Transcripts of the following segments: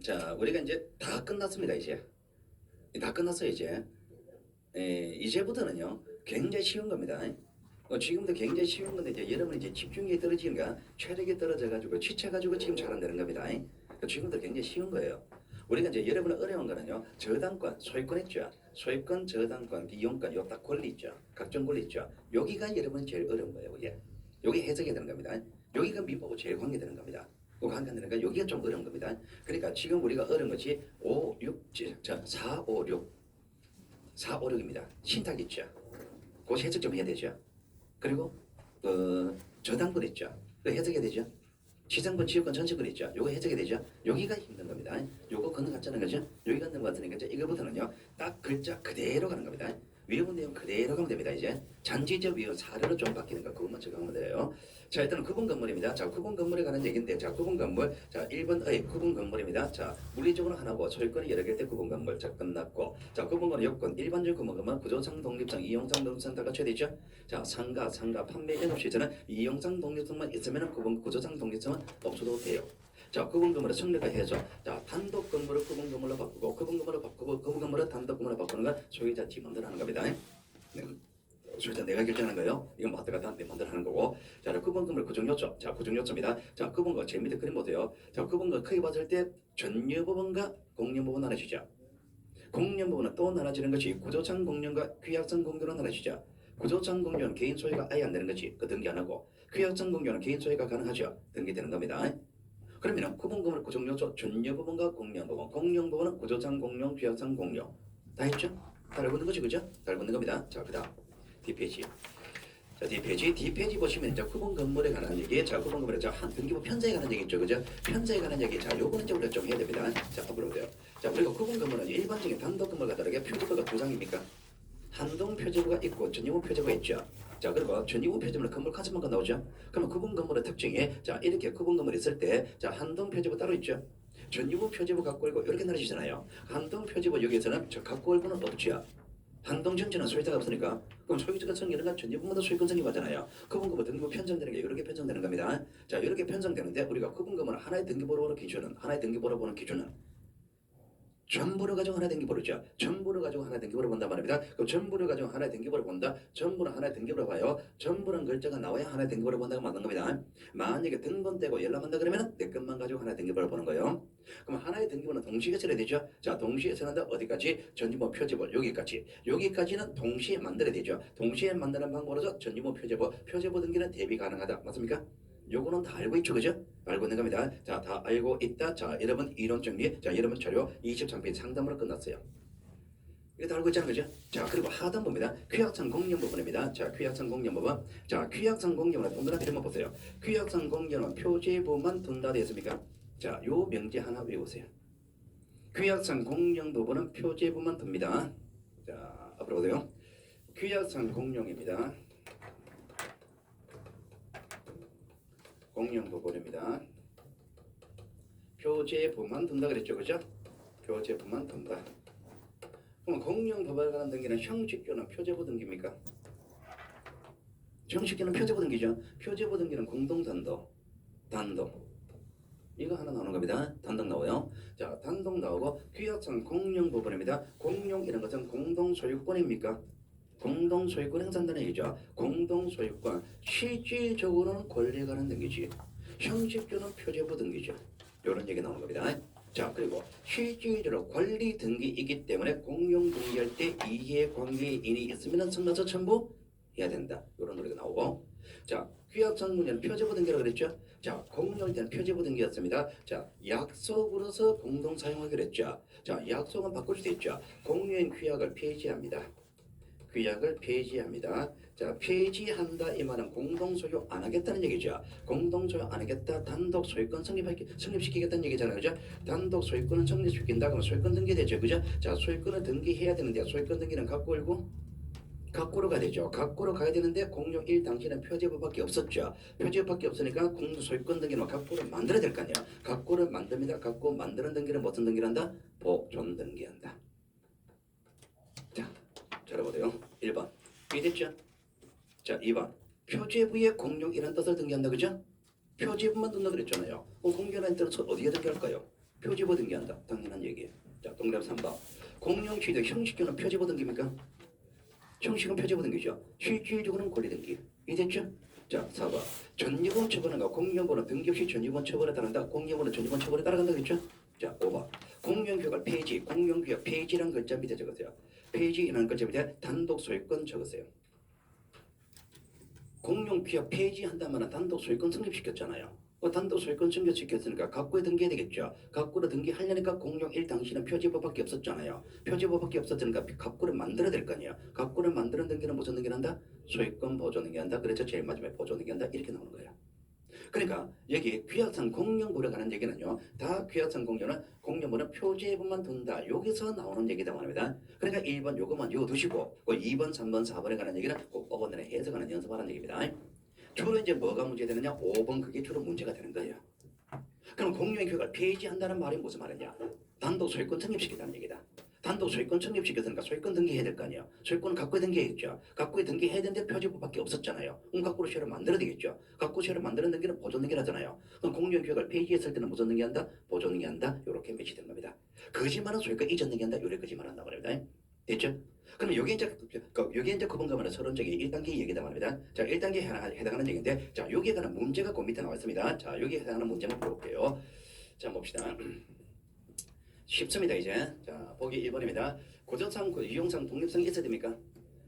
자, 우리가 이제 다 끝났습니다, 이제. 다 끝났어요, 이제. 이제부터는요, 굉장히 쉬운 겁니다. 지금도 굉장히 쉬운 건데, 이제 여러분이 이제 집중력이 떨어지는가, 체력이 떨어져가지고, 지쳐가지고 지금 잘 안 되는 겁니다. 지금도 굉장히 쉬운 거예요. 우리가 이제 여러분은 어려운 거는요, 저당권, 소유권 있죠. 소유권, 저당권, 이용권, 요 딱 권리 있죠. 각종 권리 있죠. 여기가 여러분이 제일 어려운 거예요, 이게. 여기 해석이 되는 겁니다. 여기가 민법하고 제일 관계되는 겁니다. 그 관계되는 여기가 좀 어려운 겁니다. 그러니까 지금 우리가 어려운 것이 5, 6, 4, 5, 6. 4, 5, 6입니다. 신탁 있죠. 그 해석 좀 해야 되죠. 그리고 저당권 있죠. 그 해석해야 되죠. 시장권, 지역권, 전체권 있죠. 요거 해석이 되죠. 여기가 힘든 겁니다. 요거 건너갔자는 거죠. 여기 갔는 것 같으니까 이제 이거부터는요. 딱 글자 그대로 가는 겁니다. 외운 내용 그대로 가면 됩니다. 이제 잔지적 위원 사례로 좀 바뀌는 거 그것만 적용하면 돼요. 자, 일단은 구분 건물입니다. 자, 구분 건물에 관한 얘기인데, 자, 구분 건물, 자, 1번의 구분 건물입니다. 자, 물리적으로 하나고 소유권이 여러 개일 때 구분 건물, 자, 끝났고, 자, 구분 건물 요건 일반적 구분 건물 구조상 독립성, 이용상 독립성 다 갖춰야 되죠. 자, 상가, 판매 영업 시에서는 이용상 독립성만 있으면 구분 구조상 독립성은 없어도 돼요. 자, 구분 건물을 성립을 해서 자, 단독 건물을 구분 건물로 바꾸고, 구분 건물을 바꾸고, 구분 건물을 단독 건물로 바꾸는 건 소유자 지 맘대로 하는 겁니다. 소유자 내가 결정하는 거예요. 이건 마트가 내 맘대로 하는 거고. 자, 구분 건물 구정 요점. 자, 구정 요점입니다. 자, 구분 거 제일 밑에 그림 보세요. 자, 구분 거 크게 봤을 때 전유부분과 공유부분 나눠지죠. 공유부분은 또 나눠지는 것이 구조상 공유과 규약상 공유로 나눠지죠. 구조상 공유는 개인 소유가 아예 안 되는 거지. 그 등기 안 하고. 규약상 공유는 개인 소유가 가능하죠. 등기되는 겁니다. 그러면 구분 건물 구정 요소 전유부분과 공유부분. 공유부분은 구조상 공유, 규약상 공유. 다 했죠? 다 알고 있는 거지, 그죠? 다 알고 있는 겁니다. 자, 그다음. D페이지. 자, D페이지 보시면 이제 구분 건물에 관한 얘기, 자, 구분 건물에 한 등기부 편제에 관한 얘기 있죠, 그죠? 편제에 관한 얘기, 자, 요거는 이제 우리가 좀 해야 됩니다. 자, 앞으로 보세요. 자, 우리가 구분 건물은 일반적인 단독 건물과 다르게 표지부가 두 장입니까? 한동 표지부가 있고 전유부 표지부가 있죠. 자, 그리고 전유부 표지부는 건물 카드만큼 나오죠. 그러면 구분 건물의 특징이, 자, 이렇게 구분 건물이 있을 때, 자, 한동 표지부 따로 있죠. 전유부 표지부 갖고 있고 이렇게 나눠지잖아요. 한동 표지부 여기에서는 저 갖고 있고는 없죠. 한동 전체는 소유자가 없으니까 그럼 소유자가 생기는 건 전유부마다 소유권 생기잖아요. 구분금은 등기부 편성되는 게 이렇게 편성되는 겁니다. 자, 이렇게 편성되는데 우리가 구분금은 하나의 등기부로 보는 기준은 전부를 가지고 하나의 등기부로죠. 전부를 가지고 하나의 등기부로 본단 말입니다. 그럼 전부를 가지고 하나의 등기부로 본다. 전부는 하나의 등기부로 봐요. 전부란 글자가 나와야 하나의 등기부로 본다고 만든 겁니다. 만약에 등본되고 연락한다 그러면 내 것만 가지고 하나의 등기부를 보는 거예요. 그럼 하나의 등기부는 동시에 써야 되죠. 자, 동시에 써는데 어디까지? 전유부 표제부 여기까지. 여기까지는 동시에 만들어야 되죠. 동시에 만드는 방법으로서 전유부 표제부 등기는 대비 가능하다. 맞습니까? 요거는 다 알고 있죠, 그죠? 알고 있는 겁니다. 자, 다 알고 있다. 자, 여러분 이론 정리. 자, 여러분 자료 23페이지 상담으로 끝났어요. 이거 다 알고 있잖아요, 그죠? 자, 그리고 하단부입니다. 규약상 공령 부분입니다. 자, 규약상 공령 부분. 자, 규약상 공령은 동그라미 한번 보세요. 규약상 공령은 표제부만 둔다 되었습니까? 자, 요 명제 하나 외우세요. 규약상 공령 부분은 표제부만 둡니다. 자, 앞으로 보세요. 규약상 공령입니다. 공령 부분입니다. 표제부만 둔다 그랬죠, 그죠? 표제부만 둔다. 그럼 공령 도발 관한 등기는 형식교는 표제부 등기입니까? 형식교는 표제부 등기죠. 표제부 등기는 공동단독, 단독. 이거 하나 나오는 겁니다. 단독 나와요. 자, 단독 나오고 규약상 공령 부분입니다. 공령 이런 것은 공동소유권입니까? 공동소유권 행사한다는 얘기죠. 공동소유권. 실질적으로는 권리에 관한 등기지. 형식적으로는 표제부 등기죠. 이런 얘기 나오는 겁니다. 자, 그리고 실질적으로 권리 등기이기 때문에 공용 등기할 때 이해관계인이 있으면 성나서 첨부해야 된다. 이런 노래가 나오고. 자, 규약상 문제는 표제부 등기라고 그랬죠. 자, 공용일 때는 표제부 등기였습니다. 자, 약속으로서 공동 사용하기로 했죠. 자, 약속은 바꿀 수 있죠. 공유인 규약을 폐지합니다. 규약을 폐지합니다. 자, 폐지한다 이 말은 공동소유 안 하겠다는 얘기죠. 공동소유 안 하겠다. 단독 소유권 성립시키겠다는 얘기잖아요. 그죠? 단독 소유권을 성립시킨다 그러면 소유권 등기되죠. 그죠? 자, 소유권을 등기해야 되는데 소유권 등기는 갖고 일고 각고로 가야 되죠. 각고로 가야 되는데 공용 1 당시에는 표제부밖에 없었죠. 표제부밖에 없으니까 공소유권 등기는 각고를 만들어야 될 거 아니에요. 각고를 만듭니다. 각고 만드는 등기는 무슨 등기를 한다? 보존 등기한다. 자, 잘해보세요. 1번 이해됐죠? 자, 2번 표제부의 공용 이런 뜻을 등기한다. 그죠? 표제부만 둔다 그랬잖아요. 공개라는 뜻은 어디에 등기할까요? 표지보 등기한다. 당연한 얘기예요. 자, 동그라미 3번. 공용 취득 형식적으로는 표지보 등기입니까? 형식은 표지보 등기죠. 실질적으로는 권리 등기. 이해됐죠? 자, 4번. 전유본 처벌과 공유본은 등기 없이 전유본 처벌에 따른다. 공유본은 전유본 처벌에 따라간다 그랬죠? 자, 5번. 공용규약 폐지. 공용규약 폐지란 글자 밑에 적으세요. 폐지라는 글자 밑에 단독 소유권 적으세요. 공용규약 폐지한다면 단독 소유권 성립시켰잖아요. 단독 소유권 성립시켰으니까 각구에 등기해야 되겠죠. 각구로 등기하려니까 공용 1 당시는 표지법밖에 없었잖아요. 표지법밖에 없었으니까 각구를 만들어야 될 거 아니에요. 각구를 만드는 등기는 무슨 등기를 한다? 소유권 보존 등기한다. 그래서 제일 마지막에 보존 등기한다. 이렇게 나오는 거예요. 그러니까 여기 규약상 공용부를 가는 얘기는요. 다 규약상 공용부는 표지에만 둔다. 여기서 나오는 얘기다 말입니다. 그러니까 1번 요것만 두시고 2번, 3번, 4번에 관한 얘기는 꼭 5번에 해석하는 연습하는 얘기입니다. 주로 이제 뭐가 문제되느냐? 5번 그게 주로 문제가 되는 거예요. 그럼 공유의 규약을 폐지한다는 말이 무슨 말이냐? 단독 소유권 성립시키다는 얘기다. 단독 소유권 성립시켰으니까 소유권 등기해야 될 거 아니에요. 소유권은 각구에 등기해야겠죠. 각구에 등기해야 되는데 표지법밖에 없었잖아요. 그럼 각구로 쉐를 만들어야 되겠죠. 각구 쉐를 만드는 등기는 보존 등기라잖아요. 그럼 공유의 규약을 폐지했을 때는 무슨 등기한다? 보존 등기한다. 이렇게 매치된 겁니다. 거짓말은 소유권 이전 등기한다. 요래 거짓말한다 말입니다. 됐죠? 그러면 여기 이제 구분가면은 서론적인 1단계 얘기다 말입니다. 자, 1단계에 해당하는 얘기인데, 자, 여기에 관한 문제가 그 밑에 나와 있습니다. 자, 여기에 해당하는 문제만 풀어볼게요. 자, 봅시다. 쉽습니다, 이제. 자, 보기 1번입니다. 고정상, 이용상, 독립성이 있어야 됩니까?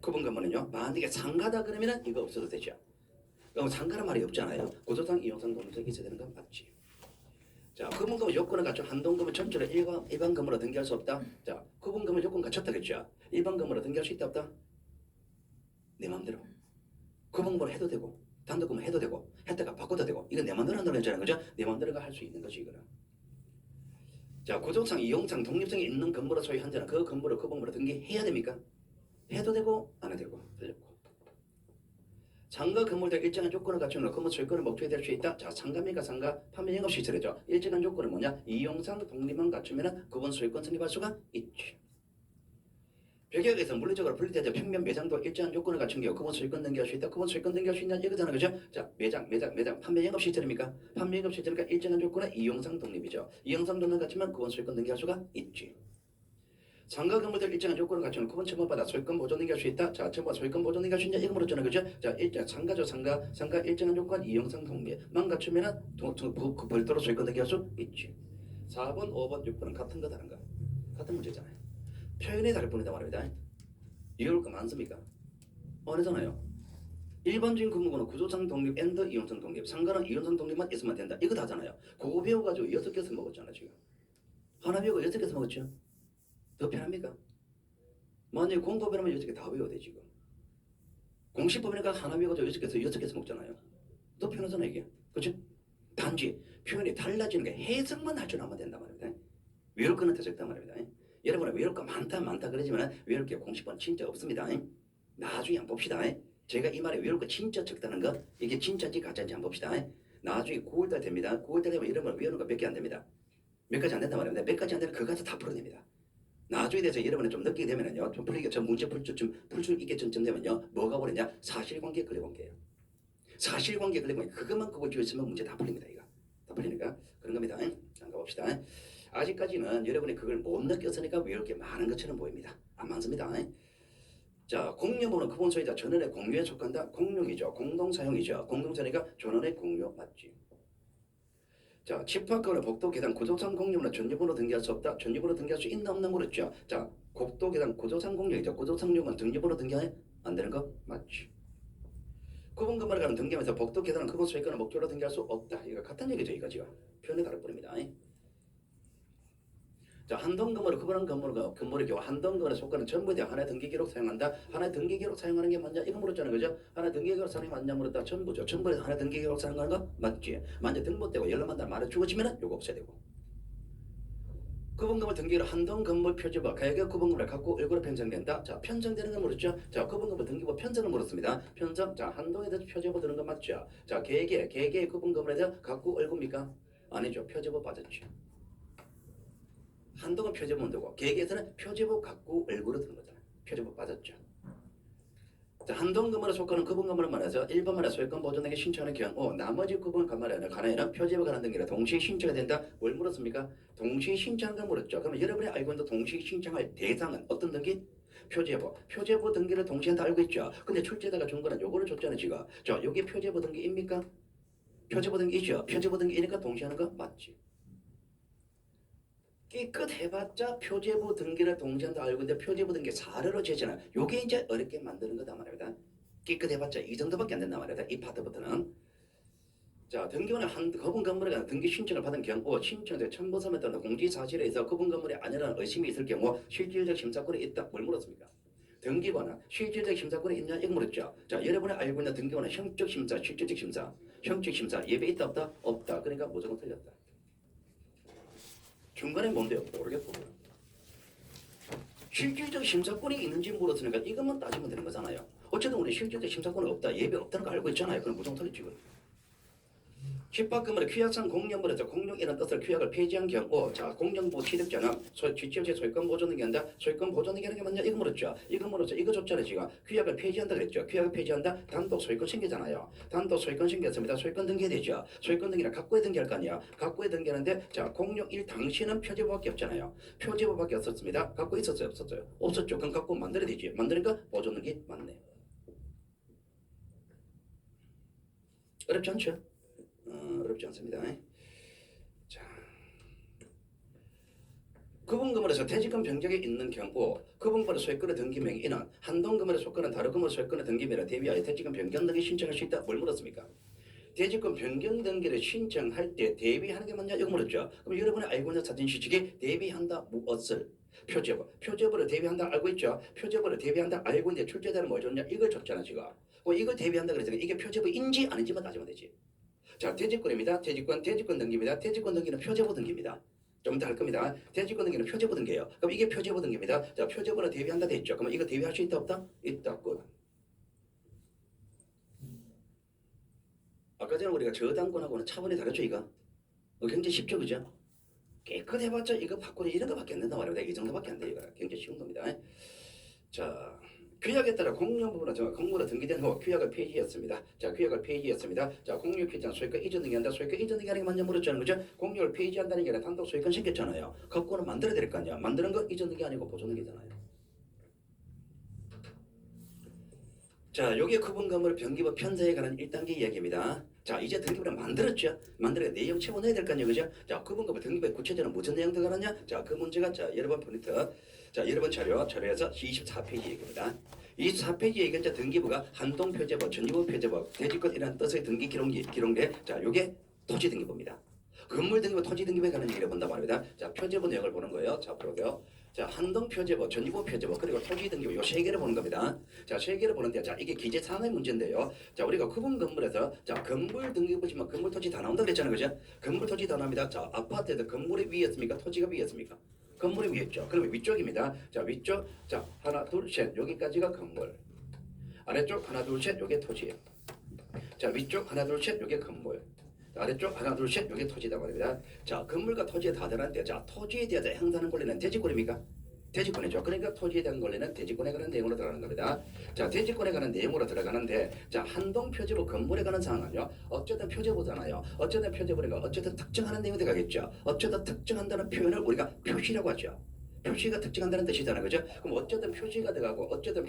구분가면은요, 만약에 상가다 그러면은 이거 없어도 되죠. 그럼 상가란 말이 없잖아요. 고정상, 이용상, 독립성이 있어야 되는 건 맞지. 자, 구분금은 요건을 갖춰 한동금은 전체를 일반 금으로 등기할 수 없다. 자, 구분금은 요건 갖췄다겠죠. 일반 금으로 등기할 수 있다 없다? 내 마음대로. 구분금으로 해도 되고 단독금으로 해도 되고 했다가 바꿔도 되고 이건 내 마음대로 한다고 했잖아요. 그죠? 내 마음대로가 할 수 있는 거지 이거는. 자, 구조상, 이용상, 독립성이 있는 건물을 소유한 자는 그 건물을 구분금으로 등기해야 됩니까? 해도 되고 안 해도 되고 틀렸고. 상가 건물들 일정한 조건을 갖추면 건물 소유권을 목적이 될 수 있다. 자, 상가입니까? 상가 판매 영업 시설이죠. 일정한 조건은 뭐냐? 이용상 독립만 갖추면 구분 소유권 성립할 수가 있지. 별개에서 물리적으로 분리되자 평면 매장도 일정한 조건을 갖춘 경우 구분 소유권 등기할 수 있다. 구분 소유권 등기할 수 있냐 이거잖아, 그죠? 자, 매장 판매 영업 시설입니까? 판매 영업 시설이니까 일정한 조건은 이용상 독립이죠. 이용상 독립 갖추면 구분 소유권 등기할 수가 있지. 상가 건물들 일정한 조건을 갖추는 구분 처분받아 소유권 보존 등기할 수 있다. 자, 처분받아 소유권 보존 등기할 수 있냐 이거 물었잖아, 그죠? 자, 상가 일정한 조건 이용상 독립만 갖추면은 별도로 소유권 등기할 수 있지. 4번, 5번, 6번은 같은 거 다른 거? 같은 문제잖아요. 표현이 다를 뿐이다 말입니다. 이해할 거 많습니까? 어느잖아요. 일반적인 근무는 구조상 독립 앤더 이용상 독립. 상가는 이용상 독립만 있으면 된다. 이거 다잖아요. 그거 배워가지고 6개서 먹었잖아 지금. 하나 배우고 6개서 먹었죠. 더 편합니까? 만약에 공법이라면 6개 다 외워야 돼 지금. 공식법이니까 하나 배워가지고 6개서 먹잖아요. 더 편하잖아 이게. 그렇죠? 단지 표현이 달라지는 게 해석만 할 줄 알면 된단 말입니다. 외울 거는 더 적단 말입니다. 여러분은 외울 거 많다 그러지만 외울 게 공식법 진짜 없습니다. 나중에 한번 봅시다. 제가 이 말에 외울 거 진짜 적다는 거 이게 진짜인지 가짜인지 한번 봅시다. 나중에 9월달 됩니다. 9월달 되면 여러분 외우는 거 몇 개 안 됩니다. 몇 가지 안 된단 말입니다. 몇 가지 안 되면 그거 가서 다 풀어냅니다. 나중에 대해서 여러분은 좀 느끼게 되면은요, 좀 풀리게 저 문제 풀 수 있게 좀 되면요, 뭐가 오느냐? 사실관계 근래관계예요. 사실관계 근래관계 그것만 그걸 쥐어 있으면 문제 다 풀립니다. 이거 다 풀리니까 그런 겁니다. 자, 가봅시다. 아직까지는 여러분이 그걸 못 느꼈으니까 외울 게 많은 것처럼 보입니다. 안 많습니다. 자, 공유문은 구분 소유자 전원의 공유에 속한다. 공용이죠. 공동사용이죠. 공동사용이니까 전원의 공유 맞지. 자, 집합권의 복도 계단 구조상 공유문은 전유번호 등기할 수 없다. 전유번호 등기할 수 있나 없나 물었죠. 자, 복도 계단 구조상 공유이죠. 구조상 공유는 전유번호 등기안 되는 거 맞지. 구분 건물에 가는 등기하면서 복도 계단은 구분 소유권을 목적으로 등기할 수 없다. 이거 같은 얘기죠. 이거 지금 표현이 다를 뿐입니다. 자, 한동 건물을 구분한 건물의 경우 한동 건물에 속하는 전부에 대한 하나의 등기 기록 사용한다. 하나의 등기 기록 사용하는 게 맞냐? 이거 물었잖아요, 그죠? 하나의 등기 기록 사용이 맞냐 물었다. 전부죠. 전부에 하나의 등기 기록 사용하는 거 맞지? 만약 등본되고 연락만다 말을 주어지면은 요거 없애야 되고. 구분금을 등기로 한동 건물 표지법 가액의 구분금을 갖고 일부러 편성된다. 자, 편성되는 거 물었죠? 자, 구분금을 등기부 편성을 물었습니다. 편성, 자, 한동에 대해서 표지법 드는 거 맞죠? 자, 계획의 구분금에 대해서 갖고 얼굴입니까? 아니죠. 표지법 빠졌죠. 한동은 표지법 되고 계획에서는 표지법 갖고 얼굴로 드는 거잖아요. 표지법 빠졌죠. 자, 한동 건물에 속하는 구분 건물을 말해서 1번만에 소유권 보존에게 신청하는 경우 나머지 구분 건물에는 표제부 관한 등기를 동시에 신청해야 된다. 뭘 물었습니까? 동시에 신청한 걸 물었죠. 그러면 여러분이 알고 있는 동시에 신청할 대상은 어떤 등기? 표제부. 표제부 등기를 동시에 한다 알고 있죠. 근데 출제자가 준 거는 요거를 줬잖아요, 지금. 자, 요게 표제부 등기입니까? 표제부 등기죠. 표제부 등기이니까 동시에 하는 거 맞지. 깨끗해봤자 표제부 등기를 동시한다 알고 있는데 표제부 등기 사례로 제시하는 요게 이제 어렵게 만드는 거다 말입니다. 깨끗해봤자 이 정도밖에 안 된단 말이다. 이 파트부터는. 자, 등기원의 한 거분 건물에 관한 등기 신청을 받은 경우 신청자 첨부서에 따른 공지 사실에서 거분 건물이 아니라는 의심이 있을 경우 실질적 심사권이 있다. 뭘 물었습니까? 등기관은 실질적 심사권이 있냐 이거 물었죠. 자, 여러분이 알고 있는 등기관은 형적 심사, 실질적 심사, 형적 심사 예외 있다 없다? 없다. 그러니까 무조건 틀렸다. 중간에 뭔데요? 모르겠고. 실질적 심사권이 있는지 물었으니까 이것만 따지면 되는 거잖아요. 어쨌든 우리 실질적 심사권이 없다, 예외 없다는 거 알고 있잖아요. 그럼 무조건 틀렸지. 집합 건물의 규약상 공령물에서 공령이라는 뜻을 규약을 폐지한 경우 자 공령부 취득자는 뒷지역의 소유권 보존 등기한다. 소유권 보존 등기하는 게 맞냐? 이거 물었죠. 이거 물었죠. 이거 줬잖아요. 지금 규약을 폐지한다 그랬죠. 규약을 폐지한다. 단독 소유권 생기잖아요. 단독 소유권 생겼습니다. 소유권 등기해야 되죠. 소유권 등기는 각고에 등기할 거 아니야. 각고에 등기하는데 자 공령 1 당시는 표제부밖에 없잖아요. 표제부밖에 없었습니다. 갖고 있었어요? 없었어요? 없었죠. 그럼 갖고 만들어야 되지. 만드니까 보존 등기 맞네. 어렵지 않죠? 어렵지 않습니다. 자, 구분 건물에서 대지권 변경이 있는 경우 구분 건물의 소유권의 등기명의 이는 한동 건물에 속하는 다른 건물의 소유권의 등기명에 대비하여 대지권 변경 등기 신청할 수 있다. 뭘 물었습니까? 대지권 변경 등기를 신청할 때 대비하는 게 맞냐? 이거 물었죠. 그럼 여러분이 알고 있는 사진 시식이 대비한다 무엇을? 표제부. 표제부를 대비한다 알고 있죠? 표제부를 대비한다 알고 있는데 출제자는 뭐 줬냐? 이걸 줬잖아 지금. 이걸 대비한다 그랬으니까 이게 표제부인지 아닌지만 따지면 되지. 자, 대지권입니다. 대지권 등기입니다. 대지권 등기는 표제부 등기입니다. 좀 이따 할 겁니다. 대지권 등기는 표제부 등기예요. 그럼 이게 표제부 등기입니다. 자, 표제부를 대비한다 됐죠. 그러면 이거 대비할 수 있다 없다? 있다. 끝. 아까 전에 우리가 저당권하고는 차원이 다르죠, 이거? 굉장히 쉽죠, 그죠? 깨끗해봤자 이거 바꾸니 이런 거밖에 안 된단 말입니다. 이 정도밖에 안 돼요, 이거. 굉장히 쉬운 겁니다. 자. 규약에 따라 공령부분은 공무로 등기된 후 규약을 폐지했습니다. 자, 규약을 폐지했습니다. 자, 공령 폐지한 소유권 이전 등기한다. 소유권 이전 등기하는 게 맞냐 물었잖아요. 그죠? 공령을 폐지한다는 게 아니라 단독 소유권 생겼잖아요. 갖고는 만들어야 될 거 아니야. 만드는 거 이전 등기 아니고 보존 등기잖아요. 자, 요게 구분 건물 변기부 편사에 관한 1단계 이야기입니다. 자, 이제 등기부를 만들었죠. 만들어 내용 채워넣어야 될 거 아니에요. 그죠? 자, 구분 건물 등기부에 구체적으로 무슨 내용 들어가느냐? 자, 그 문제가 자, 여러분 포인트. 자, 여러분 자료에서 24페이지 얘기입니다. 24페이지 얘기가 이제 등기부가 한동 표제부, 전유부 표제부, 대지권이라는 뜻의 등기 기록에 자, 요게 토지 등기부입니다. 건물 등기부, 토지 등기부에 관한 얘기를 본단 말입니다. 자, 표제부 내용을 보는 거예요. 자, 보세요. 자, 한동 표제부, 전유부 표제부, 그리고 토지 등기부 요 세 개를 보는 겁니다. 자, 세 개를 보는데 자, 이게 기재 산의 문제인데요. 자, 우리가 구분 건물에서 자, 건물 등기부 보시면 건물 토지 다 나온다 그랬잖아요. 그죠? 건물 토지 다 나옵니다. 자, 아파트에서 건물이 위에 있습니까? 토지가 위에 있습니까? 건물이 위에 있죠. 그러면 위쪽입니다. 자, 위쪽. 자, 하나, 둘, 셋. 여기까지가 건물. 아래쪽 하나, 둘, 셋. 요게 토지예요. 자, 위쪽 하나, 둘, 셋. 요게 건물. 아래쪽 하나, 둘, 셋. 요게 토지다 말입니다. 자, 건물과 토지에 다 들어갈 때 자, 토지에 대해서 행사하는 권리는 대지권입니까? 대지권이죠. 그러니까 토지에 대한 권리는 대지권에 관한 내용으로 들어가는 겁니다. 자, 대지권에 관한 내용으로 들어가는데 자, 한동 표제부 건물에 관한 사항은요. 어쨌든 표제부잖아요. 어쨌든 표제부니까 어쨌든 특정하는 내용이 들어가겠죠. 어쨌든 특정한다는 표현을 우리가 표시라고 하죠. 표시가 특정한다는 뜻이잖아요. 그죠? 그럼 어쨌든 표시가 들어가고 어쨌든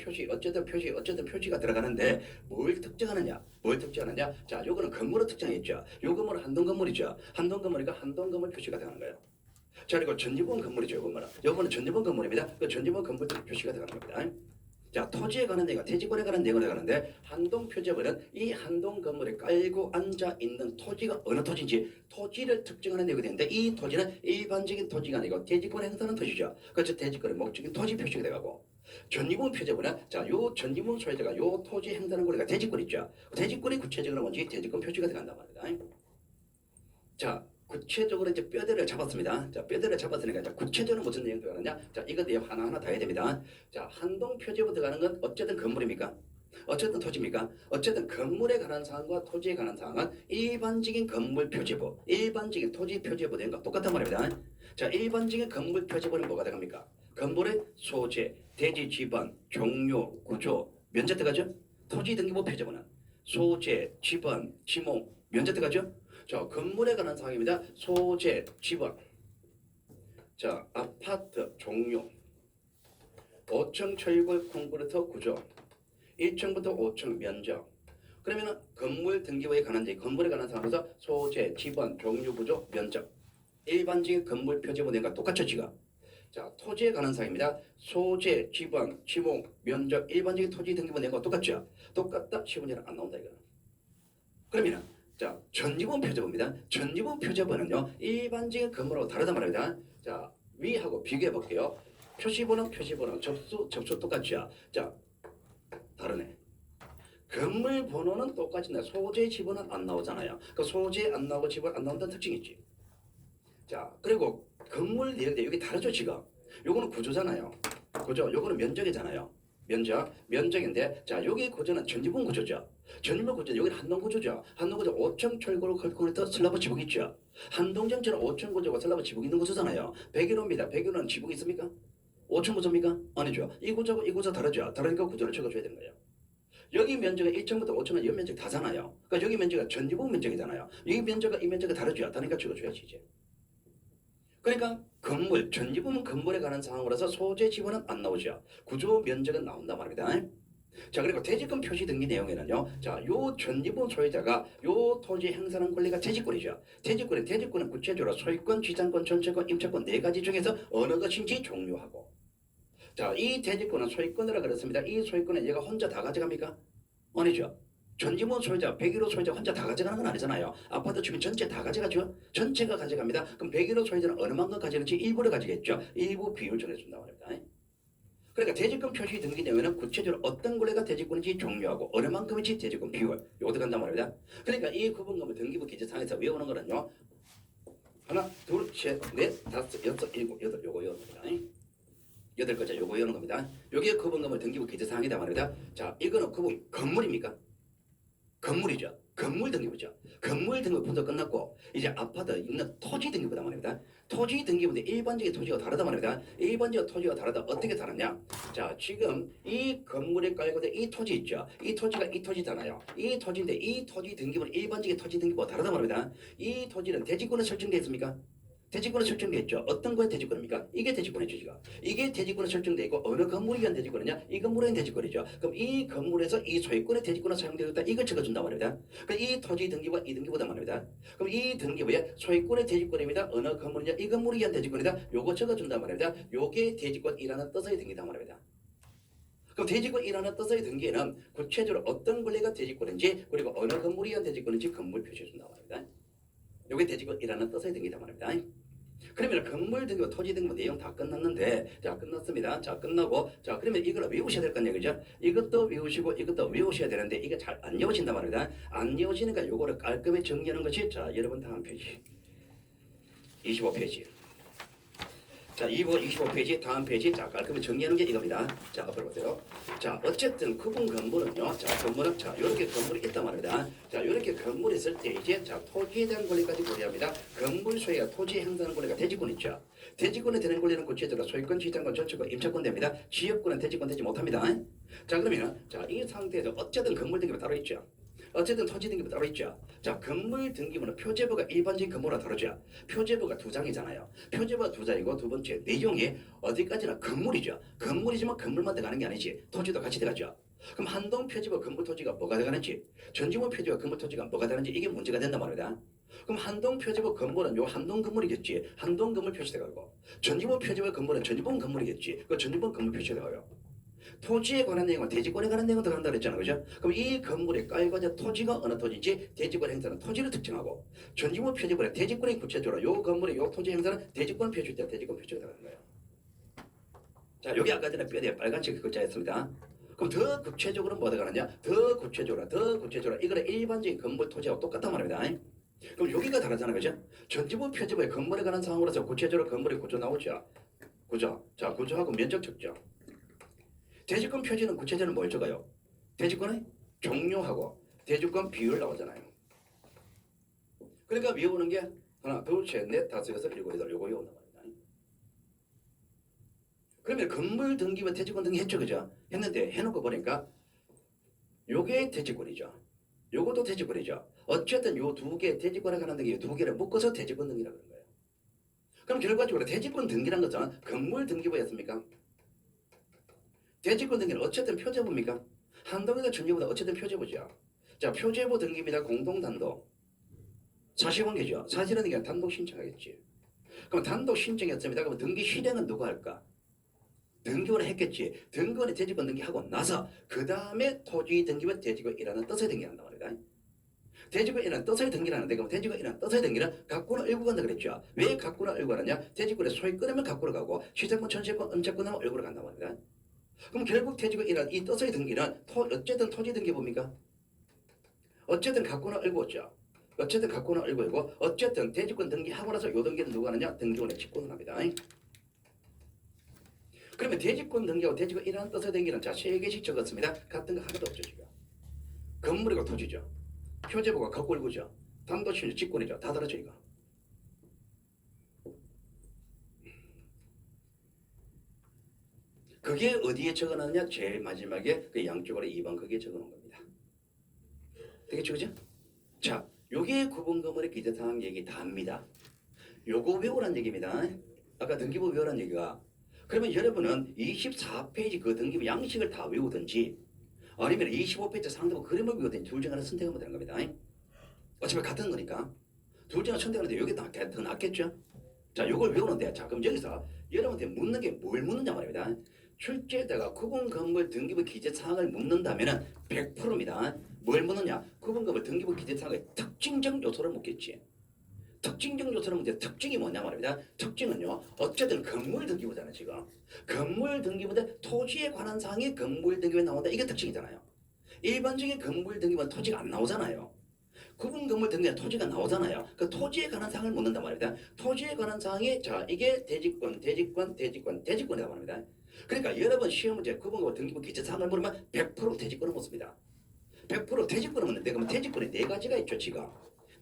표시가 들어가는데 뭘 특정하느냐? 뭘 특정하느냐? 자, 요거는 건물을 특정했죠. 요 건물은 한동 건물이죠. 한동 건물이니까 한동 건물 표시가 들어가는 거예요. 자, 그리고 전지본 건물이죠. 요거는 전지본 건물입니다. 그 전지본 건물들 표시가 들어가는 겁니다. 자, 토지에 관한 내용, 대지권에 관한 내용을 들어가는데 한동 표제부는 이 한동 건물에 깔고 앉아 있는 토지가 어느 토지인지 토지를 특정하는 내용이 되는데 이 토지는 일반적인 토지가 아니고 대지권에 행사하는 토지죠. 그래서 대지권의 목적인 토지 표시가 되고 전지본 표제부는 자, 요 전지본 소유자가 요 토지 행사하는 권리가 대지권 있죠. 대지권이 구체적으로 뭔지 대지권 표시가 들어간단 말입니다. 자, 구체적으로 이제 뼈대를 잡았습니다. 자, 뼈대를 잡았으니까 자, 구체적으로 무슨 내용 들어가느냐? 자, 이거 내용 하나하나 다 해야 됩니다. 자, 한동 표제부 들어가는 건 어쨌든 건물입니까? 어쨌든 토지입니까? 어쨌든 건물에 관한 사항과 토지에 관한 사항은 일반적인 건물 표제부, 일반적인 토지 표제부 된 거 똑같단 말입니다. 자, 일반적인 건물 표제부는 뭐가 들어갑니까? 건물의 소재, 대지 지번, 종류, 구조, 면적 들어가죠? 토지 등기부 표제본은 소재, 지번, 지목, 면적 들어가죠? 자, 건물에 관한 사항입니다. 소재, 지번. 자, 아파트 종류, 5층 철골 콘크리트 구조, 1층부터 5층 면적. 그러면은 건물 등기부에 관한 건물에 관한 사항에서 소재, 지번, 종류, 구조, 면적. 일반적인 건물 표제본과 똑같죠, 지금. 자, 토지에 관한 사항입니다. 소재, 지번, 지목, 면적, 일반적인 토지 등기부 내용과 똑같죠? 똑같다. 시문제는 안 나온다 이거는. 그러면은 자, 전지본 표제본입니다. 전지본 표제본은요 일반적인 건물하고 다르단 말입니다. 자, 위하고 비교해 볼게요. 표시번호, 접수 똑같죠? 자, 다르네. 건물 번호는 똑같은데 소재 지번은 안 나오잖아요. 그 소재 안 나오고 지번 안 나온다는 특징이 있지. 자, 그리고 건물 내역인데 여기 다르죠 지금. 요거는 구조잖아요. 구조, 요거는 면적이잖아요. 면적인데 자 여기 구조는 전지분 구조죠. 전지분 구조 여기는 한동 구조죠. 한동 구조 5층 철골 컬콘에서 슬라브 지붕 있죠. 한동전처럼 5층 구조가 슬라브 지붕 있는 구조잖아요. 101호입니다. 101호는 지붕 있습니까? 5층 구조입니까? 아니죠. 이 구조하고 이 구조 다르죠. 다르니까 구조를 적어줘야 되는 거예요. 여기 면적은 1층부터 5층은 연 면적 다잖아요. 그러니까 여기 면적은 전지분 면적이잖아요. 이 면적과 이 면적이 다르죠. 다르니까 적어줘야지 이제. 그러니까 건물, 전지부는 건물에 관한 사항으로서 소재 지분은 안 나오죠. 구조 면적은 나온단 말입니다. 자, 그리고 퇴직금 표시 등기 내용에는요. 자, 요 전지분 소유자가 요 토지 행사하는 권리가 퇴직권이죠. 퇴직권은 구체적으로 소유권, 지장권, 전체권, 임차권 네 가지 중에서 어느 것인지 종료하고. 자, 이 퇴직권은 소유권이라 그랬습니다. 이 소유권은 얘가 혼자 다 가져갑니까? 아니죠. 전지분 소유자, 101호 소유자 혼자 다 가져가는 건 아니잖아요. 아파트 주민 전체 다 가져가죠. 전체가 가져갑니다. 그럼 101호 소유자는 얼마만큼 가져가는지 일부를 가지겠죠. 일부 비율 정해준다고 합니다. 그러니까 퇴직금 표시 등기 내용에는 구체적으로 어떤 권리가 퇴직권인지 종료하고 어느 만큼인지 퇴직금 비율 요거 들어간단 말입니다. 그러니까 이 구분금을 등기부 기재상에서 외우는 거는요. 하나, 둘, 셋, 넷, 다섯, 여섯, 일곱, 여덟 요거 외우는 겁니다. 8글자 요거 외우는 겁니다. 요게 구분금을 등기부 기재사항이다 말입니다. 자, 이거는 구분 건물입니까? 건물이죠. 건물 등기부죠. 건물 등기부 분석 끝났고 이제 아파트 있는 토지 등기부다 말입니다. 토지 등기부인데 일반적인 토지가 다르다 말입니다. 일반적인 토지가 다르다. 어떻게 다르냐? 자, 지금 이 건물에 깔고 있는 이 토지 있죠. 이 토지가 이 토지잖아요. 이 토지인데 이 토지 등기부는 일반적인 토지 등기부와 다르다 말입니다. 이 토지는 대지권에 설정되어 있습니까? 대지권에 설정되어 있죠. 어떤 거에 대지권입니까? 이게 대지권이죠. 지금. 이게 대지권에 설정되어 있고 어느 건물에 의한 대지권이냐? 이 건물에 의한 대지권이죠. 그럼 이 건물에서 이 소유권의 대지권을 사용되어 있다. 이걸 적어준단 말입니다. 그럼 이 토지 등기부가 이 등기부다 말입니다. 그럼 이 등기부에 소유권의 대지권입니다. 어느 건물이냐? 이 건물에 의한 대지권이다. 요거 적어준단 말입니다. 요게 대지권이라는 뜻의 등기다 말입니다. 그럼 대지권이라는 뜻의 등기에는 구체적으로 어떤 권리가 대지권인지 그리고 어느 건물에 의한 대지권인지 건물 표시해준단 말입니다. 요게 대지권이라는 뜻의 등기다 말입니다. 그러면 건물 등기부, 토지 등기부 내용 다 끝났는데 자 끝났습니다. 자 끝나고 자 그러면 이걸 외우셔야 될 거 아니에요, 그죠? 이것도 외우시고 이것도 외우셔야 되는데 이게 잘 안 외워진단 말입니다. 안 외워지니까 요거를 깔끔히 정리하는 것이 자 여러분 다음 페이지 25페이지. 자, 25페이지 다음 페이지 자 깔끔히 정리하는 게 이겁니다. 자 앞으로 보세요. 자 어쨌든 구분 건물은요. 자 건물은 자 이렇게 건물이 있단 말입니다. 자 이렇게 건물이 있을 때 이제 자 토지에 대한 권리까지 고려합니다. 건물 소유가 토지 행사하는 권리가 대지권 있죠. 대지권에 되는 권리는 구체적으로 소유권, 지장권, 전체권, 임차권 됩니다. 지역권은 대지권 되지 못합니다. 자 그러면 자 이 상태에서 어쨌든 건물 등기부 따로 있죠. 어쨌든 토지 등기부 따로 있죠. 자 건물 등기부는 표제부가 일반적인 건물과 다르죠. 표제부가 두 장이잖아요. 표제부가 두 장이고 두 번째 내용이 어디까지나 건물이죠. 건물이지만 건물만 들어가는 게 아니지. 토지도 같이 들어가죠. 그럼 한동 표지부 건물 토지가 뭐가 들어가는지 전지문 표지부 건물 토지가 뭐가 다른지 이게 문제가 된단 말이다. 그럼 한동 표지부 건물은 요 한동 건물이겠지. 한동 건물 표시돼가고 전지문 표지부 건물은 전지문 건물이겠지. 그 전지문 건물 표시돼가요. 토지에 관한 내용은 대지권에 관한 내용은 들어간다 그랬잖아요. 그죠? 그럼 이 건물에 깔고 있는 토지가 어느 토지인지 대지권 행사는 토지를 특징하고 전지문 표지부에 대지권이 구체적으로 요 건물의 요 토지 행사는 대지권 표시일 때 대지권 표시가 들어가는 거예요. 자, 여기 아까 전에 뼈에 빨간색 글자였습니다. 그럼 더 구체적으로 뭐가 들어가느냐? 더 구체적으로 이거는 일반적인 건물 토지하고 똑같단 말입니다. 그럼 여기가 다르잖아요. 그죠? 전지문 표지부에 건물에 관한 사항으로서 구체적으로 건물의 구조 나오죠. 구조. 자, 구조하고 면적 적죠. 대지권 표지는 구체적으로 뭘 적어요? 대지권의 종료하고 대지권 비율 나오잖아요. 그러니까 외우는 게 하나, 둘, 셋, 넷, 다섯, 여섯, 일곱, 여덟 요거 외운단 말입니다. 그러면 건물 등기부 대지권 등기 했죠, 그죠? 했는데 해놓고 보니까 요게 대지권이죠. 요것도 대지권이죠. 어쨌든 요 두 개 대지권에 관한 등기 두 개를 묶어서 대지권 등기라 그런 거예요. 그럼 결과적으로 대지권 등기란 것은 건물 등기부였습니까? 대지권 등기는 어쨌든 표제부입니까? 한동이나 전기보다 어쨌든 표제부죠. 자, 표제부 등기입니다. 공동단독. 사실관계죠. 사실은 그냥 단독 신청하겠지. 그럼 단독 신청했습니다. 그럼 등기 실행은 누가 할까? 등기원을 했겠지. 등기원이 대지권 등기하고 나서 그 다음에 토지 등기부 대지권이라는 뜻의 등기한단 말이다. 대지권이라는 뜻의 등기라는데 그럼 대지권이라는 뜻의 등기는 갖고는 을고 간다 그랬죠. 왜 갖고는 을고 가느냐? 대지권의 소유 끊으면 갖고로 가고 시작권, 전세권, 음채권은 을고로 간단 말이다. 그럼 결국 대지권이라는 이 뜻의 등기는 어쨌든 토지 등기부입니까? 어쨌든 갖고는 을고죠. 어쨌든 갖고는 을고이고 어쨌든 대지권 등기하고 나서 요 등기는 누가 하느냐? 등기원의 직권을 합니다. 그러면 대지권 등기하고 대지권이라는 뜻의 등기는 자, 세 개씩 적었습니다. 같은 거 하나도 없죠, 지금. 건물이고 토지죠. 표제부가 갖고일고죠. 단도신주 직권이죠. 다 다르죠, 이거. 그게 어디에 적어놨냐? 제일 마지막에 그 양쪽으로 2번 거기에 적어놓은 겁니다. 되겠죠, 그죠? 자, 요게 구분 건물의 기재사항 얘기 다 합니다. 요거 외우란 얘기입니다. 아까 등기부 외우란 얘기가. 그러면 여러분은 24페이지 그 등기부 양식을 다 외우든지 아니면 25페이지 상대부 그림을 외우든지 둘 중 하나 선택하면 되는 겁니다. 어차피 같은 거니까. 둘 중 하나 선택하는데 여기 더 낫겠죠? 자, 요걸 외우는데 자, 그럼 여기서 여러분한테 묻는 게 뭘 묻느냐 말입니다. 출제자가 구분 건물 등기부 기재사항을 묻는다면은 100%입니다. 뭘 묻느냐? 구분 건물 등기부 기재사항의 특징적 요소를 묻겠지. 특징적 요소는 문제 특징이 뭐냐 말입니다. 특징은요. 어쨌든 건물 등기부잖아요. 지금. 건물 등기부인데 토지에 관한 사항이 건물 등기부에 나온다. 이게 특징이잖아요. 일반적인 건물 등기부는 토지가 안 나오잖아요. 구분 건물 등기부는 토지가 나오잖아요. 그 토지에 관한 사항을 묻는단 말입니다. 토지에 관한 사항이 자 이게 대지권이라고 말입니다. 그러니까 여러분 시험 문제 구분 건물 등기부 기재 사항을 물으면 100% 대지권을 묻습니다. 100% 대지권을 묻는데 그럼 대지권이 네 가지가 있죠. 지금.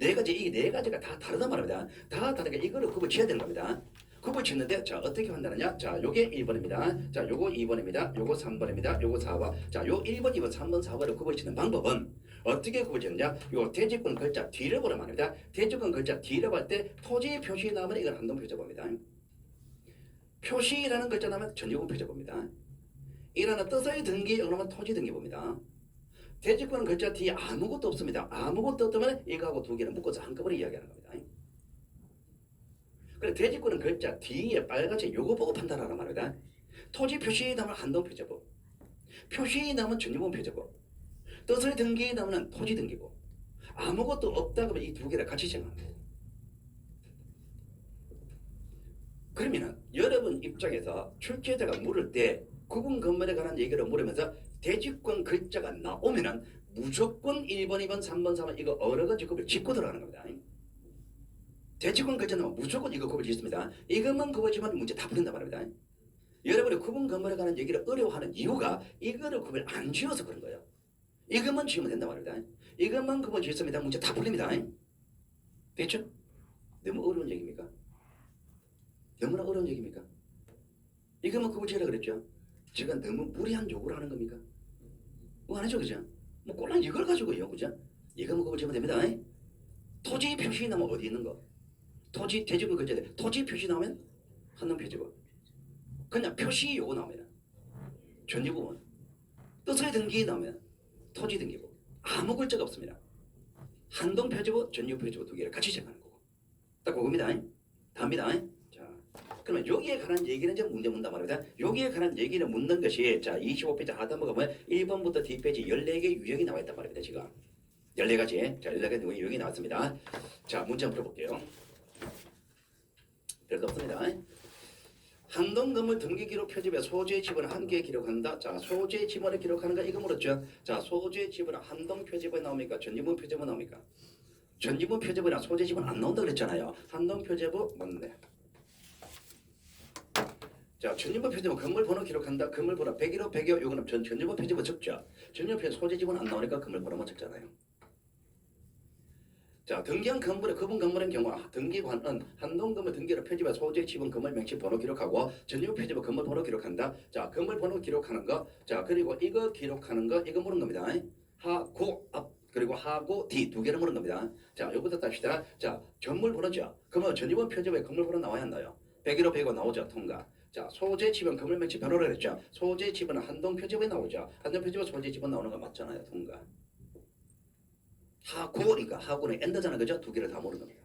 네 가지, 이 네 가지가 다 다르단 말입니다. 다 다르니까 이거를 구분 지어야 되는 겁니다. 구분 짓는데, 자, 어떻게 한다느냐? 자, 요게 1번입니다. 자, 요거 2번입니다. 요거 3번입니다. 요거 4번. 자, 요 1번, 2번, 3번, 4번을 구분 짓는 방법은 어떻게 구분 짓느냐? 요 대지권 글자 뒤를 보란 말입니다. 대지권 글자 뒤를 볼 때 토지 표시 나오면 이걸 한동 표제봅니다. 표시라는 글자 나오면 전유분 표제봅니다. 이라는 뜻의 등기, 그러면 토지 등기봅니다. 대지권 글자 뒤에 아무것도 없습니다. 아무것도 없다면 이거하고 두 개를 묶어서 한꺼번에 이야기하는 겁니다. 그래 대지권은 글자 뒤에 빨갛게 요거 보고 판단하란 말입니다. 토지 표시 나면 한동 표제부, 표시 나면 전유분 표제부, 뜻의 등기 나면 토지 등기부. 아무것도 없다 그러면 이 두 개를 같이 정하는 거예요. 그러면은 여러분 입장에서 출제자가 물을 때 구분 건물에 관한 얘기를 물으면서 대지권 글자가 나오면은 무조건 1번, 2번, 3번, 4번 이거 어려가지고 그걸 짚고 들어가는 겁니다. 대지권 글자 나오면 무조건 이거 구분 짓습니다. 이것만 구분 지면 문제 다 풀린단 말입니다. 여러분이 구분 건물에 관한 얘기를 어려워하는 이유가 이거를 구분 안 지어서 그런 거예요. 이것만 지으면 된단 말입니다. 이것만 구분 지었습니다. 문제 다 풀립니다. 됐죠? 너무 어려운 얘기입니까? 너무나 어려운 얘기입니까? 이것만 구분 지으라 그랬죠? 제가 너무 무리한 요구를 하는 겁니까? 뭐 안 하죠, 그죠? 뭐 꼴랑 이걸 가지고요, 그죠? 이거만 구분 지으면 됩니다. 토지 표시 나면 어디 있는 거? 토지 대지권 글자 토지 표시 나오면 한동 표지고 그냥 표시 요거 나오면 전유 부분 뜻의 등기 나오면 토지 등기부 아무 글자가 없습니다. 한동 표지부 전유 표지부 두 개를 같이 정하는 거고 딱 그겁니다. 답니다. 자 그러면 여기에 관한 얘기는 이제 문제 묻는단 말입니다. 여기에 관한 얘기를 묻는 것이 자 25페이지 하단부 가면 1번부터 D페이지 14개 유형이 나와 있단 말입니다. 지금 14가지 자 14가지 유형이 나왔습니다. 자 문제 한번 풀어볼게요. 별거 없습니다. 한동 건물 등기 기록 표집에 소재 지분을 한 개 기록한다. 자, 소재 지분을 기록하는 거 이거 물었죠. 자, 소재 지분은 한동 표집에 나옵니까? 전지분 표집에 나옵니까? 전지분 표집이랑 소재 지분 안 나온다 그랬잖아요. 한동 표집부 맞네. 자, 전지분 표집은 건물 번호 기록한다. 건물 번호 101호 102호 요거는 전지분 표집은 적죠. 전지분 표집 소재 지분 안 나오니까 건물 번호만 적잖아요. 자, 등기한 건물의 구분 건물의 경우 등기관은 한동 건물 등기를 표집해 소재 지분 건물 명시 번호 기록하고 전유 표집에 건물 번호 기록한다. 자, 건물 번호 기록하는 거. 자, 그리고 이거 기록하는 거 이거 물은 겁니다. 하고 앞 그리고 하고 뒤 두 개를 물은 겁니다. 자, 요거부터 답시다. 자, 전물 번호죠. 그러면 전지번 표제부에 건물 번호 나와야 한나요? 101호 105 나오죠. 통과. 자, 소재 지번 건물 맹치 변호를 했죠. 소재 지번은 한동 표제부에 나오죠. 한동 표제부 소재 지번 나오는 거 맞잖아요. 통과. 하고니까 하고는 엔더잖아. 그죠? 두 개를 다 모르는 겁니다.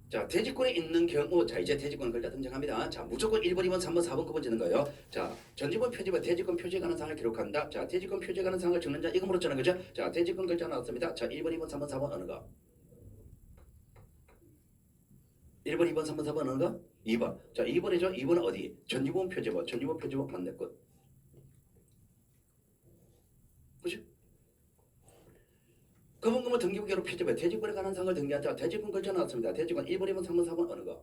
자, 대지권에 있는 경우, 자, 이제 대지권 글자 등장합니다. 자, 무조건 1번, 2번, 3번, 4번, 9번 짓는 거예요. 자, 전지권 표지부 대지권 표지에 관한 사항을 기록한다. 자, 대지권 표지에 관한 사항을 적는 자, 이거 물었잖아요. 그죠? 자, 대지권 글자 나왔습니다. 자, 1번, 2번, 3번, 4번 어느 거? 1번, 2번, 3번, 4번 어느 거? 2번. 자, 2번이죠? 2번은 어디? 전지권 표지부, 전지권 표지부 맞네 것. 그죠? 금은금은 등기부기로 표지부에 대지권에 관한 사항을 등기하자. 대지권 글자 나왔습니다. 대지권 1번, 2번, 3번, 4번 어느 거?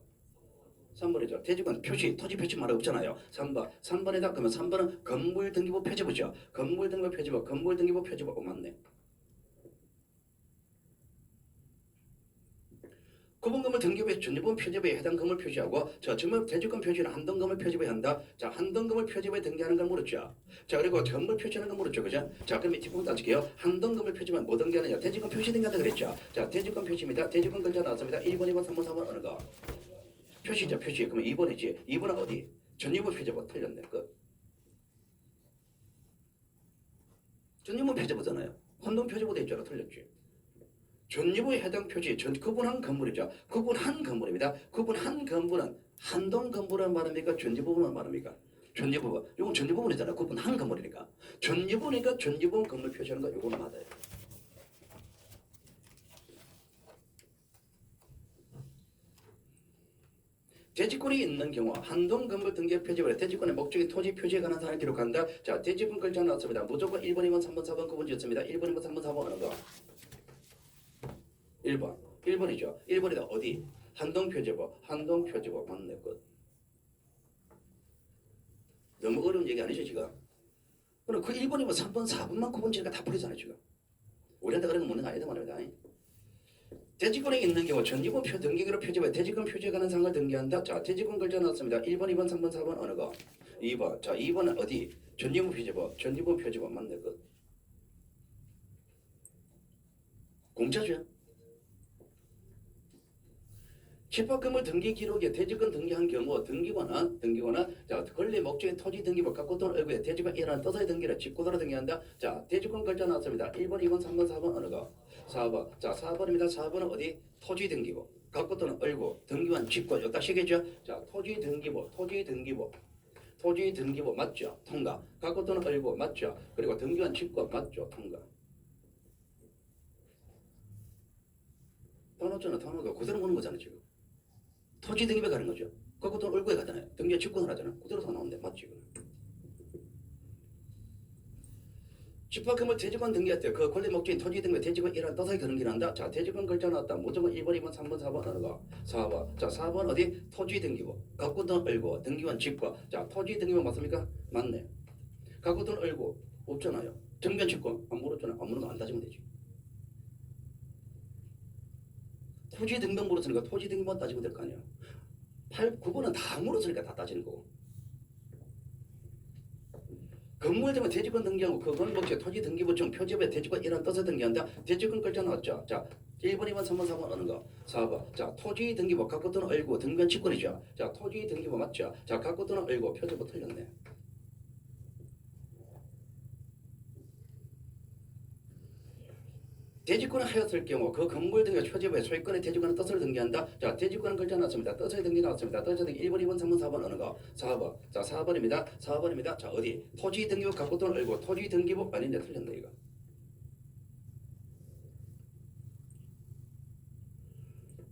3번이죠. 대지권 표시, 토지 표시 말이 없잖아요. 3번. 3번에다 그러면 3번은 건물 등기부 표지부죠. 건물 등기부 표지부, 건물 등기부 표지부. 맞네. 구분건물 등기부의 전유분 표지부에 해당 건물 표시하고 자, 전문 대지권 표시는 한동건물 표지부에 한다. 자, 한동건물 표지부에 등기하는 걸 물었죠. 자, 그리고 건물 표시하는 걸 물었죠. 그죠? 자, 그럼 이 뒷부분 따질게요. 한동건물 표지만 뭐 등기하느냐? 대지권 표시 등기한다 그랬죠. 자, 대지권 표시입니다. 대지권 글자 나왔습니다. 1번, 2번, 3번, 4번 어느 거? 표시죠. 표시. 그러면 2번이지. 2번은 어디? 전유분 표지부 틀렸네. 끝. 전유분 표지부잖아요. 한동 표지부도 있잖아. 틀렸지. 전유부에 해당 표시, 구분한 건물이죠. 구분한 건물입니다. 구분한 건물은 한동 건물은 말합니까? 전유부분은 말합니까? 전유부분. 이건 전유부분이잖아요. 구분한 건물이니까. 전유부니까 전유부분 건물 표시하는 거 이거는 맞아요. 대지권이 있는 경우 한동 건물 등기 표지부에 대지권의 목적인 토지 표지에 관한 사항을 기록한다. 자, 대지권 글자 나왔습니다. 무조건 1번, 2번, 3번, 4번, 9번 지었습니다. 1번, 2번, 3번, 4번 어느 거? 1번. 1번이죠. 1번이다. 어디? 한동 표지부. 한동 표지부. 맞네. 끝. 너무 어려운 얘기 아니죠, 지금? 그럼 그 1번이면 3번, 4번만 9번 지니까 다 풀리잖아요, 지금. 우리한테 그런 거 묻는 거 아니다 말입니다. 대지권에 있는 경우 전지권 등기기로 표지부에 대지권 표지에 관한 사항을 등기한다. 자, 대지권 글자 나왔습니다. 1번, 2번, 3번, 4번 어느 거? 2번. 자, 2번은 어디? 전지권 표지부. 전지권 표지부. 맞네. 끝. 공짜죠? 집합금을 등기 기록에 대지권 등기한 경우 등기거나 자, 권리 목적인 토지 등기부 갖고 또는 얼굴에 대지권 일어나는 뜻의 등기를 직권으로 등기한다. 자, 대지권 글자 나왔습니다. 1번, 2번, 3번, 4번 어느 거? 4번. 자, 4번입니다. 4번은 어디? 토지 등기부. 갖고 또는 얼굴 등기한 직권. 여기다 시계죠. 자, 토지 등기부. 토지 등기부 맞죠? 통과. 갖고 또는 얼굴 맞죠? 그리고 등기한 직권 맞죠? 통과. 단어잖아. 단어가 그대로 보는 거잖아 지금. 토지 등기부에 가는 거죠. 그것도 얼굴에 가잖아요. 등기에 직권을 하잖아요. 그대로 다 나오는데 맞지? 집합금을 대지권 등기할 때 그 권리 목적인 토지 등기 대지권 이란 뜻의 그런 한다. 자, 대지권 글자 나왔다. 무조건 1번, 2번, 3번, 4번 어느 거? 4번. 자, 4번 어디? 토지 등기부. 갖고 돈 얼고 등기원 직권. 자, 토지 등기부 맞습니까? 맞네. 갖고 돈 얼고 없잖아요. 등기원 직권 안 물었잖아요. 안 물은 거 안 따지면 되지. 토지 등기 물었으니까 토지 등기만 따지면 될 거 아니야. 8, 9번은 다 물었으니까 다 따지는 거고. 건물 되면 대지권 등기하고 그건 목적 토지 등기부증 표지부에 대지권 이런 뜻을 등기한다. 대지권 글자 나왔죠. 자, 1번, 2번, 3번, 4번 어느 거? 4번. 자, 토지 등기부 갖고 또는 얼고 등기한 직권이죠. 자, 토지 등기부 맞죠? 자, 갖고 또는 얼고 표지부 틀렸네. 대지권을 하였을 경우 그 건물 등의 표지부에 소유권의 대지권의 뜻을 등기한다. 자, 대지권은 글자 나왔습니다. 뜻의 등기 나왔습니다. 뜻의 등기 1번, 2번, 3번, 4번 어느 거? 4번. 자, 4번입니다. 4번입니다. 자, 어디? 토지 등기부 갖고 또는 얼고 토지 등기부 아닌데 틀렸네 이거.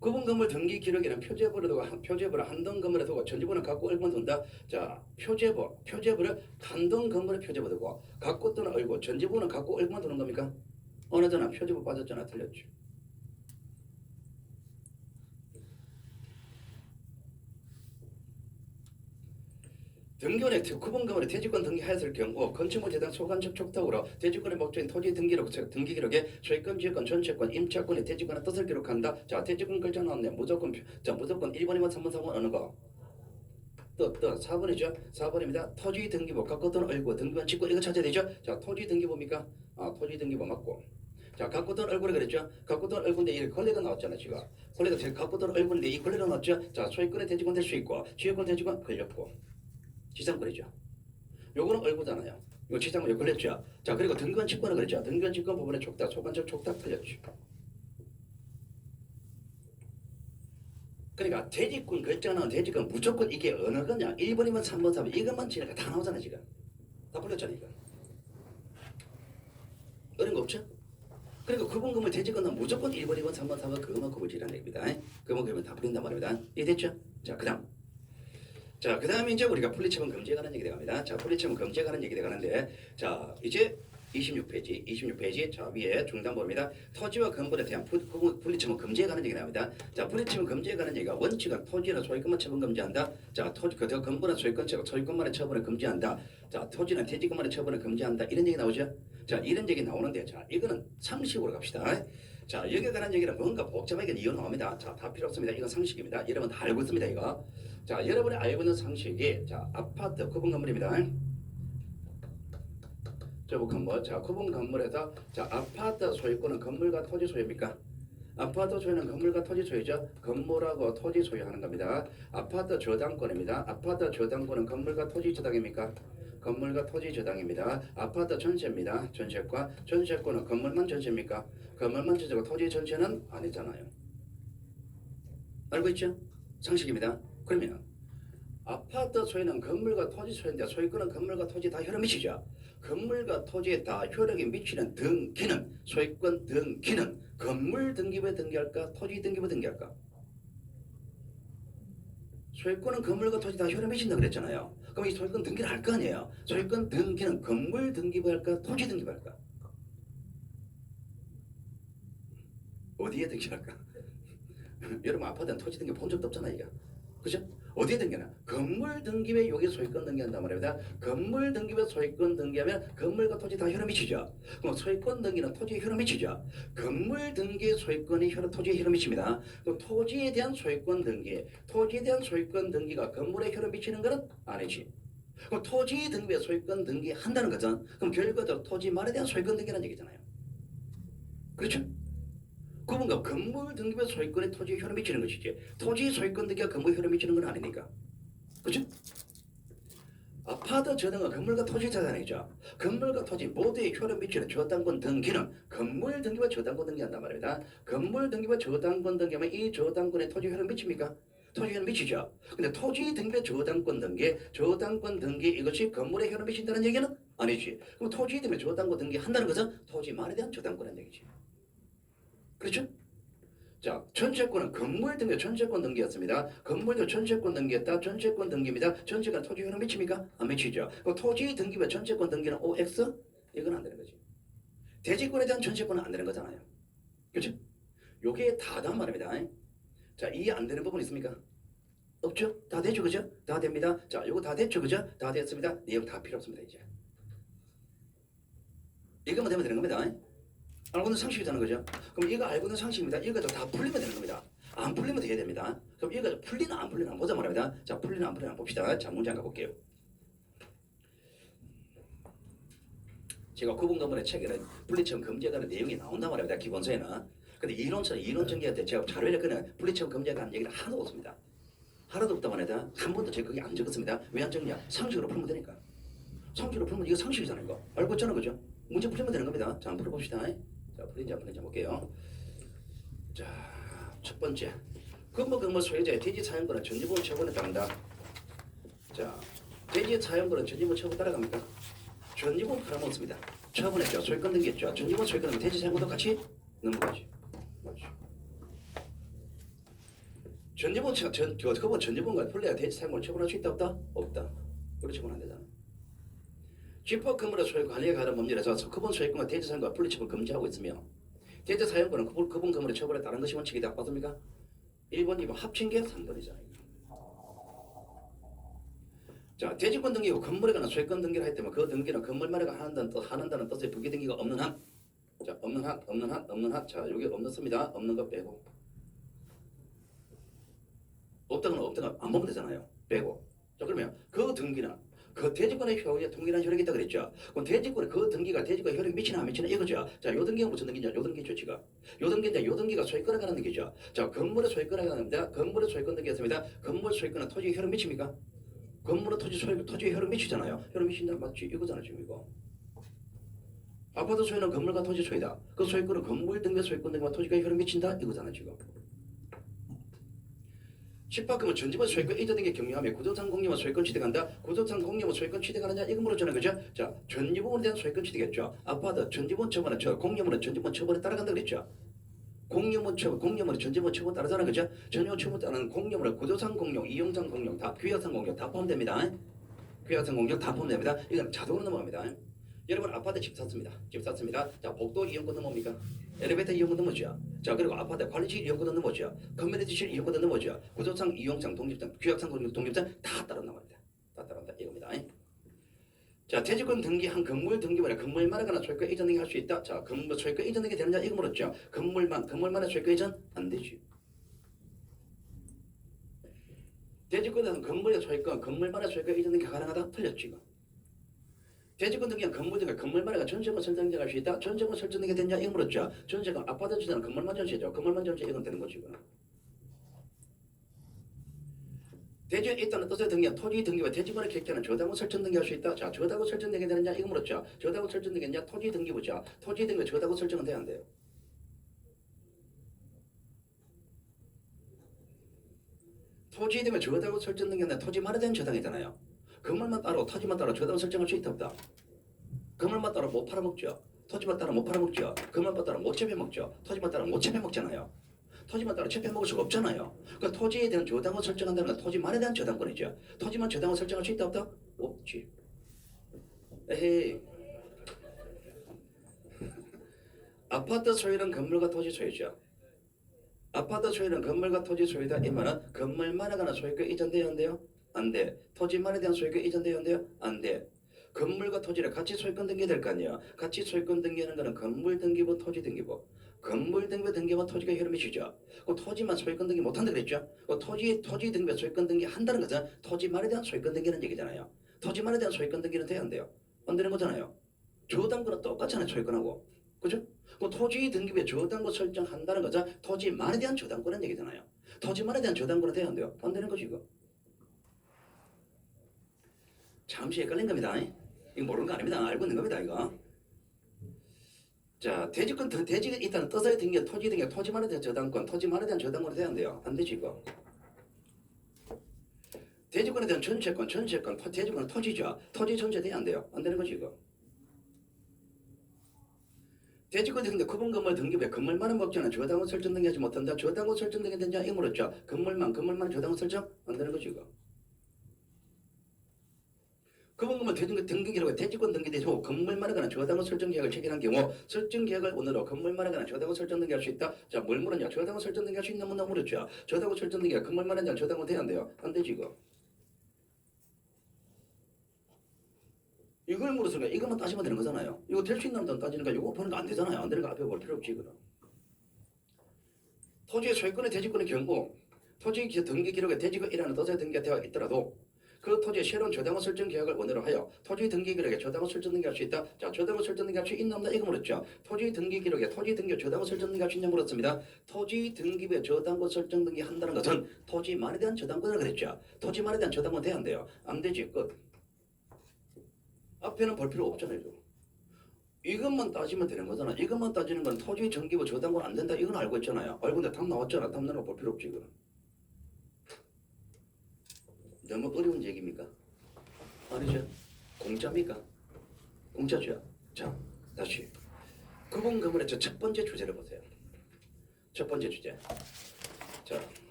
구분 건물 등기 기록에는 표제부를 두고 표제부를 한동 건물에 두고 전지부는 갖고 얼굴만 둔다. 자, 표제부를 한동 건물에 표제부 두고 갖고 또는 얼고 전지부는 갖고 얼굴만 두는 겁니까? 어느잖아. 표지부 빠졌잖아. 틀렸죠. 등기원의 구분건물에 대지권 등기하였을 경우 건축물 재단 소관적 촉탁으로 대지권의 목적인 토지 등기 기록에 소유권, 지역권, 전체권, 임차권의 대지권의 뜻을 기록한다. 자, 대지권 글자 나왔네. 무조건 1번, 2번, 3번, 4번 어느 거? 또 4번이죠. 4번입니다. 토지 등기부 갖고 돈 얼굴 등기부만 찍고 이거 찾아야 되죠. 자, 토지 등기부입니까? 토지 등기부 맞고. 자, 갖고 돈 얼굴이 그랬죠. 갖고 돈 얼굴인데 이 권리가 나왔잖아 지금. 권리가 지금 갖고 돈 얼굴인데 이 권리가 나왔죠. 자, 소유권의 대지권 될 수 있고 지역권 대지권 걸렸고 지상권이죠. 요거는 얼굴잖아요. 이거 지상권 걸렸죠. 자, 그리고 등기관 직권은 그랬죠. 등기관 직권 부분에 촉탁, 소관적 촉탁 틀렸죠. 그러니까 대지권 결정하는 대지권 무조건 이게 어느 거냐 1번이면 3번 4번 이것만 지니까 다 나오잖아 지금. 다 풀렸잖아 이거. 어려운 거 없죠? 그리고 구분금을 대지권은 무조건 1번 2번 3번 4번 그것만 구분지라는 얘기입니다. 그것만 그러면 다 풀린단 말입니다. 이해됐죠? 자, 그 다음에 이제 우리가 분리처분 금지에 관한 얘기 들어갑니다. 자, 분리처분 금지에 관한 얘기 들어가는데, 자, 이제 26페이지, 자, 위에 중단부입니다. 토지와 건물에 대한 분리처분 금지에 관한 얘기 나옵니다. 자, 분리처분 금지에 관한 얘기가 원칙은 토지나 소유권만 처분 금지한다. 자, 건물은 소유권만의 처분을 금지한다. 자, 토지는 대지권만의 처분을 금지한다. 이런 얘기 나오죠? 자, 이런 얘기 나오는데, 자, 이거는 상식으로 갑시다. 자, 여기에 관한 얘기는 뭔가 복잡하게 이어 나옵니다. 자, 다 필요 없습니다. 이건 상식입니다. 여러분 다 알고 있습니다, 이거. 자, 여러분이 알고 있는 상식이, 자, 아파트 구분 건물입니다. 저부 건물. 자, 구분 건물에서, 자, 아파트 소유권은 건물과 토지 소유입니까? 아파트 소유는 건물과 토지 소유죠. 건물하고 토지 소유하는 겁니다. 아파트 저당권입니다. 아파트 저당권은 건물과 토지 저당입니까? 건물과 토지 저당입니다. 아파트 전세입니다. 전세권은 건물만 전세입니까? 건물만 전세고 토지 전세는 아니잖아요. 알고 있죠? 상식입니다. 그러면 아파트 소유는 건물과 토지 소유인데 소유권은 건물과 토지 다 혈연 미치죠. 건물과 토지에 다 효력이 미치는 등기는 소유권 등기는 건물 등기부에 등기할까 토지 등기부에 등기할까? 소유권은 건물과 토지 다 효력 미친다 그랬잖아요. 그럼 이 소유권 등기를 할 거 아니에요. 소유권 등기는 건물 등기부 할까 토지 등기부 할까? 어디에 등기할까? 여러분 아파트는 토지 등기 본 적도 없잖아 이거. 그죠? 어디에 등기나? 건물 등기부에 여기 소유권 등기한단 말입니다. 건물 등기부에 소유권 등기하면 건물과 토지 다 혈연 미치죠. 그럼 소유권 등기는 토지에 혈연 미치죠. 건물 등기 소유권이 토지에 혈연 미칩니다. 그럼 토지에 대한 소유권 등기, 토지에 대한 소유권 등기가 건물에 혈연 미치는 것은 아니지. 그럼 토지 등기에 소유권 등기 한다는 것은 그럼 결과적으로 토지 말에 대한 소유권 등기라는 얘기잖아요. 그렇죠? 그분과 건물 등기부 소유권에 토지에 혈연 미치는 것이지 토지 소유권 등기가 건물에 혈연 미치는 건 아니니까. 그죠? 아파트 저당은 건물과 토지 자산이죠. 건물과 토지 모두에 혈연 미치는 저당권 등기는 건물 등기와 저당권 등기한단 말입니다. 건물 등기와 저당권 등기하면 이 저당권에 토지 혈연 미칩니까? 토지 혈연 미치죠. 근데 토지 등기와 저당권 등기 이것이 건물에 혈연 미친다는 얘기는 아니지. 그럼 토지 등기와 저당권 등기 한다는 것은 토지 말에 대한 저당권이라는 얘기지. 그렇죠? 자, 전세권은 건물 등기, 전세권 등기였습니다. 건물도 전세권 등기했다. 전세권 등기입니다. 전세권 토지 혈연 미칩니까? 안 미치죠. 그 토지 등기와 전세권 등기는 OX? 이건 안 되는 거지. 대지권에 대한 전세권은 안 되는 거잖아요. 그렇죠? 요게 다단 말입니다. 자, 이해 안 되는 부분 있습니까? 없죠? 다 됐죠, 그죠? 다 됩니다. 자, 요거 다 됐죠, 그죠? 다 됐습니다. 내용 다 필요 없습니다, 이제. 이거만 되면 되는 겁니다. 알고 있는 상식이라는 거죠. 그럼 이거 알고 있는 상식입니다. 이거 다 풀리면 되는 겁니다. 안 풀리면 돼야 됩니다. 그럼 이거 풀리나 안 풀리나 보자 말입니다. 자, 풀리나 안 풀리나 봅시다. 자, 문제 한번 가볼게요. 제가 구분 건물의 책에는 분리처분 금지에 관한 내용이 나온단 말입니다. 기본서에는. 근데 이론 전개할 제가 자료에 그는 분리처분 금지에 관한 얘기는 하나도 없습니다. 하나도 없다고 합니다. 한 번도 제가 거기 안 적었습니다. 왜 안 적냐? 상식으로 풀면 되니까. 상식으로 풀면 이거 상식이잖아요. 이거. 알고 있잖아, 그죠? 문제 풀면 되는 겁니다. 자, 한번 풀어봅시다. 자, 풀린지 안 풀린지 볼게요. 자, 첫 번째. 건물 소유자의 대지 사용권은 전지보험 처분에 따른다. 자, 대지 사용권은 전지보험 처분 따라갑니까? 전지보험 팔아먹습니다. 처분했죠. 소유권 등기했죠. 전지보험 소유권 등기 대지 사용권도 같이 넘어가지. 맞죠. 전지보험과 풀려야 대지 사용권을 처분할 수 있다 없다? 없다. 우리 처분 안 되잖아. 집합 건물의 소유 관리에 관한 법률에서 그분 소유권과 대지 사용과 분리처분 금지하고 있으며 대지 사용권은 그분 건물의 처분에 따른 것이 원칙이다. 맞습니까? 1번, 2번 합친 게 3번이잖아요. 자, 대지권 등기고 건물에 관한 소유권 등기를 할 때면 그 등기는 건물만에 한다는 뜻의 부기 등기가 없는 한, 자, 없는 한, 자, 여기 없습니다. 없는 거 빼고. 없다거나 안 보면 되잖아요. 빼고. 자, 등기는 그 대지권의 효력에 동일한 효력이 있다 그랬죠. 그럼 대지권의 그 등기가 대지권 효력이 미치나 안 미치나 이거죠. 자, 요 등기가 무슨 등기냐? 요 등기죠 지금. 요 등기인데 요 등기가 소유권에 관한 등기죠. 자, 건물의 소유권에 관한 겁니다. 건물의 소유권 등기였습니다. 건물 소유권은 토지의 효력 미칩니까? 건물은 토지의 효력 미치잖아요. 효력 미친다 맞지? 이거잖아 지금 이거. 아파트 소유는 건물과 토지 소유다. 그 소유권은 건물 등기 소유권 등기와 토지가 효력 미친다 이거잖아 지금. 집합금은 전집의 소유권 이전 등기 경유하며 구조상 공유와 소유권 취득한다. 구조상 공유와 소유권 취득하느냐 이거 물어주는 거죠. 자, 전유분에 대한 소유권 취득했죠. 아파트 전지분 처분은 공유물은 전지분 처분에 따라간다 그랬죠. 공유물 처분, 공유물은 전지분 처분 따르잖아 그죠? 전유 처분 따르는 공유물은 구조상 공유, 이용상 공유, 다 귀하상 공유 다 포함됩니다. 귀하상 공유 다 포함됩니다. 이건 자동으로 넘어갑니다. 여러분 아파트 집 샀습니다. 집 샀습니다. 자, 복도 이용권은 뭡니까? 엘리베이터 이용권은 뭐죠? 자, 그리고 아파트 관리실 이용권은 뭐죠? 커뮤니티실 이용권은 뭐죠? 구조상, 이용상, 독립상, 규약상, 독립상 다 따라 나갑니다. 다 따라간다 이겁니다. 자, 대지권 등기한 건물 등기물에 건물만에 관한 소유권 이전 등기 할 수 있다. 자, 건물 소유권 이전 등기 되느냐 이거 물었죠. 건물만의 소유권 이전 안 되지. 대지권에서는 건물의 소유권, 건물만의 소유권 이전 등기 가능하다? 틀렸지 이거. 대지권 등기한 건물 등기 건물만에 전세권 설정할 수 있다. 전세권 설정되게 됐냐 이거 물었죠. 전세권 아파트 주제는 건물만 전세죠. 건물만 전세 이건 되는 거지 이거는. 대지에 있다는 뜻의 등기한 토지 등기와 대지권의 객체는 저당권 설정 등기할 수 있다. 자, 저당권 설정되게 되느냐 이거 물었죠. 저당권 설정되겠냐 토지 등기 보자. 토지 등기 저당권 설정은 돼야 안 돼요. 토지 등기 저당권 설정 등기는 토지만에 대한 저당이잖아요. 건물만 따로 토지만 따로 저당권 설정할 수 있다 없다. 건물만 따로 못 팔아먹죠. 토지만 따로 못 팔아먹죠. 건물만 따로 못 채펴먹죠. 토지만 따로 못 채펴먹잖아요. 토지만 따로 채펴먹을 수가 없잖아요. 그러니까 토지에 대한 저당권 설정한다는 건 토지만에 대한 저당권이죠. 토지만 저당권 설정할 수 있다 없다? 없지. 에헤이. 아파트 소유는 건물과 토지 소유죠. 아파트 소유는 건물과 토지 소유다. 이 말은 건물만에 관한 소유권 이전돼야 한대요? 안 돼. 토지만에 대한 소유권 이전돼야 한대요? 안 돼. 건물과 토지를 같이 소유권 등기될 거 아니에요. 같이 소유권 등기하는 거는 건물 등기부, 토지 등기부. 건물 등기 등기와 토지가 효력이 미치죠. 그 토지만 소유권 등기 못한다 그랬죠. 그 토지 등기 소유권 등기 한다는 것은 토지만에 대한 소유권 등기는 얘기잖아요. 토지만에 대한 소유권 등기는 돼야 안 돼요. 안 되는 거잖아요. 저당권은 똑같잖아요. 소유권하고. 그죠? 그 토지 등기부에 저당권 설정한다는 것은 토지만에 대한 저당권은 얘기잖아요. 토지만에 대한 저당권은 돼야 안 돼요. 안 되는 거지 이거. 잠시 헷갈린 겁니다. 이거 모르는 거 아닙니다. 알고 있는 겁니다. 이거. 자, 대지권, 대지가 있다는 뜻의 등기, 토지 등기, 토지만에 대한 저당권, 토지만에 대한 저당권이 돼야 안 돼요. 안 되지 이거. 대지권에 대한 전세권, 대지권은 토지죠. 토지 전세 돼야 안 돼요. 안 되는 거지 이거. 대지권 등기, 구분건물 등기부에 건물만은 먹지않아 저당권 설정 등기하지 못한다. 저당권 설정 등기 된자 이거 물었죠. 건물만 저당권 설정 안 되는 거지 이거. 구분건물 등기기록에 대지권 등기되고 건물만에 관한 저당권 설정 계약을 체결한 경우 설정 계약을 원으로 건물만에 관한 저당권 설정 등기할 수 있다. 자, 뭘 물었냐? 저당권 설정 등기할 수 있는 문항 물었죠. 저당권 설정 등기가 건물만에 대한 저당권 돼야 안 돼요? 안 되지 이거. 이걸 물었으니까 이것만 따지면 되는 거잖아요. 이거 될 수 있는 건 따지니까 이거 보는 거 안 되잖아요. 안 되는 거 앞에 볼 필요 없지 이거는. 토지의 소유권의 대지권의 경우 토지 등기 기록에 대지권이라는 뜻의 등기가 되어 있더라도 그 토지의 새로운 저당권 설정 계약을 원으로 하여 토지 등기 기록에 저당권 설정 등기할 수 있다. 자, 저당권 설정 등기할 수 있나 없나 이거 물었죠. 토지 등기 기록에 토지 등기 저당권 설정 등기할 수 있냐 물었습니다. 토지 등기부에 저당권 설정 등기 한다는 것은 토지만에 대한 저당권을 그랬죠. 토지만에 대한 저당권 돼야 안 돼요. 안 되지 끝. 앞에는 볼 필요 없잖아요. 이것만 따지면 되는 거잖아. 이것만 따지는 건 토지 등기부 저당권 안 된다. 이건 알고 있잖아요. 알고 있는데 답 나왔잖아. 답 나와 볼 필요 없지 이거는. 너무 어려운 얘기입니까? 아니죠. 공짜입니까? 공짜죠. 자, 다시 구분건물의 첫 번째 주제를 보세요. 첫 번째 주제.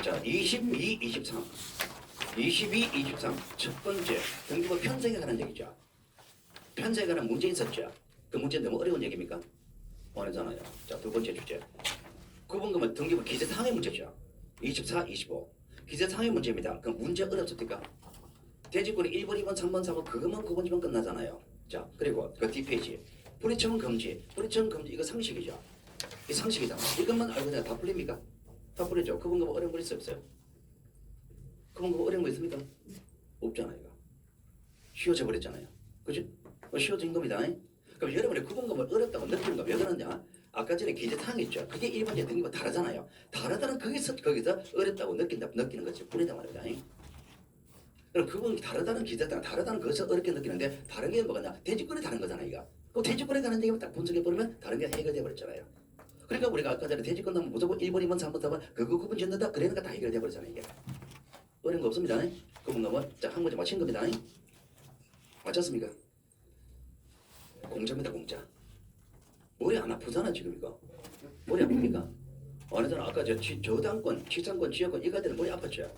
자, 22, 23. 22, 23. 첫 번째 등기부 편성에 관한 얘기죠. 편성에 관한 문제 있었죠. 그 문제 너무 어려운 얘기입니까? 아니잖아요. 자, 두 번째 주제. 구분건물 등기부 기재사항의 문제죠. 24, 25. 기재사항의 문제입니다. 그럼 문제 어렵습니까? 대지권이 1번, 2번, 3번, 4번 그것만 구분이면 끝나잖아요. 자, 그리고 그 뒷페이지. 불이청 금지 이거 상식이죠. 이 상식이잖아. 이것만 알고 그냥 다 풀립니까? 다 풀리죠. 구분건물 어려운 거 있어요 없어요? 그럼 그 어려운 거 있습니까? 없잖아요. 이거. 쉬워져 버렸잖아요. 그죠? 쉬워진 겁니다. 그럼 여러분이 구분금을 어렵다고 느끼는 거 왜 그러냐? 아까 전에 기재사항 있죠. 그게 일반적인 등기와 다르잖아요. 다르다는 거기서 어렵다고 느끼는 거지. 뿐이다 말입니다. 그럼 그건 다르다는 기재사항, 다르다는 것을 어렵게 느끼는데 다른 게 뭐가냐? 대지권이 다른 거잖아, 이거. 그 대지권에 관한 얘기만 딱 분석해버리면 다른 게 해결돼 버렸잖아요. 그러니까 우리가 아까 전에 대지권 나면 무조건 1번, 2번, 3번, 4번 그거 구분 짓는다. 그러니까 다 해결돼 버렸잖아요, 이게. 어려운 거 없습니다. 구분 가면 자, 한 문제 맞힌 겁니다. 맞췄습니까? 공짜입니다, 공짜. 머리 안 아프잖아, 지금 이거. 머리 아픕니까? 어느덧 아까 저당권, 지상권, 지역권 이거 때는 머리 아팠죠?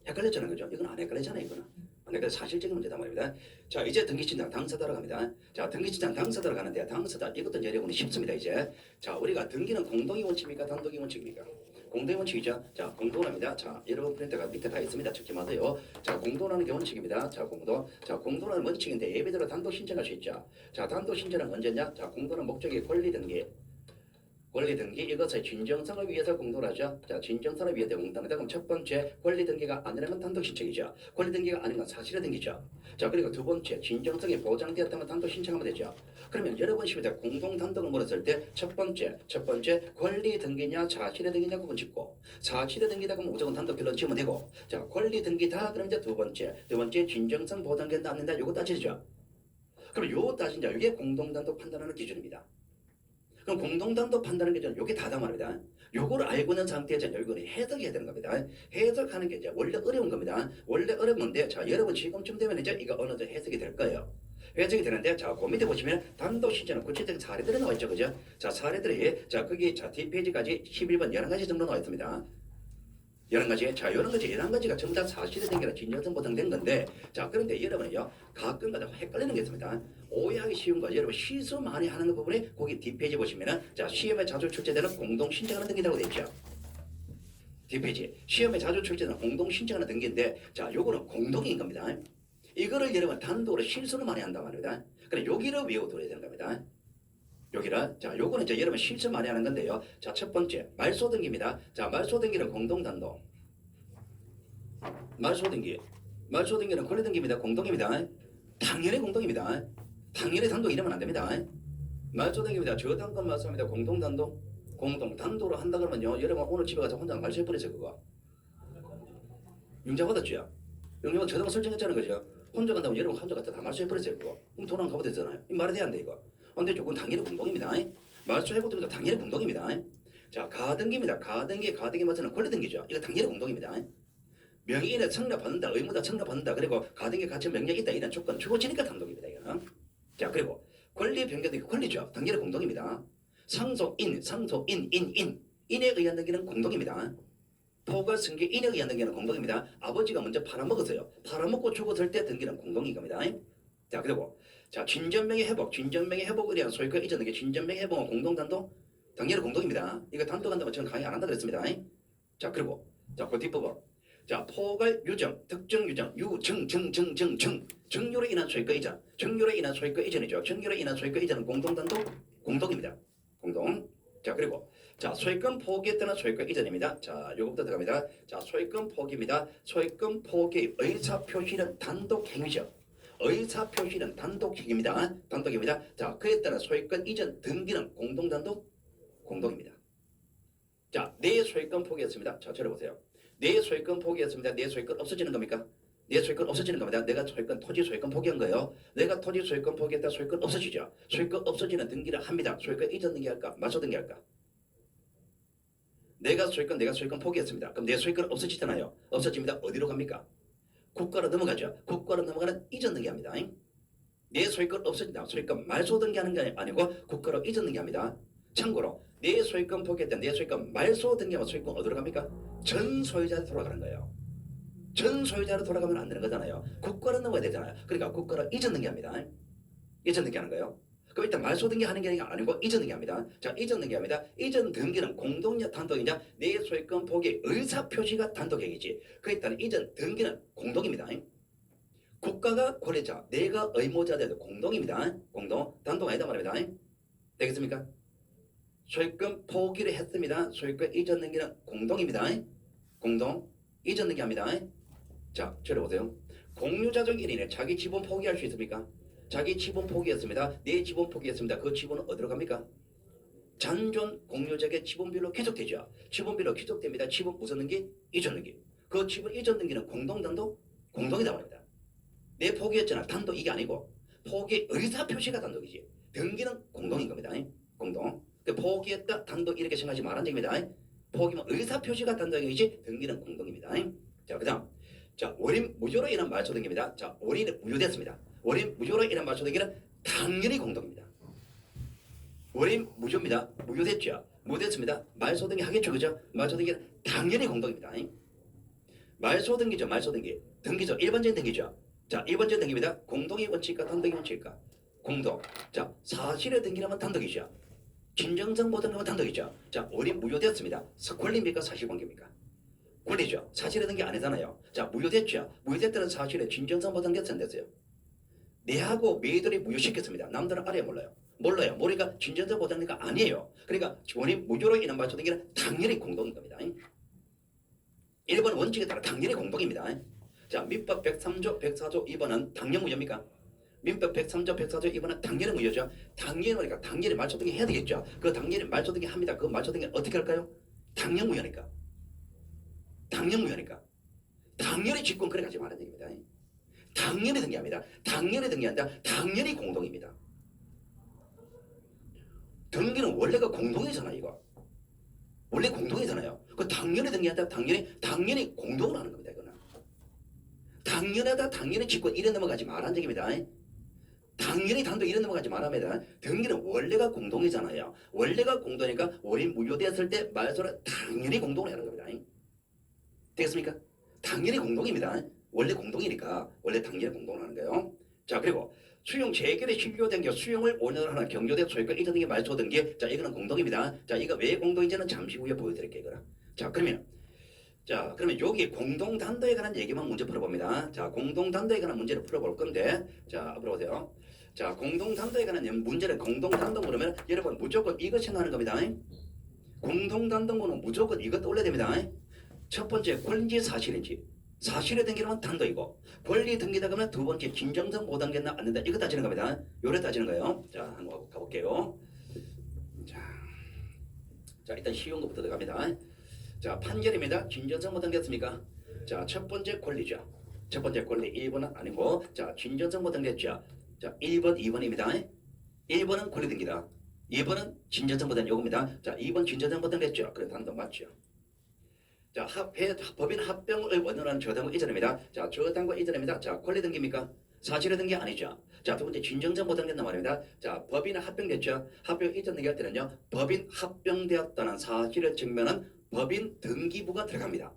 헷갈렸잖아요, 그죠? 이건 안 헷갈리잖아요, 이거는. 안 헷갈려 사실적인 문제다 말입니다. 자, 이제 등기신장 당사자로 갑니다. 자, 등기신장 당사자로 가는데 당사자 이것도 여러분이 쉽습니다, 이제. 자, 우리가 등기는 공동의 원칙입니까, 단독의 원칙입니까? 공동의 원칙이죠. 자, 공동합니다. 자, 여러분 프린터가 밑에 다 있습니다. 적지 마세요. 자, 공동하는 게 원칙입니다. 자, 공동. 자, 공동하는 원칙인데 예배대로 단독 신청할 수 있죠. 자, 단독 신청은 언제냐? 자, 공동은 목적이 권리 등기. 권리 등기 이것의 진정성을 위해서 공동하죠. 자, 진정성을 위해서 공동하다. 그럼 첫 번째 권리 등기가 아니라면 단독 신청이죠. 권리 등기가 아닌 건 사실의 등기죠. 자, 그리고 두 번째 진정성이 보장되었다면 단독 신청하면 되죠. 그러면 여러분 시험에 공동 단독을 물었을 때 첫 번째 권리 등기냐 사실의 등기냐 구분 짓고 사실의 등기다 그러면 무조건 단독 결론 지으면 되고 자, 권리 등기다 그러면 이제 두 번째 진정성 보장된다 안 된다 요거 따지죠. 그럼 요거 따진다. 이게 공동 단독 판단하는 기준입니다. 그럼 공동단독 판단하는 게 이게 다다 말입니다. 요거를 알고 있는 상태에서 여러분이 해석해야 되는 겁니다. 해석하는 게 이제 원래 어려운 겁니다. 원래 어려운 건데 자, 여러분 지금쯤 되면 이제 이거 어느 정도 해석이 될 거예요. 해석이 되는데 자, 그 밑에 보시면 단독 신청은 구체적인 사례들이 나와 있죠. 그죠? 자, 사례들이 자, 거기 자, 뒷페이지까지 11번 11가지 정도 나와 있습니다. 11가지. 자, 11가지가 전부 다 사실의 등기나 진정성 보장된 건데 자, 그런데 여러분이요 가끔가다 헷갈리는 게 있습니다. 오해하기 쉬운 거 여러분 실수 많이 하는 부분이 거기 뒷페이지 보시면은 자, 시험에 자주 출제되는 공동 신청하는 등기라고 되어 있죠. 뒷페이지 시험에 자주 출제되는 공동 신청하는 등기인데 자, 요거는 공동인 겁니다. 이거를 여러분 단독으로 실수를 많이 한단 말입니다. 그래 여기를 외워둬야 되는 겁니다. 여기를 자, 요거는 이제 여러분 실수 많이 하는 건데요. 자, 첫 번째 말소 등기입니다. 자, 말소 등기는 공동 단독. 말소 등기는 권리 등기입니다. 공동입니다. 당연히 공동입니다. 당연히 단독 이러면 안 됩니다. 말소 등기입니다. 저당권 말소입니다. 공동 단독으로 한다 그러면요. 여러분 오늘 집에 가서 혼자 말소해 버리세요 그거. 융자 받았죠? 융자 저당 설정했잖아요, 그죠? 혼자 간다고 여러분 혼자 갔다 다 말소해 버리세요 그거. 그럼 돈 안 갚아도 되잖아요. 이 말이 돼야 안 돼 이거. 근데 조금 당연히 공동입니다. 말소해고 때문에 당연히 공동입니다. 자, 가등기입니다. 가등기 맞서는 권리 등기죠. 이거 당연히 공동입니다. 명의인의 청납받는다, 의무다 청납받는다. 그리고 가등기 가치 명령이 있다 이런 조건 주어지니까 단독입니다. 이거는. 자, 그리고 권리 변경 등기 권리죠. 당연히 공동입니다. 상속인, 인에 의한 등기는 공동입니다. 포괄 승계 인에 의한 등기는 공동입니다. 아버지가 먼저 팔아먹었어요. 팔아먹고 죽었을 때 등기는 공동인 겁니다. 자, 그리고 자, 진전명의 회복을 위한 소유권 이전 등기 진전명의 회복은 공동 단독 당연히 공동입니다. 이거 단독한다고 저는 강의 안 한다 그랬습니다. 자, 그리고 자, 그 뒷부분 자, 포괄 유정, 특정 유정, 정률에 인한 소유권 이전, 정률에 인한 소유권 이전이죠. 정률에 인한 소유권 이전은 공동 단독 공동입니다. 공동. 자, 그리고 자, 소유권 포기에 따른 소유권 이전입니다. 자, 요것부터 들어갑니다. 자, 소유권 포기입니다. 소유권 포기 의사 표시는 단독 행위죠. 의사 표시는 단독 행위입니다. 단독입니다. 자, 그에 따라 소유권 이전 등기는 공동 단독 공동입니다. 자, 내 소유권 포기했습니다. 자, 들어보세요. 내 소유권 포기했습니다. 내 소유권 없어지는 겁니까? 내 소유권 없어지는 겁니다. 내가 토지 소유권 포기한 거예요. 내가 토지 소유권 포기했다 소유권 없어지죠. 소유권 없어지는 등기를 합니다. 소유권 이전 등기 할까? 말소 등기 할까? 내가 소유권 포기했습니다. 그럼 내 소유권 없어지잖아요. 없어집니다. 어디로 갑니까? 국가로 넘어가죠. 국가로 넘어가는 이전 등기 합니다. 내 소유권 없어진다. 소유권 말소 등기하는 게 아니고 국가로 이전 등기 합니다. 참고로 내 소유권 포기했다. 내 소유권 말소 등기하면 소유권 어디로 갑니까? 전 소유자로 돌아가는 거예요. 전 소유자로 돌아가면 안 되는 거잖아요. 국가로 넘어야 되잖아요. 그러니까 국가로 이전 등기합니다. 이전 등기하는 거예요. 그럼 일단 말소 등기하는 게 아니고 이전 등기합니다. 자, 이전 등기합니다. 이전 등기는 공동이냐 단독이냐 내 소유권 포기 의사 표시가 단독행위지. 그에 따른 이전 등기는 공동입니다. 국가가 권리자, 내가 의무자 돼도 공동입니다. 공동, 단독 아니다 말입니다. 되겠습니까? 소유권 포기를 했습니다. 소유권 이전 등기는 공동입니다. 공동, 이전 등기합니다. 자, 들어보세요. 공유자적 1인에 자기 지분 포기할 수 있습니까? 자기 지분 포기했습니다. 내 지분 포기했습니다. 그 지분은 어디로 갑니까? 잔존 공유자의 지분별로 귀속되죠. 지분별로 귀속됩니다. 지분 무슨 등기? 이전 등기. 그 지분 이전 등기는 공동단독? 공동이다 말입니다. 내 포기했잖아. 단독 이게 아니고 포기 의사 표시가 단독이지. 등기는 공동인 겁니다. 공동. 그 포기했다 단독 이렇게 생각하지 말란 얘기입니다. 포기면 의사 표시가 단독이지 등기는 공동입니다. 자, 그다음 자 월임 무효로 인한 말소 등기입니다. 자, 월임이 무효됐습니다. 월임 무효로 인한 말소 등기는 당연히 공동입니다. 월임 무효입니다. 무효됐죠. 무효됐습니다. 말소 등기 하겠죠, 그죠? 말소 등기는 당연히 공동입니다. 말소 등기죠, 말소 등기. 등기죠, 일반적인 등기죠. 자, 일반적인 등기입니다. 공동의 원칙과 단독의 원칙과 공동. 자, 사실의 등기라면 단독이죠. 진정성 보장하면 단독이죠. 자, 월임 무효됐습니다. 권리입니까? 사실관계입니까? 권리죠. 사실의 등기 안 하잖아요. 자, 무효됐죠. 무효됐다는 사실에 진정성 보장 됐어 안 됐어요? 내하고 매들이 무효시켰습니다. 남들은 알아야 몰라요. 몰라요. 모르니까 진정성 보장니까 아니에요. 그러니까 원임 무효로 인한 말소 등기는 당연히 공동인 겁니다. 1번 원칙에 따라 당연히 공동입니다. 자, 민법 103조, 104조 2번은 당연 무효입니까? 민법 103조, 104조 2번은 당연히 무효죠. 당연히 그러니까 당연히 말소 등기 해야 되겠죠. 그 당연히 말소 등기 합니다. 그 말소 등기 어떻게 할까요? 당연 무효니까. 당연 무효니까. 당연히 직권 그래 가지 말라는 얘기입니다. 당연히 등기합니다. 당연히 등기한다. 당연히 공동입니다. 등기는 원래가 공동이잖아요, 이거. 원래 공동이잖아요. 그 당연히 등기한다. 당연히 공동을 하는 겁니다, 이거는. 당연하다. 당연히 직권 이래 넘어가지 말라는 얘기입니다. 당연히 단독 이래 넘어가지 말랍니다. 등기는 원래가 공동이잖아요. 원래가 공동이니까 월임 무효되었을 때 말소를 당연히 공동으로 하는 겁니다. 되겠습니까? 당연히 공동입니다. 원래 공동이니까 원래 당연히 공동을 하는 거예요. 자, 그리고 수용 재결의 실효된 게 수용을 원인으로 하는 경조대 소유권 이전 등기 말소 등기. 자, 이거는 공동입니다. 자, 이거 왜 공동인지는 잠시 후에 보여드릴게요. 이거는. 자, 그러면 여기 공동 단도에 관한 얘기만 문제 풀어봅니다. 자, 공동 단도에 관한 문제를 풀어볼 건데, 자, 앞으로 오세요. 자, 공동 단도에 관한 문제를 공동 단도 그러면 여러분 무조건 이것 생각하는 겁니다. 공동 단도는 무조건 이것 떠올려야 됩니다. 첫 번째 권리인지 사실인지. 사실에 등기는 단도이고 권리 등기다 그러면 두 번째 진정성 보장됐나 안 된다 이거 따지는 겁니다. 요래 따지는 거예요. 자, 한번 가볼게요. 자, 일단 쉬운 것부터 들어갑니다. 자, 판결입니다. 진정성 보장됐습니까? 자, 첫 번째 권리죠. 첫 번째 권리 1번은 아니고 자, 진정성 보장됐죠. 자, 1번 2번입니다. 1번은 권리 등기다. 2번은 진정성 보장 요겁니다. 자, 2번 진정성 보장됐죠. 그래 단도 맞죠. 자, 법인 합병을 원활한 저당과 이전입니다. 자, 저당과 이전입니다. 자, 권리 등기입니까? 사실의 등기 아니죠. 자, 두 번째 진정성 보장된단 말입니다. 자, 법인 합병됐죠. 합병 이전 등기할 때는요, 법인 합병되었다는 사실을 증명하는 법인 등기부가 들어갑니다.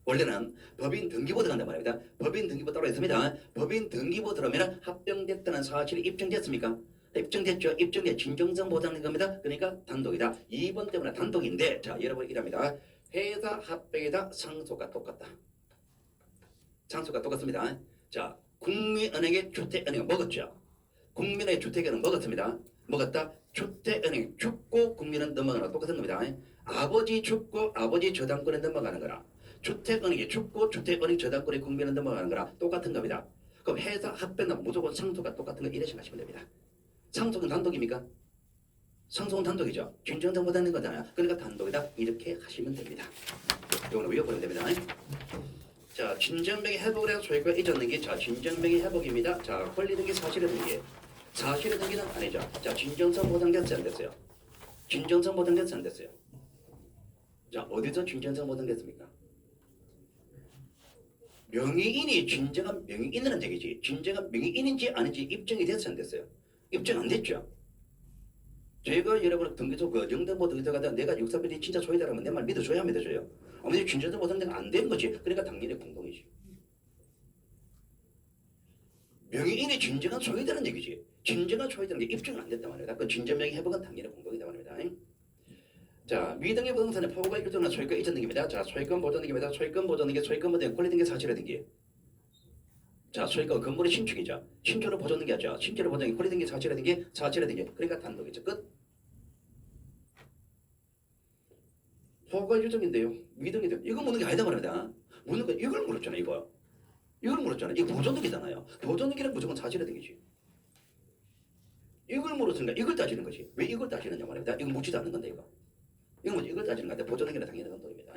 원래는 법인 등기부 들어간단 말입니다. 법인 등기부 따로 있습니다. 법인 등기부 들어오면 합병됐다는 사실이 입증됐습니까? 입증됐죠. 입증된 진정성 보장된 겁니다. 그러니까 단독이다. 2번 때문에 단독인데, 자, 여러분 이랍니다. 회사 합병이다. 상속과 똑같다. 상속과 똑같습니다. 자, 국민은행의 주택은행 먹었죠. 국민의 주택은행 먹었습니다. 먹었다. 주택은행 죽고 국민은 넘어가는 거 똑같은 겁니다. 아버지 죽고 아버지 저당권에 넘어가는 거라. 주택은행이 죽고 주택은행 저당권에 국민은 넘어가는 거라 똑같은 겁니다. 그럼 회사 합병은 무조건 상속과 똑같은 거 이래 생각하시면 됩니다. 상속은 단독입니까? 상속은 단독이죠. 진정성 보장된 거잖아요. 그러니까 단독이다. 이렇게 하시면 됩니다. 이거는 외워보면 됩니다. 자, 진정명의 회복을 해서 소유권 이전 등기. 자, 진정명의 회복입니다. 자, 권리 등기, 사실의 등기. 사실의 등기는 아니죠. 자, 진정성 보장됐어요, 안 됐어요? 진정성 보장됐어요, 안 됐어요? 자, 어디서 진정성 보장됐습니까? 명의인이 진정한 명의인이라는 얘기지. 진정한 명의인인지 아닌지 입증이 됐어요, 안 됐어요? 입증 안 됐죠. 제가 여러분 등기소 그 영등포 등기소 가다 내가 육사비리 진짜 소유자라면 내 말 믿어줘야 안 믿어줘요. 아무튼 진정성 보장된 안 된 거지. 그러니까 당연히 공동이지. 명의인이 진정한 소유자라는 얘기지. 진정한 소유자라는 게 입증은 안 됐단 말이야. 그 진정명의 회복은 당연히 공동이다 말입니다. 자, 미등기 부동산의 포괄 일정한 소유권 이전 등기입니다. 자, 소유권 보전 등기입니다. 소유권 보전 등기, 소유권 보전 권리 등기, 사실의 등기. 자, 소유권 건물의 신축이죠. 신축으로 보전 등기하죠. 신축으로 보전 등기, 권리 등기, 사실의 등기, 사실의 등기. 그러니까 단독이죠. 끝. 포괄 유정인데요. 미등기죠. 이거 묻는 게 아니다 말입니다. 묻는 거 이걸 물었잖아 이거. 이걸 물었잖아. 이거 보존등기잖아요. 보존등기는 무조건 사실의 등기지. 이걸 물었으니까 이걸 따지는 거지. 왜 이걸 따지느냐 말입니다. 이거 묻지도 않는 건데 이거. 이거 뭐 이걸 따지는 건데 보존등기는 당연히 감독입니다.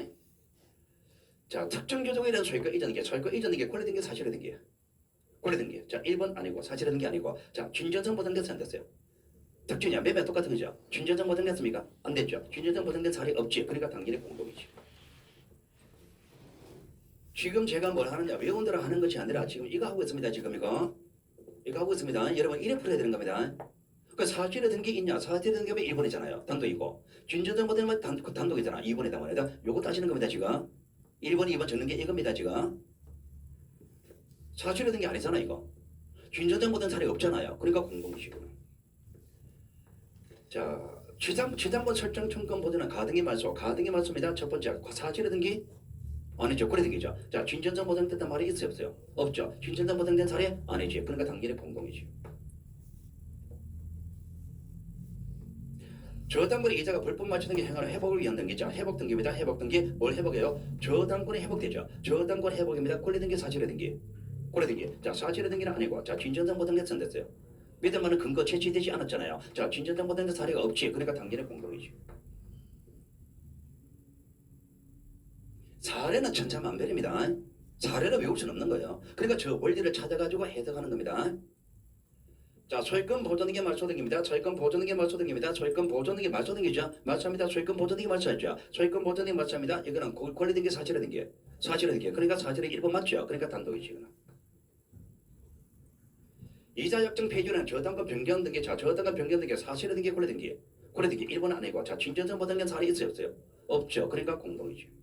자, 특정 규정에 대한 소유권 이전 등기, 소유권 이전 등기, 권리 등기, 사실의 등기. 권리 등기. 자, 1번 아니고 사실의 등기 아니고. 자, 준전성 보장돼서 안 됐어요. 특징이야. 매매 똑같은 거죠. 준전성 보장됐습니까? 안 됐죠. 준전성 보장된 사례 없지. 그러니까 당연히 공동이지. 지금 제가 뭘 하느냐 외운 대로 하는 것이 아니라 지금 이거 하고 있습니다. 지금 이거 하고 있습니다. 여러분 이래 풀어야 되는 겁니다. 그 사실의 등기 있냐? 사실의 등기가 1번이잖아요. 단독이고 준전성 보장은 단독이잖아. 2번이다 말이다. 요거 따지는 겁니다. 지금 1번, 2번 적는 게 이겁니다. 지금 사실의 등기 아니잖아 이거. 준전성 보장 사례 없잖아요. 그러니까 공동이시구나. 자, 지장본 설정 청권 보전은 가등기 말소. 가등기 말소입니다. 첫 번째 사실의 등기 아니죠. 권리 등기죠. 자, 준전성 보장됐단 말이 있어요 없어요? 없죠. 준전성 보장된 사례 아니지. 그러니까 당연히 공동이지. 저당권의 이자가 불법 맞추는 게 행하는 회복을 위한 등기죠. 회복 등기입니다. 회복 등기 뭘 회복해요? 저당권이 회복되죠. 저당권 회복입니다. 권리 등기 사실의 등기. 권리 등기. 자, 사실의 등기는 아니고 자, 준전성 보장됐으면 됐어요. 믿을 만한 근거 채취되지 않았잖아요. 자, 준전성 보장된 사례가 없지. 그러니까 당연히 공동이지. 사례는 천차만별입니다. 사례는 외울 수는 없는 거예요. 그러니까 저 원리를 찾아가지고 해석하는 겁니다. 자, 소유권 보존등기 말소등기입니다. 소유권 보존등기 말소등기입니다. 소유권 보존등기 말소등기죠. 말소합니다. 소유권 보존등기 말소했죠. 소유권 보존등기 말소합니다. 이거는 권리등기 사실의 등기. 사실의 등기. 그러니까 사실의 1번 맞죠. 그러니까 단독이지. 이거는. 이자 약정 폐지는 저당권 변경 등기. 자, 저당권 변경 등기 사실의 등기 권리 등기. 권리 등기 1번 아니고 자, 준전성 보장된 사례 있어요 없어요? 없죠. 그러니까 공동이지.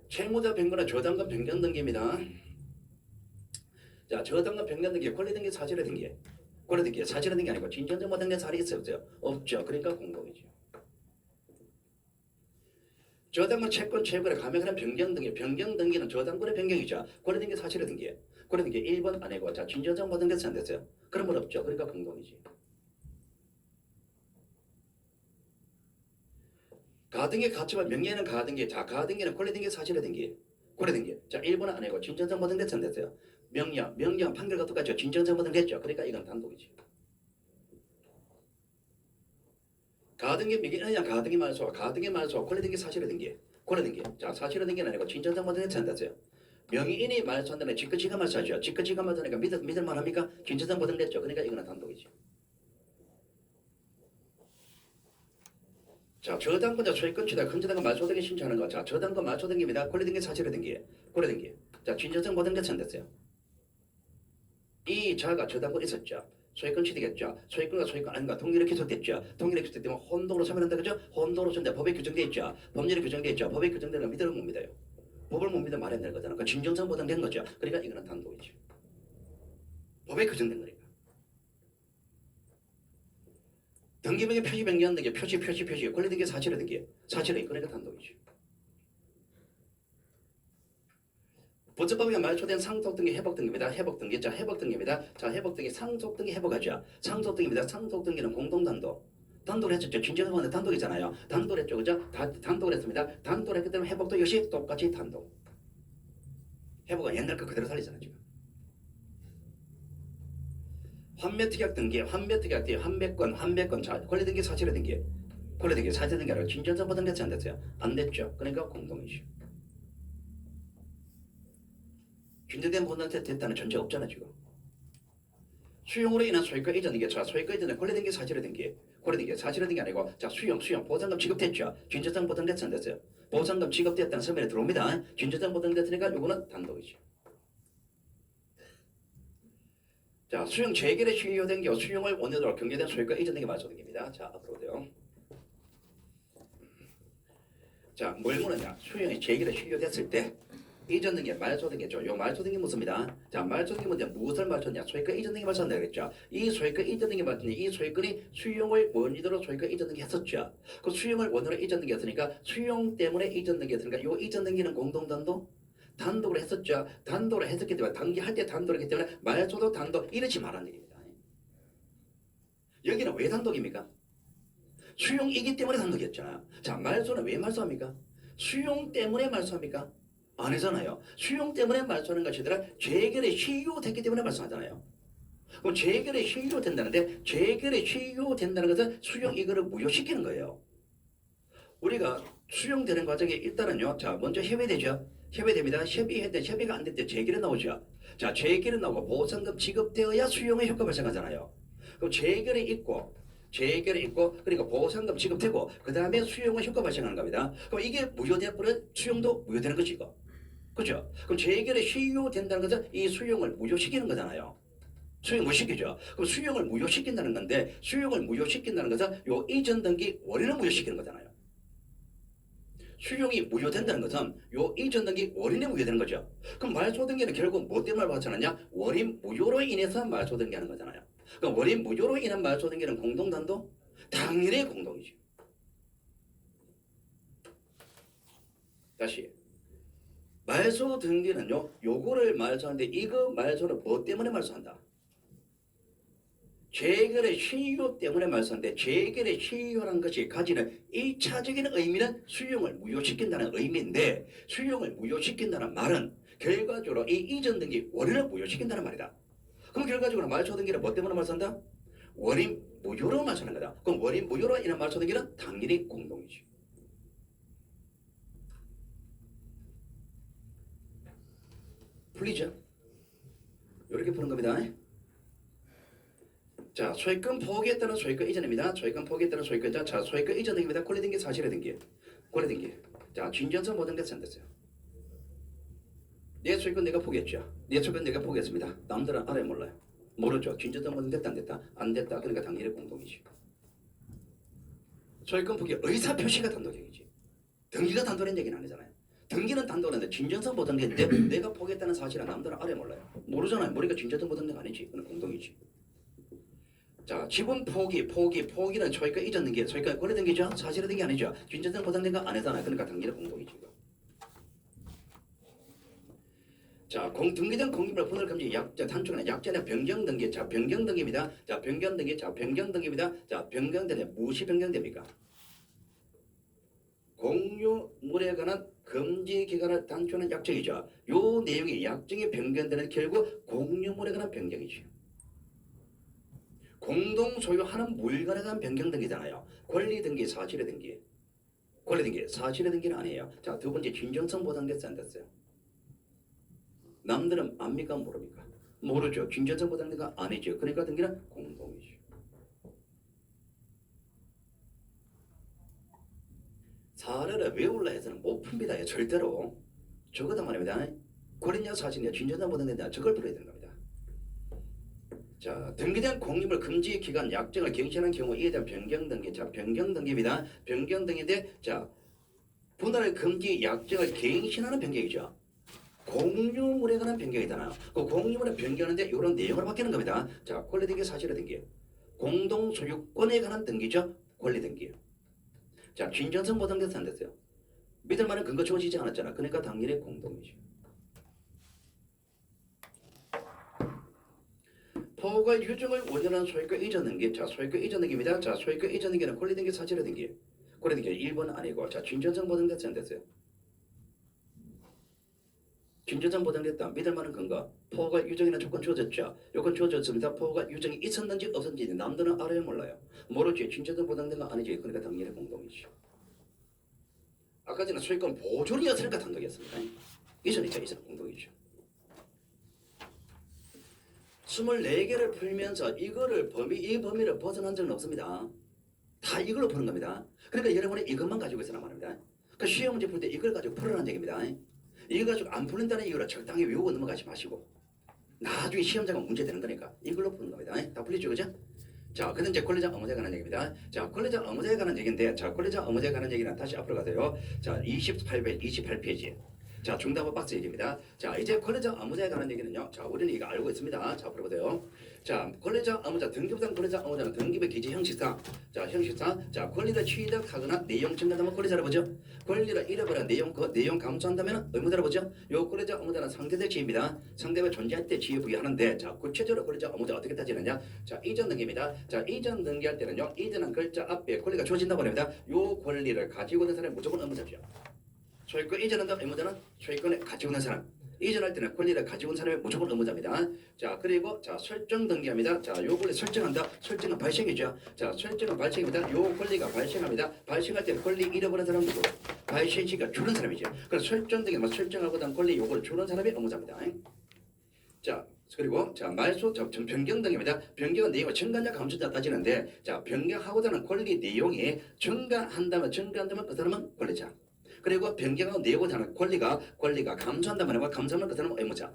채무자 변경은 저당권 변경 등기입니다. 자, 저당권 변경 등기, 권리 등기, 사실의 등기. 권리 등기, 사실의 등기 아니고 진전성 보장된 사례 있어요 없어요? 없죠. 그러니까 공동이죠. 저당권 채권 채권의 감액하는 변경 등기, 변경 등기는 저당권의 변경이죠. 권리 등기, 사실의 등기. 권리 등기 1번 아니고 자, 진전성 보장돼서 안 됐어요. 그런 건 없죠. 그러니까 공동이지. 가등기 가처분 명예는 가등기. 자, 가등기는 권리 등기, 사실의 등기. 권리 등기. 자, 1번은 아니고 진전성 보장됐서 안 됐어요. 명령 판결과 똑같죠. 진전성 보장됐죠. 그러니까 이건 단독이지. 가등기 미기는야 가등기 말소, 가등기 말소, 권리 등기, 사실의 등기. 권리 등기. 자, 사실의 등기는 아니고 진전성 보장됐서 안 됐어요. 명의인이 말소한다는 직거지가 말소하죠. 직거지가 말소하니까 믿을 만합니까? 진전성 보장됐죠. 그러니까 이거는 단독이지. 자, 저당권자 소유권자다 큰저당권 말소등기 신청하는 거. 자, 저당권 말소등기입니다. 권리 등기, 사실의 등기. 권리 등기. 자, 진전성 보장됐서 안 됐어요. 이 자가 저당권이 있었죠. 소유권 취득했죠. 소유권과 소유권 아닌가 동일하게 계속됐죠. 동일하게 계속되면 혼동으로 처벌한다 그죠? 혼동으로 처벌 법에 규정돼 있죠. 법률에 규정돼 있죠. 법에 규정되는 믿으면 못 믿어요. 법을 못 믿으면 말이 안 되는 거잖아. 그 진정성 보장된 거죠. 그러니까 이거는 단독이죠. 법에 규정된 거니까. 등기명의 표시 변경 등기, 표시, 권리 등기, 사실의 등기, 사실의 그러니까 단독이죠. 보증법에 말초된 상속 등기, 회복 등기입니다. 회복 등기, 자, 회복 등기입니다. 자, 회복 등기, 상속 등기 회복하죠. 상속 등기입니다. 상속 등기는 공동 단독. 단독을 했었죠. 진정성은 단독이잖아요. 단독을 했죠, 그죠? 단독을 했습니다. 단독을 했기 때문에 회복도 역시 똑같이 단독. 회복은 옛날 거 그대로 살리잖아요, 지금. 환매특약 등기, 환매특약 등기, 환매권, 자, 권리 등기, 사실의 등기. 권리 등기, 사실의 등기 아니라 진전성 보장됐지 안 됐어요? 안 됐죠. 그러니까 공동이죠. 균등된 보장이 됐다는 전제 없잖아 지금. 수용으로 인한 소유권 이전 등기, 자, 소유권 이전은 권리 등기, 사실의 등기. 권리 등기, 사실의 등기 아니고 자, 수용, 보상금 지급됐죠. 진전성 보장됐지 안 됐어요? 보상금 지급됐다는 서면에 들어옵니다. 진전성 보장됐으니까 이거는 단독이죠. 자, 수용 재결에 수요된 경우 수용을 원하도록 경계된 소유권 이전 등기 말소 등기입니다. 자, 앞으로도요. 자, 뭘 보느냐? 수용이 재결에 수요됐을 때 이전 등기 말소 등기죠. 요 말소 등기 묻습니다. 자, 말소 등기 문제 무엇을 말소냐? 소유권 이전 등기 말소한다 그랬죠. 이 소유권 이전 등기 말소니 이 소유권이 수용을 원리대로 소유권 이전 등기 했었죠. 그 수용을 원으로 이전 등기 했으니까 수용 때문에 이전 등기 했으니까 요 이전 등기는 공동 단독으로 했었죠. 단독으로 했었기 때문에 단기할 때 단독이기 때문에 말소도 단독 이렇지 말하는 얘기입니다. 여기는 왜 단독입니까? 수용이기 때문에 단독이었잖아요. 자, 말소는 왜 말소합니까? 수용 때문에 말소합니까? 아니잖아요. 수용 때문에 말소하는 것이 아니라 재결에 시효됐기 때문에 말소하잖아요. 그럼 재결에 시효된다는데 재결에 시효된다는 것은 수용 이거를 무효시키는 거예요. 우리가 수용되는 과정에 일단은요. 자, 먼저 협의되죠. 협의됩니다. 협의가 안 될 때 재결에 나오죠. 자, 재결에 나오고 보상금 지급되어야 수용의 효과 발생하잖아요. 그럼 재결이 있고 그러니까 보상금 지급되고 그 다음에 수용의 효과 발생하는 겁니다. 그럼 이게 무효되면 수용도 무효되는 것이고, 그렇죠? 그럼 재결이 시효된다는 것은 이 수용을 무효시키는 거잖아요. 수용 못 시키죠. 그럼 수용을 무효시킨다는 건데 수용을 무효시킨다는 것은 요 이전 등기 원인을 무효시키는 거잖아요. 수용이 무효된다는 것은 요 이전 등기 원인이 무효되는 거죠. 그럼 말소 등기는 결국 뭐 때문에 발생하냐? 원인 무효로 인해서 말소 등기하는 거잖아요. 그럼 원인 무효로 인한 말소 등기는 공동단도? 당연히 공동이죠. 다시 말소 등기는요. 요거를 말소하는데 이거 말소는 뭐 때문에 말소한다? 재결의 시효 때문에 말소하는데 재결의 시효라는 것이 가지는 1차적인 의미는 수용을 무효시킨다는 의미인데 수용을 무효시킨다는 말은 결과적으로 이 이전 등기 원인을 무효시킨다는 말이다. 그럼 결과적으로 말소 등기는 뭐 때문에 말소한다? 원인 무효로 말소하는 거다. 그럼 원인 무효로 인한 말소 등기는 당연히 공동이지. 풀리죠? 이렇게 푸는 겁니다. 자, 소액금 포기에 따른 소액금 이전입니다. 소액금 포기에 따른 소액금. 자, 소액금 이전 등기입니다. 권리 등기, 사실의 등기. 권리 등기. 자, 진전서 모든 게 sen됐어요. 내 소액금 내가 포기했죠. 내 소액금 내가 포기했습니다. 남들은 알아요, 몰라요? 모르죠. 진전서 모든 됐다, 안 됐다? 안 됐다. 그러니까 당연히 공동이지. 소액금 포기 의사 표시가 단독적이지. 등기가 단독인 얘기는 아니잖아요. 등기는 단독인데 진전서 모든 게 내가 포기했다는 사실은 남들은 알아요, 몰라요? 모르잖아요. 모르니까 진전서 모든 게 아니지. 그건 공동이지. 자, 지분 포기는 소유권 이전 등기, 소유권 권리 등기죠. 사실의 등기 아니죠. 진전성 보상된가 안 했잖아요. 그러니까 당연히 공동이죠. 자, 등기된 공기물 분할 금지 단축은 약자냐 변경 등기. 자, 변경 등기입니다. 자, 변경 등기. 자, 변경 등기입니다. 자, 변경되네. 무엇이 변경됩니까? 공유물에 관한 금지 기간을 단축하는 약정이죠. 요 내용이 약정이 변경되는 결국 공유물에 관한 변경이죠. 공동 소유하는 물건에 관한 변경 등기잖아요. 권리 등기, 사실의 등기. 권리 등기, 사실의 등기는 아니에요. 자, 두 번째 진정성 보장됐어 안 됐어요? 남들은 압니까 모릅니까? 모르죠. 진정성 보장된가 아니죠. 그러니까 등기는 공동이죠. 사례를 외울라 해서는 못 풉니다. 절대로. 저거다 말입니다. 권리냐 사실이냐 진정성 보장된다. 저걸 풀어야 되는 겁니다. 자, 등기된 공유물 금지 기간 약정을 갱신한 경우 이에 대한 변경 등기. 자, 변경 등기입니다. 변경 등기인데 자, 분할 금지 약정을 갱신하는 변경이죠. 공유물에 관한 변경이잖아요. 그 공유물에 변경하는데 이런 내용을 바뀌는 겁니다. 자, 권리 등기, 사실의 등기. 공동 소유권에 관한 등기죠. 권리 등기. 자, 진정성 보장돼서 안 됐어요. 믿을 만한 근거 주어지지 않았잖아. 그러니까 당연히 공동이죠. 포괄 유증을 원인한 소유권 이전 등기. 자, 소유권 이전 등기입니다. 자, 소유권 이전 등기는 권리 등기, 사실의 등기. 권리 등기 1번 아니고. 자, 진전성 보장됐어요, 안 됐어요? 진전성 보장됐다. 믿을 만한 근거. 포괄 유증이나 조건 주어졌죠. 요건 주어졌습니다. 포괄 유증이 있었는지 없었는지 남들은 알아요, 몰라요? 모르지. 진전성 보장된 거 아니지. 그러니까 당연히 공동이죠. 아까 전에 소유권 보존이었으니까 단독이었습니다. 이전이죠, 이전 공동이죠. 24개를 풀면서 이거를 이 범위를 벗어난 적은 없습니다. 다 이걸로 푸는 겁니다. 그러니까 여러분이 이것만 가지고 있으란 말입니다. 그 시험 문제 풀 때 이걸 가지고 풀으라는 얘기입니다. 이거 가지고 안 풀린다는 이유로 적당히 외우고 넘어가지 마시고 나중에 시험장은 문제 되는 거니까 이걸로 푸는 겁니다. 다 풀리죠, 그죠? 자, 그다음 이제 권리자 의무자에 관한 얘기입니다. 자, 권리자 의무자에 관한 얘기인데, 자, 권리자 의무자에 관한 얘기는 다시 앞으로 가세요. 자, 28페이지. 자, 중답은 박스 얘기입니다. 자, 이제 권리자 의무자에 관한 얘기는요. 자, 우리는 이거 알고 있습니다. 자, 들어보세요. 자, 권리자 의무자 등기부상 권리자 의무자는 등기부 기재 형식상. 자, 형식상. 자, 권리를 취득하거나 내용 증가하면 권리자를 보죠. 권리를 잃어버려 그 내용 감수한다면 의무자를 보죠. 요 권리자 의무자는 상대적 지위입니다. 상대가 존재할 때 지위 부여하는데, 자, 구체적으로 권리자 의무자 어떻게 따지느냐? 자, 이전 등기입니다. 자, 이전 등기할 때는요. 이전한 글자 앞에 권리가 주어진다고 합니다. 요 권리를 가지고 있는 사람이 무조건 의무자죠. 소유권 이전한다 의무자는 소유권을 가지고 있는 사람. 이전할 때는 권리를 가지고 있는 사람이 무조건 의무자입니다. 자, 그리고 자, 설정 등기합니다. 자, 요 권리 설정한다. 설정은 발생이죠. 자, 설정은 발생입니다. 요 권리가 발생합니다. 발생할 때는 권리 잃어버린 사람 누구? 발생시가 주는 사람이죠. 그래서 설정 등기 설정하고 난 권리 요걸 주는 사람이 의무자입니다. 자, 그리고 자, 말소 변경 등입니다. 변경은 내용을 증가냐 감소냐 따지는데, 자, 변경하고자 하는 권리 내용이 증가한다면 그 사람은 권리자. 그리고 변경하고 내고자 하는 권리가 감소한다면 감소하면 그 사람은 의무자.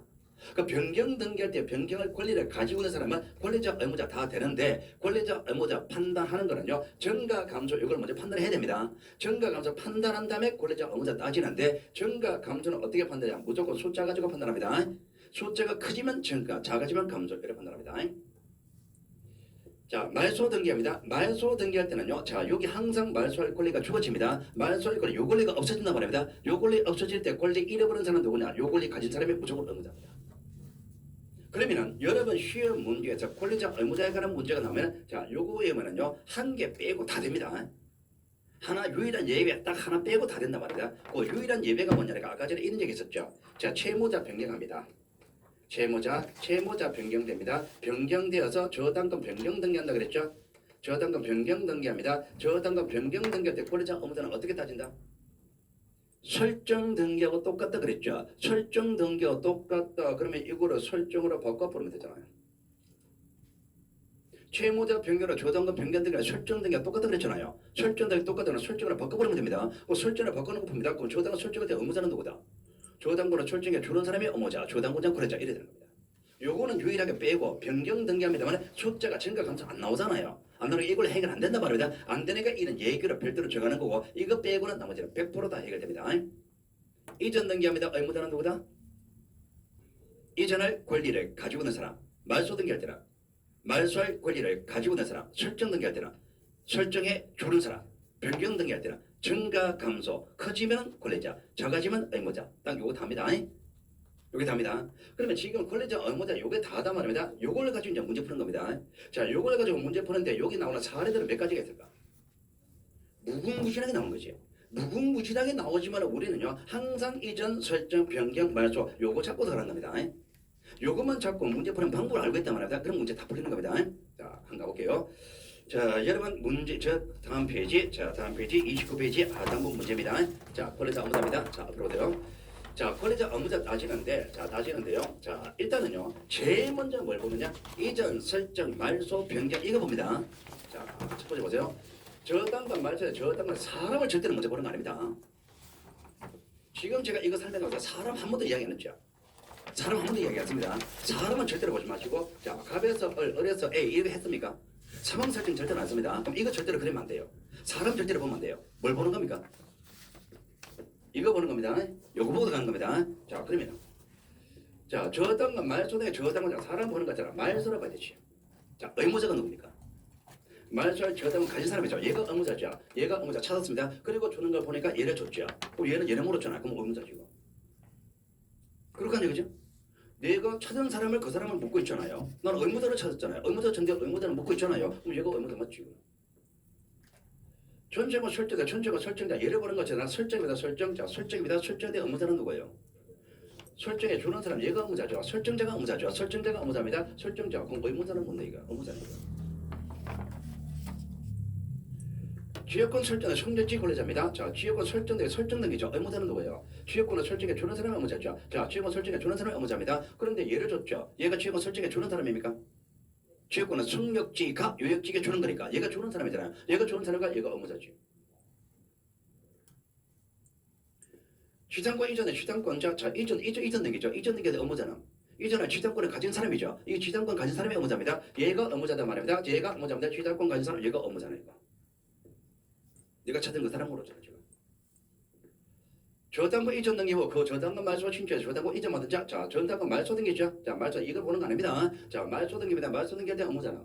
그 변경 등기할 때 변경할 권리를 가지고 있는 사람은 권리자 의무자 다 되는데, 권리자 의무자 판단하는 거는요, 증가 감소 이걸 먼저 판단해야 됩니다. 증가 감소 판단한 다음에 권리자 의무자 따지는데, 증가 감소는 어떻게 판단하냐? 무조건 숫자 가지고 판단합니다. 숫자가 크지만 증가, 작아지면 감소 이렇게 판단합니다. 자, 말소 등기합니다. 말소 등기할 때는요. 자, 여기 항상 말소할 권리가 주어집니다. 말소할 권리, 요 권리가 없어진다고 합니다. 요 권리 없어질 때 권리 잃어버린 사람은 누구냐? 요 권리 가진 사람이 무조건 의무자입니다. 그러면은 여러분 시험 문제에서 권리자 의무자에 관한 문제가 나오면, 자, 요거 외우면은요, 한 개 빼고 다 됩니다. 하나 유일한 예외 딱 하나 빼고 다 된단 말이다. 그 유일한 예외가 뭐냐니까 아까 전에 이런 얘기 있었죠. 자, 채무자 변경합니다. 채무자 변경됩니다. 변경되어서 저당권 변경 등기한다 그랬죠. 저당권 변경 등기합니다. 저당권 변경 등기할 때 권리자 의무자는 어떻게 따진다? 설정 등기하고 똑같다 그랬죠. 설정 등기하고 똑같다. 그러면 이거를 설정으로 바꿔버리면 되잖아요. 채무자 변경으로 저당권 변경 등기랑 설정 등기가 똑같다 그랬잖아요. 설정 등기 똑같다면 설정으로 바꿔버리면 됩니다. 그 설정을 바꿔놓고 봅니다. 그럼 저당권 설정할 때 의무자는 누구다? 저당권을 설정해 주는 사람이 의무자, 저당권자 권리자 이래 되는 겁니다. 요거는 유일하게 빼고 변경 등기합니다만 숫자가 증가 감소 안 나오잖아요. 안 나오니까 이걸 해결 안 된단 말입니다. 안 되니까 이런 예규를 별도로 정하는 거고, 이거 빼고는 나머지는 100%다 해결됩니다. 이전 등기합니다. 의무자는 누구다? 이전할 권리를 가지고 있는 사람. 말소 등기할 때는 말소할 권리를 가지고 있는 사람. 설정 등기할 때는 설정해 주는 사람. 변경 등기할 때는 증가 감소, 커지면 권리자, 작아지면 의무자. 딱 요거 답니다. 요게 답니다. 그러면 지금 권리자 의무자 요게 다다 말입니다. 요걸 가지고 이제 문제 푸는 겁니다. 자, 요걸 가지고 문제 푸는데 여기 나오는 사례들은 몇 가지가 있을까? 무궁무진하게 나오는 거지. 무궁무진하게 나오지만 우리는요, 항상 이전 설정 변경 말소 요거 잡고 들어가는 겁니다. 요것만 잡고 문제 푸는 방법을 알고 있단 말입니다. 그럼 문제 다 풀리는 겁니다. 자, 한번 가볼게요. 자, 여러분 문제 다음 페이지 29페이지 하단부 문제입니다. 자, 권리자 의무자입니다. 자, 앞으로 오세요. 자, 권리자 의무자 따지는데요. 자, 일단은요, 제일 먼저 뭘 보느냐? 이전 설정 말소 변경 이거 봅니다. 자, 첫 번째 보세요. 저당권 말소에 저당권 사람을 절대로 먼저 보는 거 아닙니다. 지금 제가 이거 설명하면서 사람 한 번도 이야기 안 했죠. 사람 한 번도 이야기 안 했습니다. 사람은 절대로 보지 마시고, 자, 갑에서 을에서 A 이렇게 했습니까? 상황 설정 절대로 안 씁니다. 그럼 이거 절대로 그리면 안 돼요. 사람 절대로 보면 안 돼요. 뭘 보는 겁니까? 이거 보는 겁니다. 요거 보고 가는 겁니다. 자, 그러면 자, 저당권 말소에 저당권 사람 보는 거잖아. 말소로 봐야 되지. 자, 의무자가 누굽니까? 말소할 저당권 가진 사람이죠. 얘가 의무자죠. 얘가 의무자 찾았습니다. 그리고 주는 걸 보니까 얘를 줬죠. 그럼 얘는 얘를 물었잖아. 그럼 의무자죠. 이거. 그렇게 하는 얘기죠. 내가 찾은 사람을 그 사람을 묻고 있잖아요. 난 의무자를 찾았잖아요. 의무자 찾는데 의무자를 묻고 있잖아요. 그럼 얘가 의무자 맞지? 전체가 설정자 예를 보는 것처럼 설정입니다. 설정대 의무자는 누구예요? 설정해 주는 사람 얘가 의무자죠. 설정자가 의무자입니다. 설정자 그럼 의무자는 뭔데 이거? 의무자는 지역권 설정은 성적지 권리자입니다. 자, 지역권 설정된 설정등기죠. 의무자는 누구예요? 지역권을 설정해 주는 사람이 의무자죠. 자, 지역권 설정해 주는 사람이 의무자입니다. 그런데 얘를 줬죠. 얘가 지역권 설정해 주는 사람입니까? 지역권은 성역지가 요역지게 주는 거니까 얘가 주는 사람이잖아요. 얘가 주는 사람과 얘가 의무자지. 지상권 이전에 지상권자, 자, 이전 등기죠. 이전 등기의 의무자는 이전에 지상권을 가진 사람이죠. 이 지상권 가진 사람이 의무자입니다. 얘가 의무자단 말입니다. 얘가 의무자입니다. 지상권 가진 사람 얘가 의무자네. 이거. 네가 찾은 그 사람 모르잖아 지금. 저당권 이전 등기고 그 저당권 말소 신청 저당권 이전 받은 자 저당권 말소 등기죠. 자 말소 이거 보는 거 아닙니다. 자 말소 등기입니다. 말소 등기할 때 업무자는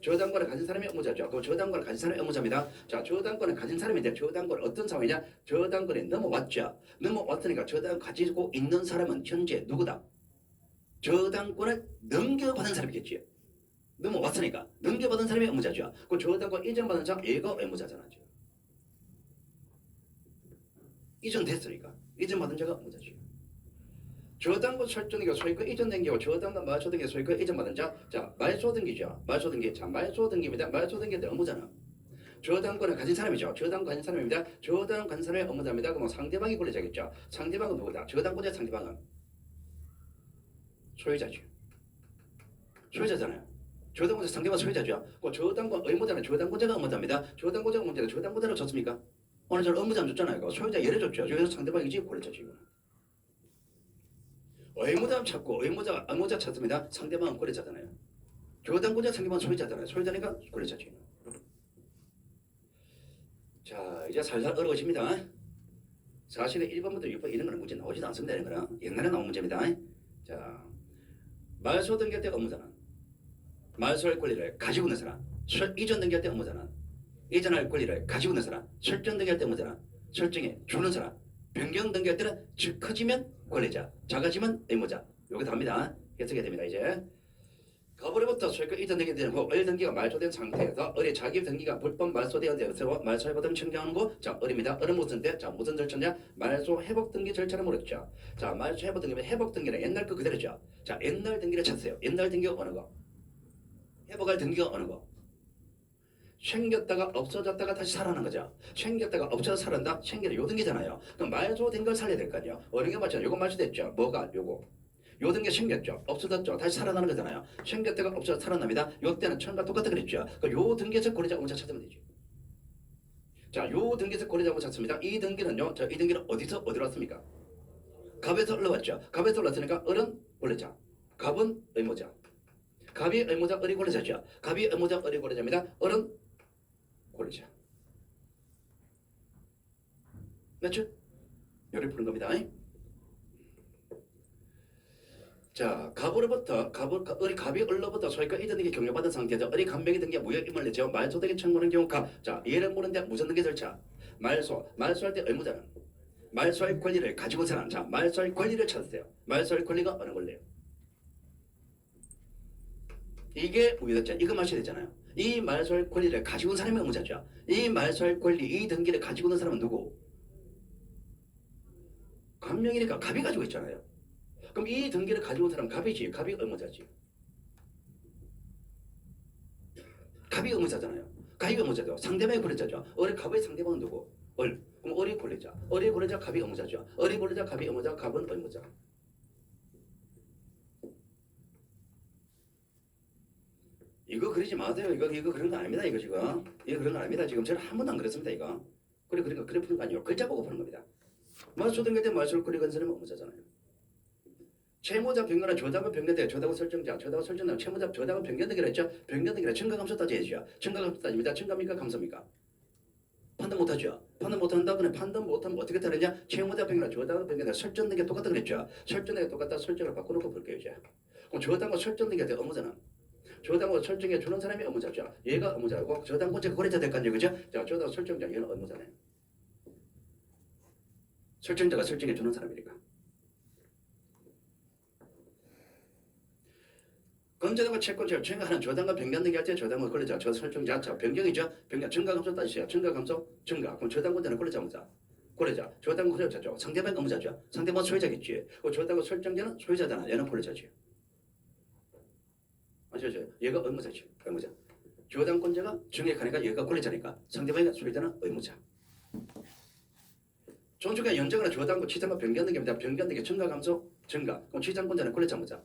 저당권을 가진 사람이 업무자죠. 그 저당권을 가진 사람이 업무자입니다. 자 저당권을 가진 사람인데 저당권 어떤 상황이냐? 저당권이 넘어왔죠. 넘어왔으니까 저당권 가지고 있는 사람은 현재 누구다? 저당권을 넘겨받은 사람이겠지. 넘어왔으니까 넘겨받은 사람이 업무자죠. 그 저당권 이전받은 자 얘가 업무자잖아. 이전됐으니까 이전받은 자가 업무자죠. 저당권 설정이고 소유권 이전된기고 저당권 말소 등기 소유권 이전받은 자, 자 말소 등기죠. 말소 등기, 자 말소 등기입니다. 말소 등기인데 업무자는 저당권을 가진 사람이죠. 저당권 가진 사람입니다. 저당권 가진 사람의 업무자입니다. 그럼 상대방이 권리자겠죠. 상대방은 누구다? 저당권자 상대방은 소유자죠. 소유자잖아요. 저당권자 상대방 소유자죠. 그 저당권 의무자는 저당권자가 업무자입니다. 저당권자가 업무자는 저당권자로 줬습니까? 오늘 저 업무자 줬잖아요. 소유자 예를 줬죠. 여기서 상대방이지 권리자죠. 의무자 찾고 의무자가 업무자 찾습니다. 상대방은 권리자잖아요. 저당권자 상대방은 소유자잖아요. 소유자니까 권리자죠. 자 이제 살살 어려워집니다. 사실은 1번부터 6번 이런 거는 문제 나오지도 않습니다. 이런 거는 옛날에 나온 문제입니다. 자 말소 등기할 때 업무자는 말소할 권리를 가지고 있는 사람, 이전 등기할 때 업무자는 이전할 권리를 가지고 있는 사람, 설정 등기할 때 업무자는 설정해 주는 사람, 변경 등기할 때는 즉 커지면 권리자, 작아지면 의무자. 요게 답니다. 해석이 됩니다. 이제 거부로부터 소유권 이전 등기 되는 후 을 등기가 말소된 상태에서 을의 자기 등기가 불법 말소되어 되어서 말소 회복 등 청구하는 거. 자 을입니다. 을은 무슨 때? 자 무슨 절차냐? 말소 회복 등기 절차를 모르겠죠. 자 말소 회복 등기면 회복 등기는 옛날 거 그대로죠. 자 옛날 등기를 찾으세요. 옛날 등기가 어느 거? 회복할 등기가 어느 거? 생겼다가 없어졌다가 다시 살아나는 거죠. 생겼다가 없어져 살아난다? 생기는 요 등기잖아요. 그럼 말소된 걸 살려야 될 거 아니에요. 어느 게 맞죠? 요거 말소됐죠. 뭐가? 요거. 요 등기 생겼죠. 없어졌죠. 다시 살아나는 거잖아요. 생겼다가 없어져 살아납니다. 요 때는 처음과 똑같다 그랬죠. 요 등기에서 권리자 업무자 찾으면 되죠. 자, 요 등기에서 권리자 업무 찾습니다. 이 등기는요. 이 등기는 어디서 어디로 왔습니까? 갑에서 올라왔죠. 갑에서 올랐으니까 을은 권리자. 갑은 의무자. 갑이 의무자, 을이 권리자죠. 갑이 의무자, 을이 권리자입니다. 을은 권리자. 맞죠? 요리 푸는 겁니다. 자, 을이 갑이 을로부터 소유권 이전 등기 경료받은 상태에서 을이 간병이 등기 무효 임을 내죠. 말소 등기 청구하는 경우 갑. 자, 예를 모르는데 무슨 등기 절차? 말소할 때 의무자는 말소할 권리를 가지고 사람. 자, 말소할 권리를 찾으세요. 말소할 권리가 어느 권리예요? 이게 우유됐죠. 이거 마셔야 되잖아요. 이 말소할 권리를 가지고 있는 사람이 의무자죠. 이 말소할 권리, 이 등기를 가지고 있는 사람은 누구? 간명이니까 갑이 가지고 있잖아요. 그럼 이 등기를 가지고 있는 사람 갑이지. 갑이 의무자지. 갑이 의무자잖아요. 갑이 의무자죠. 상대방이 권리자죠. 을의 갑의 상대방은 누구? 을. 그럼 을이 권리자. 을이 권리자, 갑이 의무자죠. 을이 권리자, 갑이 의무자, 갑은 의무자. 이거 그러지 마세요. 이거 그런 거 아닙니다. 이거 지금. 이거 그런 거 아닙니다. 지금 저는 한 번도 안 그랬습니다. 이거. 그러니까 그래 푸는 거 아니에요. 글자 보고 푸는 겁니다. 말소 등기 때 말소를 권리 건설은 의무자잖아요. 채무자 변경이나 저당권 변경돼 저당권 설정자 저당권 설정자 채무자 저당권 변경되기로 했죠. 변경되기로 증가감소 따져야죠. 증가감소 따집니다. 증가입니까 감소입니까? 판단 못하죠. 판단 못한다. 그러면 판단 못하면 어떻게 따르냐? 채무자 변경이나 저당권 변경돼 설정된 게 똑같다 그랬죠. 설정된 게 똑같다. 설정을 바꿔놓고 볼게요 이제. 그럼 저당권 설정된 게 의무자는 저당권 설정해 주는 사람이 의무자죠. 얘가 의무자고 저당권자가 거래자 될 거 아니에요, 그죠? 자, 저당 설정자 얘는 의무자네요. 설정자가 설정해 주는 사람이니까. 건전과 채권자를 증가하는 저당과 변경 등기 할 때 저당과 권리자, 저 설정자, 자 변경이죠. 변경 증가감소 따지세요. 증가감소, 증가. 그럼 저당권자는 권리자 의무자. 권리자, 저당권 권리자죠. 상대방 의무자죠. 상대방 소유자겠지. 그 저당권 설정자는 소유자잖아. 얘는 권리자지. 아시죠? 얘가 의무자지. 의무자. 저당권자가 증액하니까 얘가 권리자니까 상대방이 소유자는 의무자. 존중과 연장이나 저당권 취장과 변경 등기입니다. 변경 등기 증가감소, 증가. 그럼 취장권자는 권리자 의무자.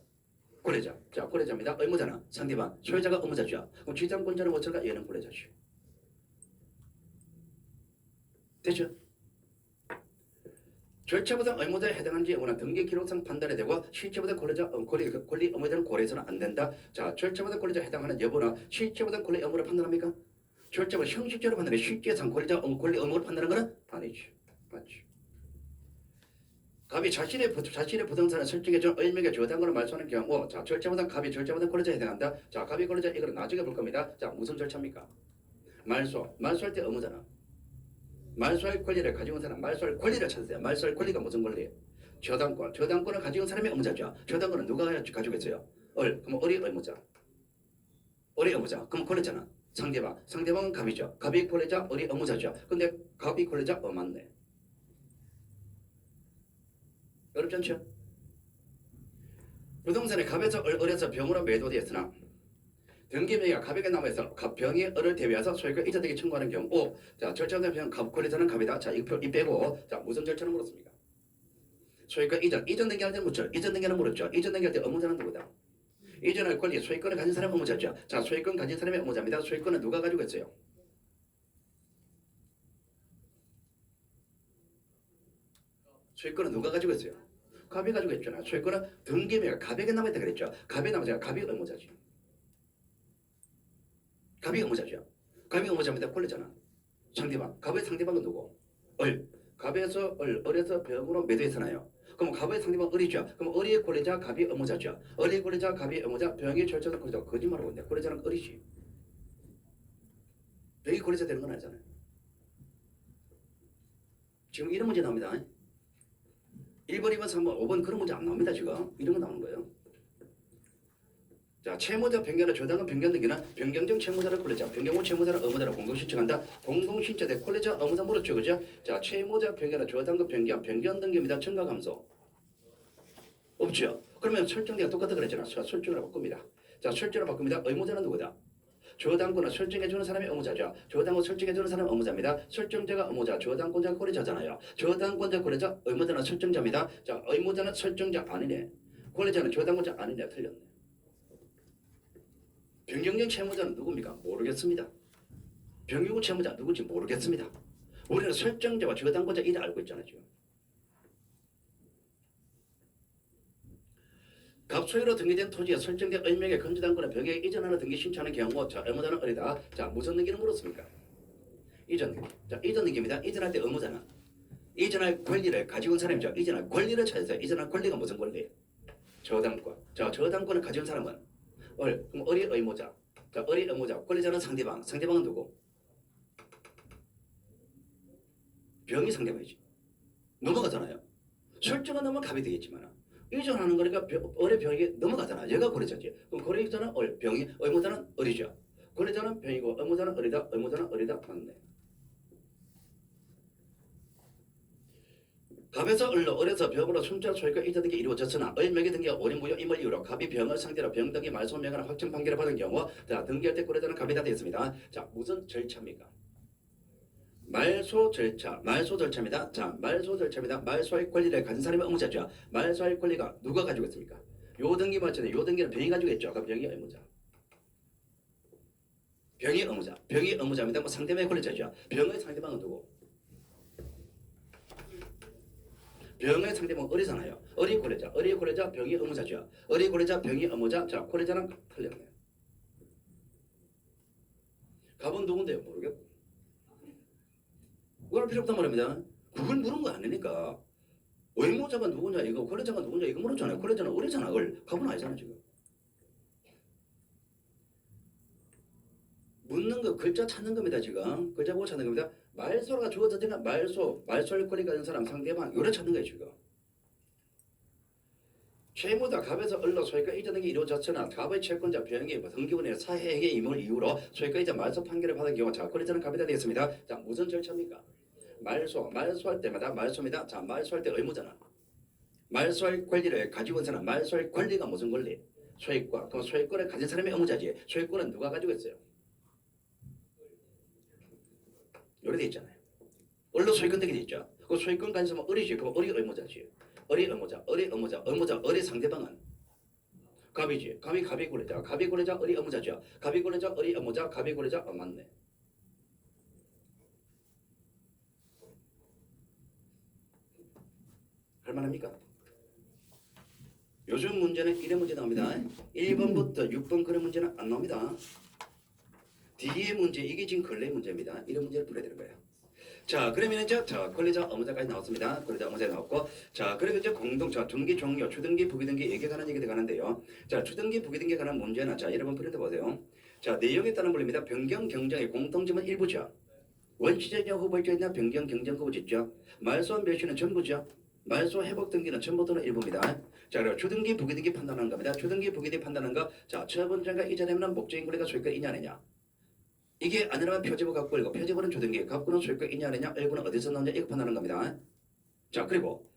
권리자. 자, 권리자입니다. 의무자는 상대방, 소유자가 의무자죠. 그럼 취장권자는 뭐일까? 얘는 권리자죠. 됐죠? 절차보다 의무자에 해당하는지 원한 등기 기록상 판단이 되고 실체보다 권리 의무자는 고려해서는 안 된다. 자, 절차보다 권리자에 해당하는 여부나 실체보다 권리 의무를 판단합니까? 절차보다 형식적으로 판단해 실제상 권리 의무를 판단하는 거는 아니죠. 맞죠? 갑이 자신의 부동산을 설정해준 을목의 저당권을 말소하는 경우 자 절차보다 갑이 절차보다 권리자에 해당한다. 자 갑이 권리자 이거는 나중에 볼 겁니다. 자 무슨 절차입니까? 말소할 때 의무잖아. 말소할 권리를 가지고 온 사람 말소할 권리를 찾으세요. 말소할 권리가 무슨 권리? 저당권을 가지고 온 사람이 의무자죠. 저당권은 누가 가지고 있어요? 그럼 을이 의무자. 을이 의무자. 그럼 권리자는 상대방은 갑이죠. 갑이 권리자, 을이 의무자죠. 근데 갑이 권리자 맞네. 어렵지 않죠? 부동산에 갑에서 을에서 병으로 매도되었으나 등기명의가 갑에게 남아있어 병이 을을 대비해서 소유권 이전되게 청구하는 경우 자 절차상 병 갑 권리자는 갑이다. 자 이거 빼고 자 무슨 절차를 물었습니까? 소유권 이전 등기할 때 묻죠. 이전 등기는 물었죠. 이전 등기할 때 의무자는 누구다? 이전할 권리 소유권을 가진 사람이 의무자죠. 자 소유권 가진 사람이 의무자입니다. 소유권은 누가 가지고 있어요? 소유권은 누가 가지고 있어요? 갑이 가지고 있잖아. 소유권은 등기명의가 갑에게 남아있다 그랬죠. 갑이 남아있으니까 갑이 의무자지. 갑이 의무자죠. 갑이 의무자입니다. 권리잖아. 갑의 상대방은 누구? 갑에서 을에서 병으로 매도했잖아요. 그럼 갑의 상대방 을이죠. 그럼 을이 권리자, 갑이 의무자죠. 을이 권리자, 갑이 의무자, 병이 절차적 권리자. 거짓말하고 있네. 권리자는 을이지. 병이 권리자 되는 건 아니잖아요. 지금 이런 문제 나옵니다. 1번, 2번, 3번, 5번 그런 문제 안 나옵니다. 지금 이런 거 나오는 거예요. 자, 채무자 변경의 저당은 변경 등기는 변경적 채무자를 권리자, 변경 후 채무자를 의무자로 공동 신청한다. 공동 신청 대 권리자 의무자 물었죠, 그죠? 자, 채무자 변경의 저당금 변경 등기입니다. 증가 감소 없죠. 그러면 설정대가 똑같다 그랬잖아. 자, 설정을 바꿉니다. 자, 설정을 바꿉니다. 의무자는 누구다? 저당권을 설정해주는 사람이 의무자죠. 저당권 설정해주는 사람은 의무자입니다. 설정자가 의무자, 저당권자가 권리자잖아요. 저당권자, 권리자, 의무자는 설정자입니다. 자, 의무자는 설정자 아니네. 권리자는 저당권자 아니네. 틀렸네. 변경적 채무자는 누굽니까? 모르겠습니다. 변경 후 채무자 누군지 모르겠습니다. 우리는 설정자와 저당권자 이를 알고 있잖아요. 지금. 갑소유로 등기된 토지에 설정된 을명의 건조당권을 병에 이전하는 등기 신청하는 경우 자 의무자는 을이다. 자 무슨 등기를 물었습니까? 이전 등기. 자 이전 등기입니다. 이전할 때 의무자는 이전할 권리를 가지고 온 사람이죠. 이전할 권리를 찾으세요. 이전할 권리가 무슨 권리? 저당권. 자 저당권을 가지고 온 사람은 그럼 을이 의무자. 자 을이 의무자. 권리자는 상대방은 누구? 병이 상대방이지. 넘어가잖아요. 설정은 넘으면 갑이 되겠지만 이전하는 거니까 을의 병이 넘어가잖아. 얘가 권리자지. 그럼 권리자는 병이 의무자는 을이죠. 권리자는 병이고 의무자는 을이다. 의무자는 을이다. 맞네. 갑에서 을에서 병으로 순자 소유권 이전 등기 이루어졌으나 을명의 등기가 원인무효 임을 이유로 갑이 병을 상대로 병 등기 말소 명하는 확정 판결을 받은 경우 자 등기할 때 권리자는 갑이 다 되겠습니다. 자 무슨 절차입니까? 말소 절차입니다. 자, 말소 절차입니다. 말소할 권리를 가진 사람이 의무자죠. 말소할 권리가 누가 가지고 있습니까? 요 등기 맞잖아요. 요 등기는 병이 가지고 있죠. 그럼 병이 의무자. 병이 의무자입니다. 뭐 상대방의 권리자죠. 병의 상대방은 누구? 병의 상대방은 을이잖아요. 을이 권리자, 병이 의무자죠. 을이 권리자, 병이 의무자. 자, 권리자는 틀렸네. 갑은 누군데요? 모르겠고. 그럴 필요 없단 말입니다. 그걸 물은 거 아니니까. 의무자가 누구냐 이거 권리자가 누구냐 이거 물었잖아요. 권리자는 을이잖아. 갑은 아니잖아 지금. 묻는 거 글자 찾는 겁니다 지금. 글자 보고 찾는 겁니다. 말소가 주어졌으니까 말소할 권리 가진 사람 상대방 요래 찾는 거예요 지금. 채무자 갑에서 을로 소유권 이전 게 이루어졌으나 갑의 채권자 병이 등기원의 사회행위 임을 이유로 소유권 이전 말소 판결을 받은 경우 자 권리자는 갑이 되겠습니다. 자 무슨 절차입니까? 말소할 때마다 말소입니다. 자 말소할 때 의무잖아. 말소할 권리를 가지고 있는 사람 말소할 권리가 무슨 권리? 소유권. 그럼 소유권을 가진 사람이 의무자지. 소유권은 누가 가지고 있어요? 요래 돼 있잖아요. 을로 소유권 되게 돼 있죠. 그 소유권 가진 사람은 을이지. 그럼 을이 의무자지. 을이 의무자. 을의 상대방은 갑이지. 갑이 권리자. 갑이 권리자, 을이 의무자죠. 갑이 권리자, 을이 의무자. 갑이 권리자, 맞네. 할만합니까? 요즘 문제는 이런 문제 나옵니다. 1번부터 6번 그런 문제는 안 나옵니다. 뒤에 문제, 이게 지금 근래 문제입니다. 이런 문제를 풀어야 되는 거예요. 자, 그러면 이제 권리자 의무자까지 나왔습니다. 권리자 의무자 나왔고, 자, 그리고 이제 공동, 등기 종료, 주등기, 부기등기 얘기에 관한 얘기가 가는데요. 자, 주등기, 부기등기에 관한 문제는 자, 여러분 프린트 보세요. 자, 내용에 따른 불립니다. 변경 경쟁의 공통점은 일부죠. 원시적이냐 후보적이냐 변경 경쟁 후보지죠. 말소 매수는 전부죠. 말소 회복 등기는 전부 또는 일부입니다. 자, 그리고 주등기 부기등기 판단하는 겁니다. 주등기 부기등기 판단하는 거. 자, 첫 번째가 이전에는 목적인 권리가 소유권 있냐 아니냐. 이게 아니라면 표지부 갖고 읽고 표지부는 주등기 갖고는 소유권 있냐 아니냐 일부는 어디서 나오냐 이거 판단하는 겁니다. 그리고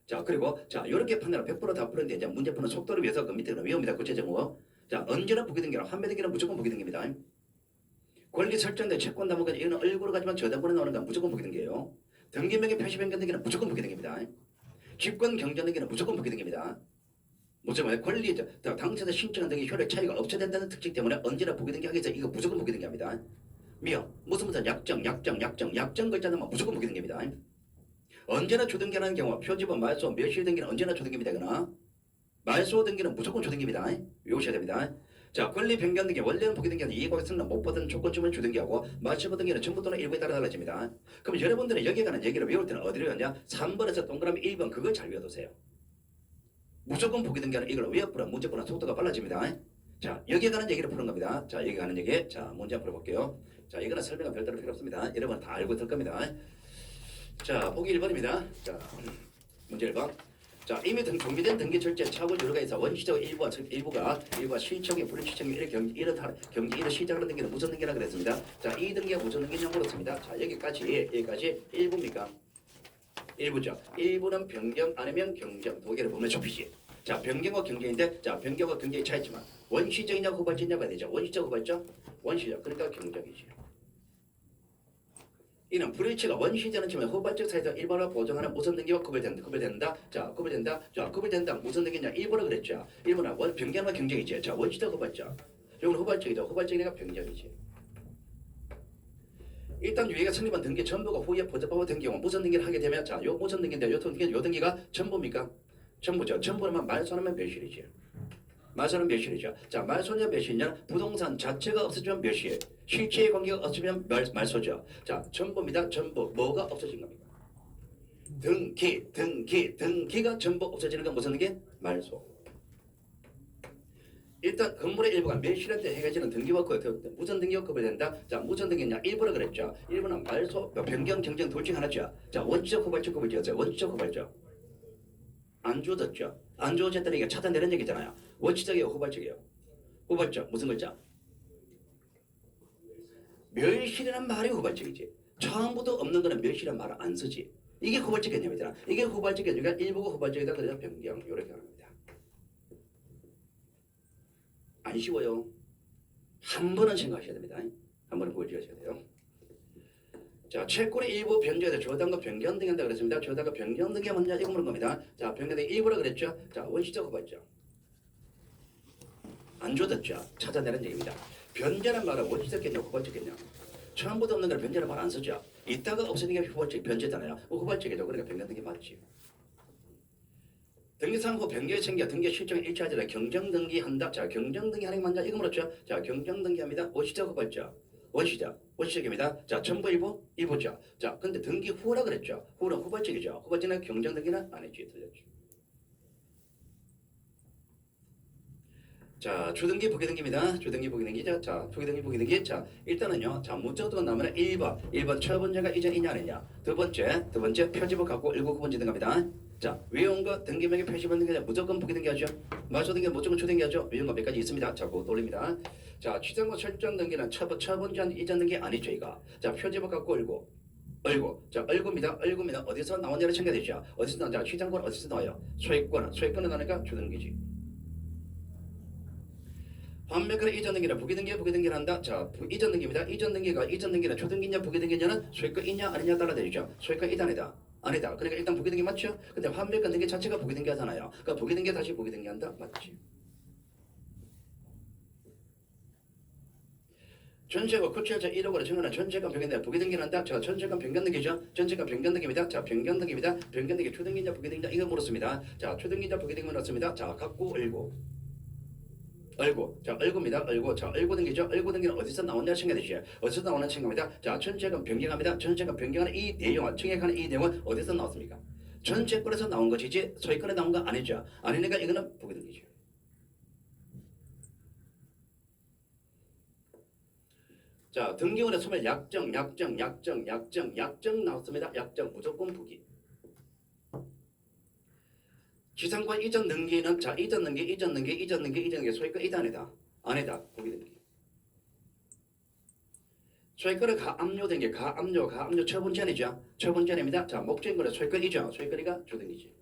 이렇게 판단을 100%다 풀었는데 이제 문제 푸는 속도를 위해서 그 밑에는 외웁니다. 구체적으로. 자, 언제나 부기등기랑 환매등기는 무조건 부기등기입니다. 권리 설정된 채권 담보까지 이거는 얼굴로 가지만 저당권에 나오는 건 무조건 부기등기예요. 등기명의 표시 변경 등기는 무조건 부기등기입니다. 집권 경전 등기는 무조건 부기등기입니다. 무조건 권리 당사자 신청 등기 효력 차이가 없어진다는 특징 때문에 언제나 부기등기 하기 위해서 이거 무조건 부기등기합니다. 무슨 약정 글자는 무조건 부기등기입니다. 언제나 주등기하는 경우 표지부 말소 매실 등기는 언제나 주등기입니다. 그러나 말소 등기는 무조건 주등기입니다. 외우셔야 됩니다. 자, 권리 변경 등기 원래는 부기등기는 이익과 승낙 못 받은 조건쯤은 주등기하고 말소 등기는 전부 또는 일부에 따라 달라집니다. 그럼 여러분들은 여기에 관한 얘기를 외울 때는 어디로 외웠냐? 3번에서 동그라미 1번 그걸 잘 외워두세요. 무조건 부기등기하는 이걸 외워보라 문제 푸는 속도가 빨라집니다. 자, 여기에 관한 얘기를 푸는 겁니다. 자, 여기에 관한 얘기. 자, 문제 한번 풀어볼게요. 자, 이거는 설명은 별도로 필요 없습니다. 여러분 다 알고 있을 겁니다. 자, 보기 1번입니다. 자, 문제 1번. 자, 이미 정비된 등기 절제 차후 여러가 있어 원시적 일부가 실적이 불일치적이 이런 시작하는 등기는 무슨 등기라 그랬습니다. 자, 이 등기가 무슨 등기냐고 물었습니다. 자, 여기까지 1부입니까? 1부죠. 1부는 변경 아니면 경정 두 개를 보면 좁히지. 자, 변경과 경쟁인데 자, 변경과 경쟁이 차이지만 원시적이냐 후발적이냐가 되죠. 원시적 후발적? 원시적. 그러니까 경정이지. 이는 불일치가 원시적은 치면 후발적 사이에서 일반화 보정하는 무슨 등기와 구별된다. 자, 구별된다. 무슨 등기냐? 일본어 그랬죠. 일본어 변경과 경쟁이지. 자, 원시적 후발적. 이건 후발적이죠. 후발적이니까 변경이지. 일단 유예가 성립한 등기 전부가 후에 보정하고 된 경우 무슨 등기를 하게 되면 자, 요 무슨 등기인데 요 등기가 전부입니까? 전부죠. 전부라면 말소하면 몇실이지. 말소는 몇실이죠. 자, 말소냐 몇실이냐? 부동산 자체가 없어지면 몇실. 실체의 관계가 없으면 말소죠. 자, 전부입니다. 전부. 뭐가 없어진 겁니까? 등기가 전부 없어지는 건 무슨 등기? 말소. 일단 건물의 일부가 몇실한테 해가지는 등기와 무슨 등기와 구별된다. 자, 무슨 등기냐? 일부라 그랬죠. 일부는 말소, 변경, 경쟁 둘 중 하나죠. 자, 원칙적 후발적 구별이었어요. 원칙적 후발적. 안 주어졌죠. 안 주어졌다는 얘기가 차단되는 얘기잖아요. 원칙적이에요, 후발적이에요. 후발적 무슨 글자? 멸실이라는 말이 후발적이지. 처음부터 없는 거는 멸실이라는 말을 안 쓰지. 이게 후발적 개념이잖아. 이게 후발적 개념이니까 일부가 후발적이다. 그래서 변경 이렇게 합니다. 안 쉬워요. 한 번은 생각하셔야 됩니다. 한 번은 보여주셔야 돼요. 자, 채권의 일부 변제에 저당과 변경 등이 한다 그랬습니다. 저당과 변경 등이 먼저 이거 물은 겁니다. 자, 변경 등이 일부라 그랬죠. 자, 원시적 후발적. 안 줘졌죠. 찾아내는 얘기입니다. 변제란 말은 원시적 개념, 후발적 개념. 처음부터 없는 걸 변제란 말 안 쓰죠. 이따가 없어지는 게 후발적 변제잖아요. 후발적이죠. 그러니까 변경 등기 맞지. 등기상 후 변경의 챙겨 등기 실정에 일치하지 않아 경정 등기 한다. 자, 경정 등기 하는 게 맞냐? 이거 물었죠. 자, 경정 등기 합니다. 원시적 후발적. 원시적입니다. 자, 전부 일부죠. 자, 근데 등기 후라 그랬죠. 후는 후발적이죠. 후발적이나 경정 등기는 아니지. 틀렸죠. 자, 주등기 부기등기입니다. 주등기 부기등기죠. 자, 주등기 부기등기. 자, 일단은요. 자, 문자가 나오면 1번 첫 번째가 이전이냐 아니냐. 두 번째 표지부 갖고 1, 9번 등갑니다. 자, 외운 거 등기명의 표시번 등기 무조건 부기등기하죠. 말소 등기 무조건 주등기하죠. 외운 거 몇 가지 있습니다. 자, 그거 올립니다. 자, 취득과 설정 등기는 첫 번째 이전 등기 아니죠, 이거. 자, 표지부 갖고 얼고. 자, 얼구입니다. 어디서 나오냐를 챙겨야되죠. 어디서 나오냐? 취득권 어디서 나와요? 소액권은 나니까 주등기지. 환매권의 이전 등기는 부기등기를 한다. 자, 이전 등기입니다. 이전 등기는 주등기냐 부기등기냐는 소액권 있냐 아니냐 따라 되죠. 소액권 있다 아니다. 그러니까 일단 부기등기 맞죠? 근데 환매권 등기 자체가 부기등기 하잖아요. 그러니까 부기등기 다시 부기등기 한다. 맞지? 전세가 구체자 1억으로 정하는 전세권 변경된 부기등기를 한다. 자, 전세권 변경등기죠. 전세권 변경등기입니다. 자, 변경등기입니다. 변경등기 추등기냐 부기등기냐 이거 물었습니다. 자, 추등기냐 부기등기 물었습니다. 자, 갖고 얼고 얼구. 자, 얼구입니다. 얼구. 자, 얼구 등기죠. 얼구 등기는 어디서 나오냐 챙겨주시죠. 어디서 나오는 챙깁니다. 자, 전체금 변경합니다. 전체금 변경하는 이 내용은 청약하는 이 내용은 어디서 나왔습니까? 전체권에서 나온 것이지 소유권에 나온 거 아니죠. 아니니까 이거는 보기 등기죠. 자, 등기원의 소멸 약정 나왔습니다. 약정 무조건 부기. 지상권 이전 등기는 자 이전 등기 소유권 이단이다. 아니다. 보기 등기. 소유권을 가압류된 게 가압류 처분전이죠. 처분전입니다. 자, 목적인 거는 소유권이죠. 소유권이가 주등기지.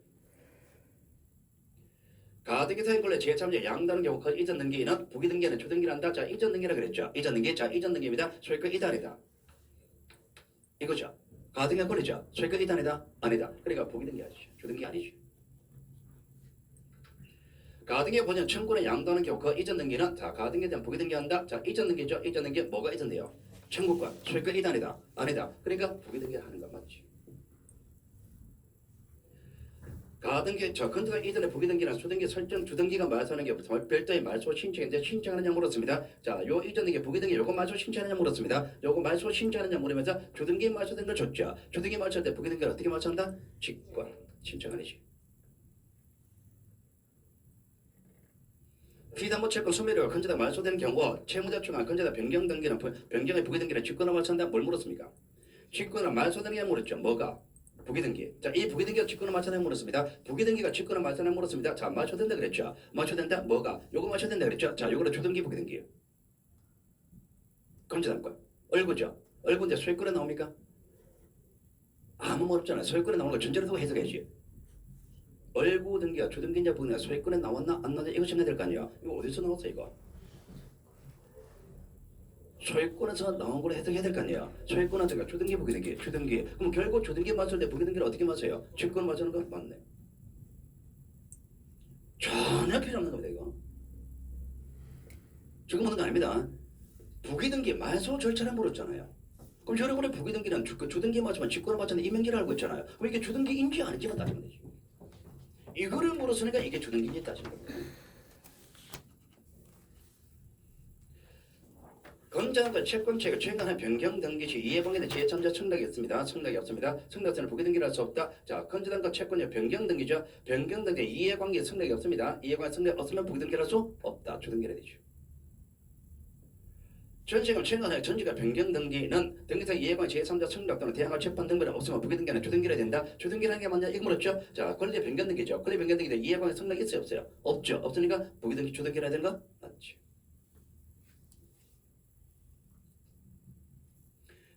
가등기 사인 권리 제3자 양다는 경우 그 이전 등기는 부기 등기는 주등기란다. 자, 이전 등기라 그랬죠. 이전 등기. 자, 이전 등기입니다. 소유권 이단이다. 이거죠. 가등기 권리죠. 소유권 이단이다. 아니다. 그러니까 부기 등기 아니죠. 주등기 아니죠. 가등기 본연 청구는 양도하는 경우 그 이전 등기는 자, 가등기에 대한 부기 등기한다. 자, 이전 등기죠. 이전 등기 뭐가 이전돼요? 청구권, 소유권 이단이다. 아니다. 그러니까 부기 등기를 하는 건 맞지. 가등기, 저 건조가 이전에 부기 등기나 수등기 설정 주등기가 말소하는 게 별도의 말소 신청인데 신청하느냐 물었습니다. 자, 요 이전 등기 부기 등기 요거 말소 신청하느냐 물었습니다. 요거 말소 신청하느냐 물으면서 주등기 말소된 걸 줬죠. 주등기 말소할 때 부기 등기를 어떻게 말소한다? 직권 신청하느지. 피담보 채권 소멸료가 건조다 말소되는 경우 채무자 중간 건조다 변경 등기는 변경의 부기 등기는 직권을 말소한다. 뭘 물었습니까? 직권을 말소되느냐 물었죠. 뭐가? 부기 등기. 자, 이 부기 등기가 직권을 맞춰내는 물었습니다. 부기 등기가 직권을 맞춰내는 물었습니다. 자, 맞춰된다 그랬죠. 맞춰된다 뭐가? 요거 맞춰된다 그랬죠. 자, 요거는 주등기 부기 등기. 건조단권. 얼구죠. 얼구인데 소유권에 나옵니까? 아무 어렵잖아요. 소유권에 나오는 거 전제로 두고 해석해야지. 얼구 등기가 주등기냐 부기냐 소유권에 나왔나 안 나왔나 이거 정해야 될 거 아니야. 이거 어디서 나왔어 이거? 소유권에서 나온 걸 해석해야 될 거 아니야. 소유권한테가 주등기 부기 등기 주등기. 그럼 결국 주등기 맞출 때 부기 등기를 어떻게 맞춰요? 직권 맞추는 거 맞네. 전혀 필요 없는 겁니다 이거. 지금 하는 거 아닙니다. 부기 등기 말소 절차를 물었잖아요. 그럼 여러분의 부기 등기는 주등기 맞으면 직권을 맞추는 이명기를 알고 있잖아요. 그럼 이게 주등기인지 아닌지만 따지면 되지. 이거를 물었으니까 이게 주등기인지 따지는 겁니다. 건전한 채권체가 최근한 변경 등기 시 이해방해는 제3자 청락이 없습니다. 청락이 없습니다. 청락자는 부기 등기를 할 수 없다. 자, 건전한 채권의 변경 등기죠. 변경 등기 이해관계 청락이 없습니다. 이해관계 청락 없으면 부기 등기를 할 수 없다. 주등기를 되죠. 전시금 최근에 전지가 변경 등기는 등기상 이해관계 제3자 청락 또는 대항할 재판 등기는 없으면 부기 등기는 주등기를 된다. 주등기라는 게 맞냐? 이거 물었죠. 자, 권리 변경 등기죠. 권리 변경 등기인데 이해관계 청락이 있어요, 없어요? 없죠. 없으니까 부기 등기 주등기를 해야 되는 거 맞죠.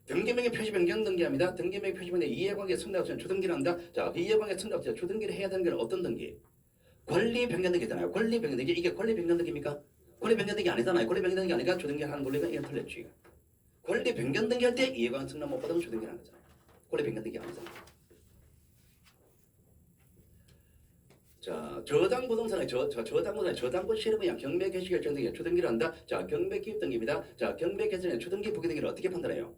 등기명의 표시 변경 등기합니다. 등기명의 표시 변경 이해관계 성립 없으면 주등기를 한다. 자, 이해관계 성립 없으면 주등기를 해야 되는 게 어떤 등기? 권리 변경 등기잖아요. 권리 변경 등기 이게 권리 변경 등기입니까? 권리 변경 등기 아니잖아요. 권리 변경 등기 아니니까 주등기 하는 권리가 이건 틀렸지. 권리 변경 등기 할 때 이해관계 성립 못 받으면 주등기를 하는 거잖아요. 권리 변경 등기 아니잖아요. 자, 저당 부동산의 저당 부동산 저당권 실험이야 경매 개시 결정 등기 주등기를 한다. 자, 경매 기입 등기입니다. 자, 경매 개시는 주등기 부기 등기를 어떻게 판단해요?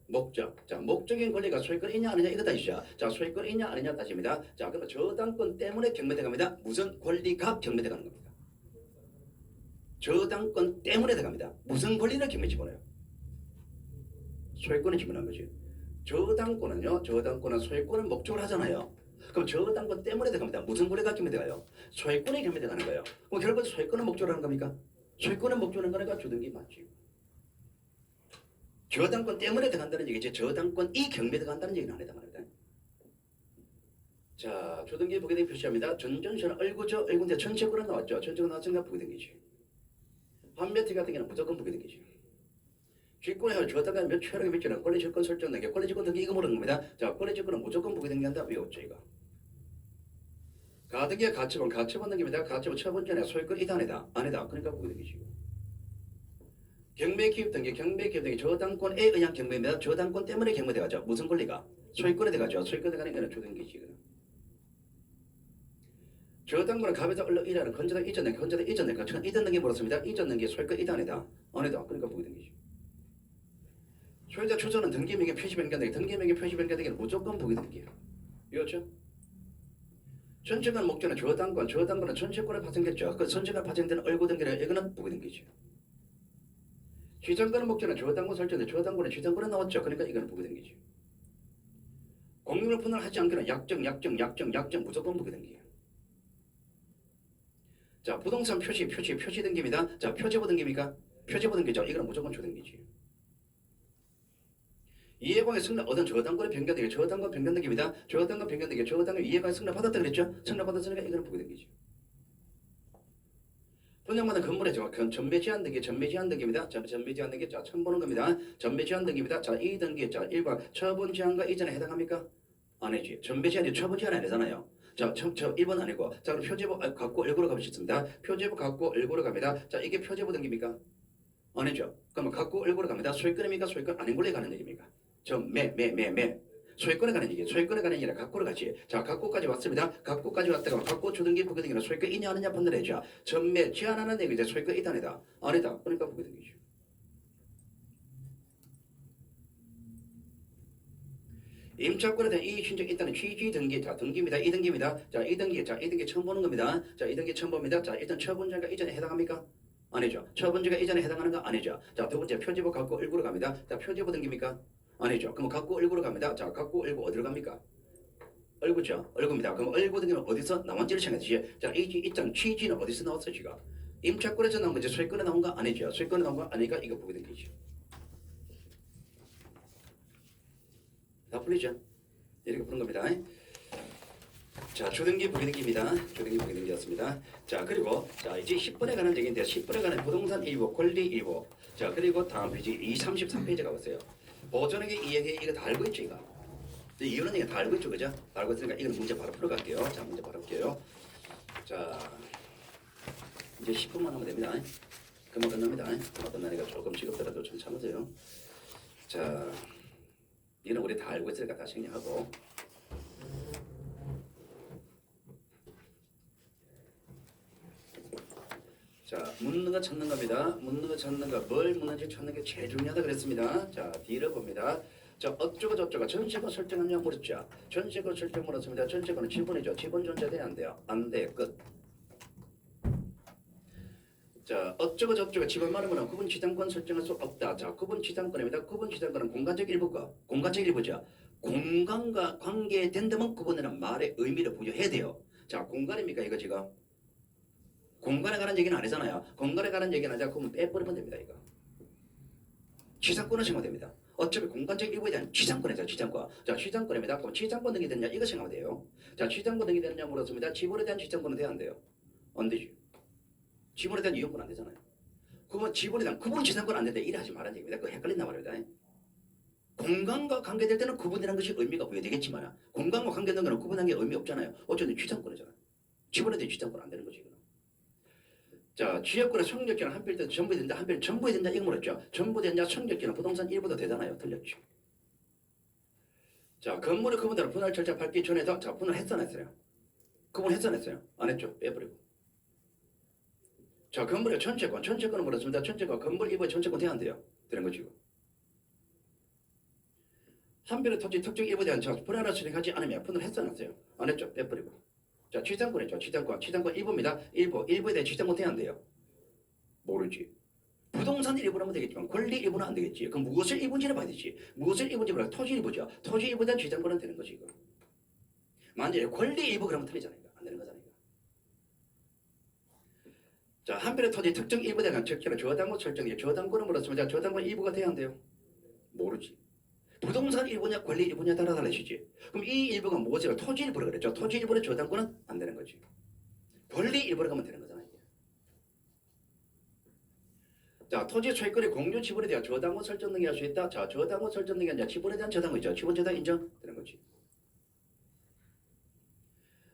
목적. 자, 목적인 권리가 소유권 있냐 아니냐 이거 따지죠. 자, 소유권 있냐 아니냐 따집니다. 자, 그러면 저당권 때문에 경매돼 갑니다. 무슨 권리가 경매돼 가는 겁니다. 저당권 때문에 들어갑니다. 무슨 권리를 경매 집어넣어요? 소유권을 집어넣은 거지. 저당권은 소유권을 목적으로 하잖아요. 그럼 저당권 때문에 들어갑니다. 무슨 권리가 경매돼 가요? 소유권이 경매돼 가는 거예요. 그럼 결국 소유권을 목적으로 하는 겁니까? 소유권을 목적으로 하는 거니까 주등기 맞지. 저당권 때문에 들어간다는 얘기지 저당권이 경매에 들어간다는 얘기는 아니다 말입니다. 자, 주등기 부기등기 표시합니다. 전전시는 얼구죠. 얼구인데 전체권은 나왔죠. 전체권 나왔으니까 부기등기지. 판매티 같은 경우는 무조건 부기등기지. 직권에 저당권 몇 최락의 몇 주는 권리직권 설정 등기 권리직권 등기 이거 모르는 겁니다. 자, 권리직권은 무조건 부기등기한다. 외웠죠 이거. 가등기의 가처분 등기입니다. 가처분 처분 전에 소유권 이단이다. 아니다. 그러니까 부기등기지. 경매 기입 등기 저당권에 의한 경매입니다. 저당권 때문에 경매돼가죠. 무슨 권리가? 소유권에 돼가죠. 소유권에 돼가는 거는 주등기지. 저당권은 갑에서 얼른 일하는 건조당 이전 등기 이전 등기 물었습니다. 이전 등기 소유권 이단이다. 아니다. 그러니까 부기등기지. 소유자 추천은 등기명의 표시 변경 등기 등기명의 표시 변경 등기는 무조건 부기등기예요. 이거죠? 전체권 목적은 저당권, 저당권은 전체권에 파생됐죠. 그 전체가 파생되는 얼고등기는 이거는 부기등기죠. 지정권의 목적은 저당권 설정돼 저당권에 지정권에 나왔죠. 그러니까 이거는 부기등기죠. 공유를 분할하지 않기는 약정 무조건 부기등기예요. 자, 부동산 표시등기입니다. 자, 표제보 등기입니까? 표제보 등기죠. 이거는 무조건 조등기지. 이해관계 승낙 얻은 저당권의 변경등기, 저당권 변경등기입니다. 저당권 변경등기, 저당권 이해관계 승낙 받았다 그랬죠? 승낙 받았으니까 이거는 부기등기죠. 분양받은 건물의 전매 제한 등기, 입니다. 전매 제한 등기, 자, 처음 보는 겁니다. 전매 제한 등기입니다. 자, 이 등기, 자, 1번 처분 제한과 이전에 해당합니까? 아니지. 전매 제한이 처분 제한 아니잖아요. 자, 1번 아니고, 자, 그럼 표제보 갖고 1구로 가보겠습니다. 표제보 갖고 1구로 갑니다. 자, 이게 표제보 등기입니까? 아니죠. 그러면 갖고 1구로 갑니다. 소유권입니까? 소유권 아닌 걸로 가는 얘기입니까? 소유권에 관한 얘기, 소유권에 관한 얘기라 갖고를 같이. 자, 갖고까지 왔습니다. 갖고까지 왔다가 갖고 주등기 부기등기는 소유권 있냐 아니냐 판단해줘. 전매 제한하는 얘기 이제 소유권 있다 아니다. 아니다. 그러니까 부기등기죠. 임차권에 대한 이의 신청 있다는 취지 등기, 자, 등기입니다. 이 등기입니다. 자, 이 등기, 자, 이 등기 처음 보는 겁니다. 자, 이 등기 처음 봅니다. 자, 일단 처분자가 이전에 해당합니까? 아니죠. 처분자가 이전에 해당하는 거 아니죠. 자, 두 번째 표제보 갖고 1구로 갑니다. 자, 표제보 등기입니까? 아니죠. 그럼 갖고 1구로 갑니다. 자, 갖고 1구 어디로 갑니까? 얼구죠. 얼구입니다. 그럼 얼구 등기는 어디서 나왔지를 생각하지. 자, 이 입장 취지는 어디서 나왔어 지금? 임차권에서 나온 거지. 소유권에 나온 거 아니죠. 소유권에 나온 거 아니니까 이거 부기등기죠. 다 풀리죠? 이렇게 푸는 겁니다. 자, 주등기 부기등기입니다. 주등기 부기등기였습니다. 자, 그리고 자 이제 10번에 관한 얘기인데 10번에 관한 부동산 일부, 권리 일부. 자, 그리고 다음 페이지 33페이지가 보세요. 보존에게 이야기 이거 다 알고 있죠, 이거. 이유는 이거 다 알고 있죠, 그죠? 알고 있으니까 이건 문제 바로 풀어갈게요. 자, 문제 바로 할게요. 자, 이제 10분만 하면 됩니다. 금방 끝납니다. 금방 끝나니까 조금 지겹더라도 좀 참으세요. 자, 이는 우리 다 알고 있으니까 다 정리하고. 자, 묻는 거 찾는 겁니다. 묻는 거 찾는 거, 뭘 묻는지 찾는 게 제일 중요하다 그랬습니다. 자, 뒤를 봅니다. 자, 어쩌고 저쩌고 전세권 설정하냐 물었죠. 전세권 설정 물었습니다. 전세권은 지분이죠. 지분 존재돼 안 돼요? 안 돼. 끝. 자, 어쩌고 저쩌고 지분 말하면 구분 지상권 설정할 수 없다. 자, 구분 지상권입니다. 구분 지상권은 공간적 일부가 공간적 일부죠. 공간과 관계된다면 구분이라는 말의 의미를 부여해야 돼요. 자, 공간입니까 이거 지금? 공간에 관한 얘기는 아니잖아요. 공간에 관한 얘기는 아니라 그러면 빼버리면 됩니다. 이거. 지상권은 생각됩니다. 어차피 공간적 일부에 대한 지상권이죠. 지상권. 자, 지상권입니다. 그럼 지상권 등이 됐냐? 이거 생각하면 돼요. 자, 지상권 등이 됐냐 물었습니다. 지분에 대한 지상권은 돼야 안 돼요? 안 되지. 지분에 대한 이용권 안 되잖아요. 그러면 지분에 대한 구분 지상권 안 된다. 이래 하지 말라는 얘기입니다. 그거 헷갈린단 말입니다. 공간과 관계될 때는 구분이라는 것이 의미가 부여되겠지만 공간과 관계되는 거는 구분한 게 의미 없잖아요. 어쨌든 지상권이잖아요. 지분에 대한 지상권 안 되는 거지. 이거는. 자, 지역권의 성적기는 한필 때 전부 된다, 한필 전부 된다 이거 물었죠. 전부 된냐, 성적기는 부동산 일부도 되잖아요. 틀렸죠. 자, 건물의 구분대로 분할 절차 밟기 전에도 자, 분할했어 안 했어요? 구분했어 안 했어요? 안 했죠. 빼버리고. 자, 건물의 전체권은 물었습니다. 전체권, 건물 일부의 전체권 돼야 안 돼요? 되는 거죠. 한필의 토지 특정 일부에 대한 분할을 진행하지 않으면 분할했어 안 했어요? 안 했죠. 빼버리고. 자, 지상권이죠. 지상권 일부입니다. 일부에 대해 지상권 돼야 안 돼요? 모르지. 부동산 일부라면 되겠지만 권리 일부는 안 되겠지. 그럼 무엇을 일부인지를 봐야 되지. 무엇을 일부인지 몰라. 토지 일부죠. 토지 일부에 대한 지상권은 되는 거지. 이거. 만약에 권리 일부 그러면 틀리잖아요. 안 되는 거잖아요. 자, 한편의 토지 특정 일부에 대한 적절한 저당권 설정이죠. 저당권은 물었습니다. 저당권 일부가 돼야 안 돼요? 모르지. 부동산 일부냐 권리 일부냐 따라 달라지지. 그럼 이 일부가 무엇이라 토지 일부라 그랬죠. 토지 일부의 저당권은 안 되는 거지. 권리 일부라 가면 되는 거잖아요. 자, 토지 소유권의 공유 지분에 대한 저당권 설정 등이 할 수 있다. 자, 저당권 설정 등이 아니라 지분에 대한 저당권이죠. 지분 저당 인정되는 거지.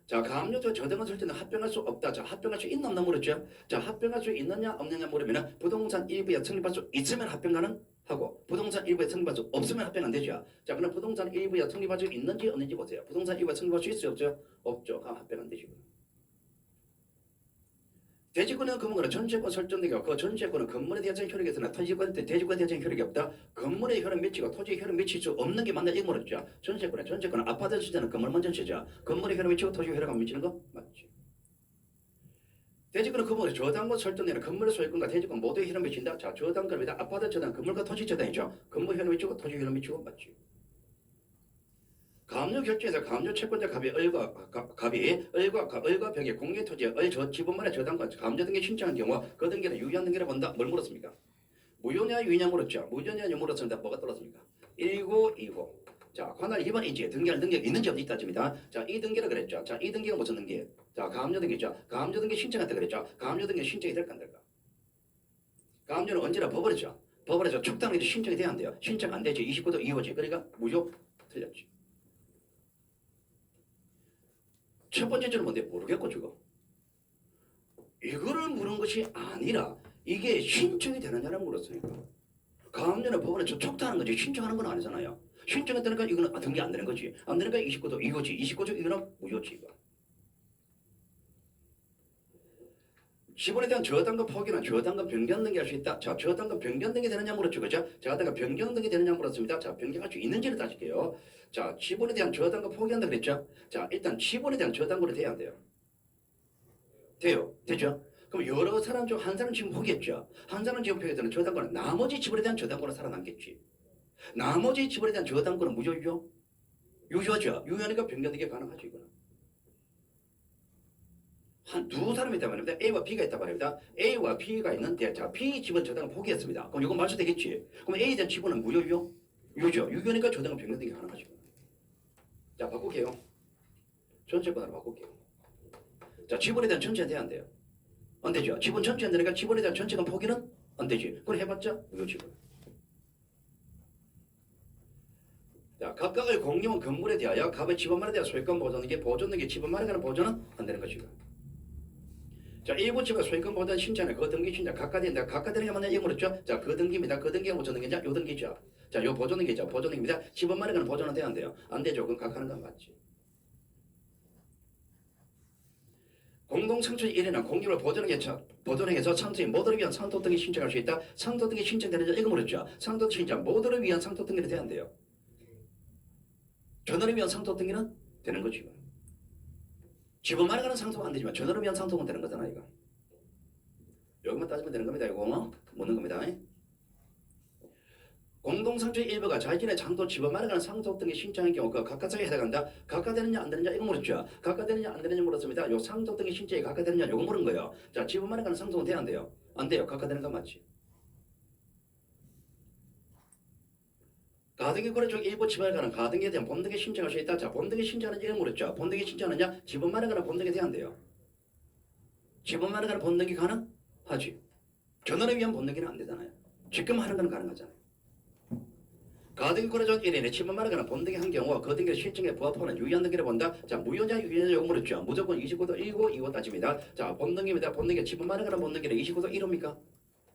자, 가압류도 저당권 설정은 합병할 수 없다. 자, 합병할 수 있나 없나 물었죠. 자, 합병할 수 있느냐 없느냐 물으면 부동산 일부에 성립할 수 있으면 합병 가능하고 부동산 일부에 성립할 수 없으면 합병 안 되죠. 자, 그럼 부동산 일부에 성립할 수 있는지 없는지 보세요. 부동산 일부에 성립할 수 있어요 없죠? 없죠. 그럼 합병 안 되죠. 대지권은 건물은 전체권 설정되고 그 전체권은 건물에 대한 효력이 있으나 대지권에 대한 효력이 없다. 건물의 효력 미치고 토지의 효력 미칠 수 없는 게 맞나 이거 모르죠. 전체권은 아파트 주제는 건물 먼저 치죠. 건물의 효력 미치고 토지 효력 안 미치는 거 맞지. 대지권은 건물의 저당권 설정되는 건물의 소유권과 대지권 모두의 효력 미친다. 자, 저당권입니다. 아파트 저당, 건물과 토지 저당이죠. 건물 효력 미치고 토지 효력 미치고 맞지. 가압류 결제에서 가압류 채권자 갑이 을과 병의 공개 토지의 지분만의 저당권 가압류 등기 신청한 경우 그 등기는 유효한 등기를 본다. 뭘 물었습니까? 무효냐 유효냐 물었죠. 무효냐 유효냐 물었습니다. 뭐가 떨어집니까? 1920. 자, 관할 위반 인지 등기할 능력이 있는지 없는지 따집니다. 자, 이 등기를 그랬죠. 자, 이 등기가 무슨 등기? 자, 가압류 등기죠. 가압류 등기 신청한다 그랬죠. 가압류 등기 신청이 될까 안 될까? 가압류는 언제나 법원이죠. 법원에서 촉당이 신청이 돼야 안 돼요. 신청 안 되지. 29도 이호지. 그러니까 무효 틀렸지. 첫 번째 줄은 뭔데? 모르겠고 저거. 이거를 물은 것이 아니라 이게 신청이 되느냐를 물었으니까. 가압류는 법원에 촉탁하는 거지 신청하는 건 아니잖아요. 신청했다니까 이거는 등기 안 되는 거지. 안 되니까 29도 이거지. 29조 이거는 무효지 이거. 지분에 대한 저당권 포기는 저당권 변경 등기할 수 있다. 자, 저당권 변경 등기 되느냐 물었죠. 그죠? 저당권 변경 등기 되느냐 물었습니다. 자, 변경할 수 있는지를 따질게요. 자, 지분에 대한 저당권 포기한다 그랬죠? 자, 일단 지분에 대한 저당권이 돼야 안 돼요? 돼요. 되죠? 그럼 여러 사람 중 한 사람 지분 포기했죠? 한 사람 지분 포기했다는 저당권은 나머지 지분에 대한 저당권은 살아남겠지. 나머지 지분에 대한 저당권은 무효유효? 유효죠. 유효하니까 변경 등기 가능하죠. 이거는. 한 두 사람이 있단 말입니다. A와 B가 있단 말입니다. A와 B가 있는데 자, B 지분 저당을 포기했습니다. 그럼 이건 말소되겠지. 그럼 A에 대한 지분은 무효유효? 유효죠. 유효니까 저당은 변경 등기 가능하죠. 자, 바꿀게요. 전체권으로 바꿀게요. 자, 지분에 대한 전체는 돼야 안 돼요? 안 되죠. 지분 전체 안 되니까 지분에 대한 전체권 포기는 안 되지. 그걸 해봤자 무효 지분. 자, 각각의 공용은 건물에 대하여 갑의 지분만에 대한 소유권 보존등기 지분만에 관한 보존은 안 되는 것이고. 자, 일부 지분 소유권 보존 신청은 그 등기 신청 각각된다. 각각되는 게 맞냐 이거 물었죠. 자, 그 등기입니다. 그 등기가 무슨 등기냐? 요 등기죠. 자, 요 보존등기죠. 보존등기입니다. 지분만에 관한 보존은 돼야 안 돼요? 안 되죠. 그건 각하는 건 맞지. 공동상투 1위는 공유를 보존해서 상투의 모두를 위한 상투 등기 신청할 수 있다. 상투 등기 신청되는지 이거 물었죠. 상투 신청 모두를 위한 상투 등기는 돼야 안 돼요? 전원을 위한 상투 등기는 되는 거지. 지분만에 관한 상투가 안 되지만 전원을 위한 상투는 되는 거잖아 이거. 여기만 따지면 되는 겁니다. 이거 묻는 겁니다. 공동상투의 일부가 자신의 장도 지분만에 관한 상투 등기 신청한 경우 그 각각사에 해당한다. 각각되느냐 안 되느냐 이거 물었죠. 각각되느냐 안 되느냐 물었습니다. 요 상투 등기 신청이 각각되느냐 이거 물은 거예요. 자, 지분만에 관한 상투는 돼야 안 돼요? 안 돼요. 각각되는 건 맞지. 가등기 거래 중 일부 지분에 관한 가등기에 대한 본등기 신청할 수 있다. 자, 본등기 신청하는 이거 물었죠. 본등기 신청하느냐? 지분만에 관한 본등기 돼야 안 돼요? 지분만에 관한 본등기 가능하지. 전원에 위한 본등기는 안 되잖아요. 지금 하는 건 가능하잖아요. 가등기 거래 중 1인의 지분만에 관한 본등기 한 경우 그 등기를 실증에 부합하는 유효한 등기를 본다. 자, 무효냐 유효냐 이거 물었죠. 무조건 29도 1고 2고 따집니다. 자, 본등기입니다. 본등기 지분만에 관한 본등기는 29도 1호입니까?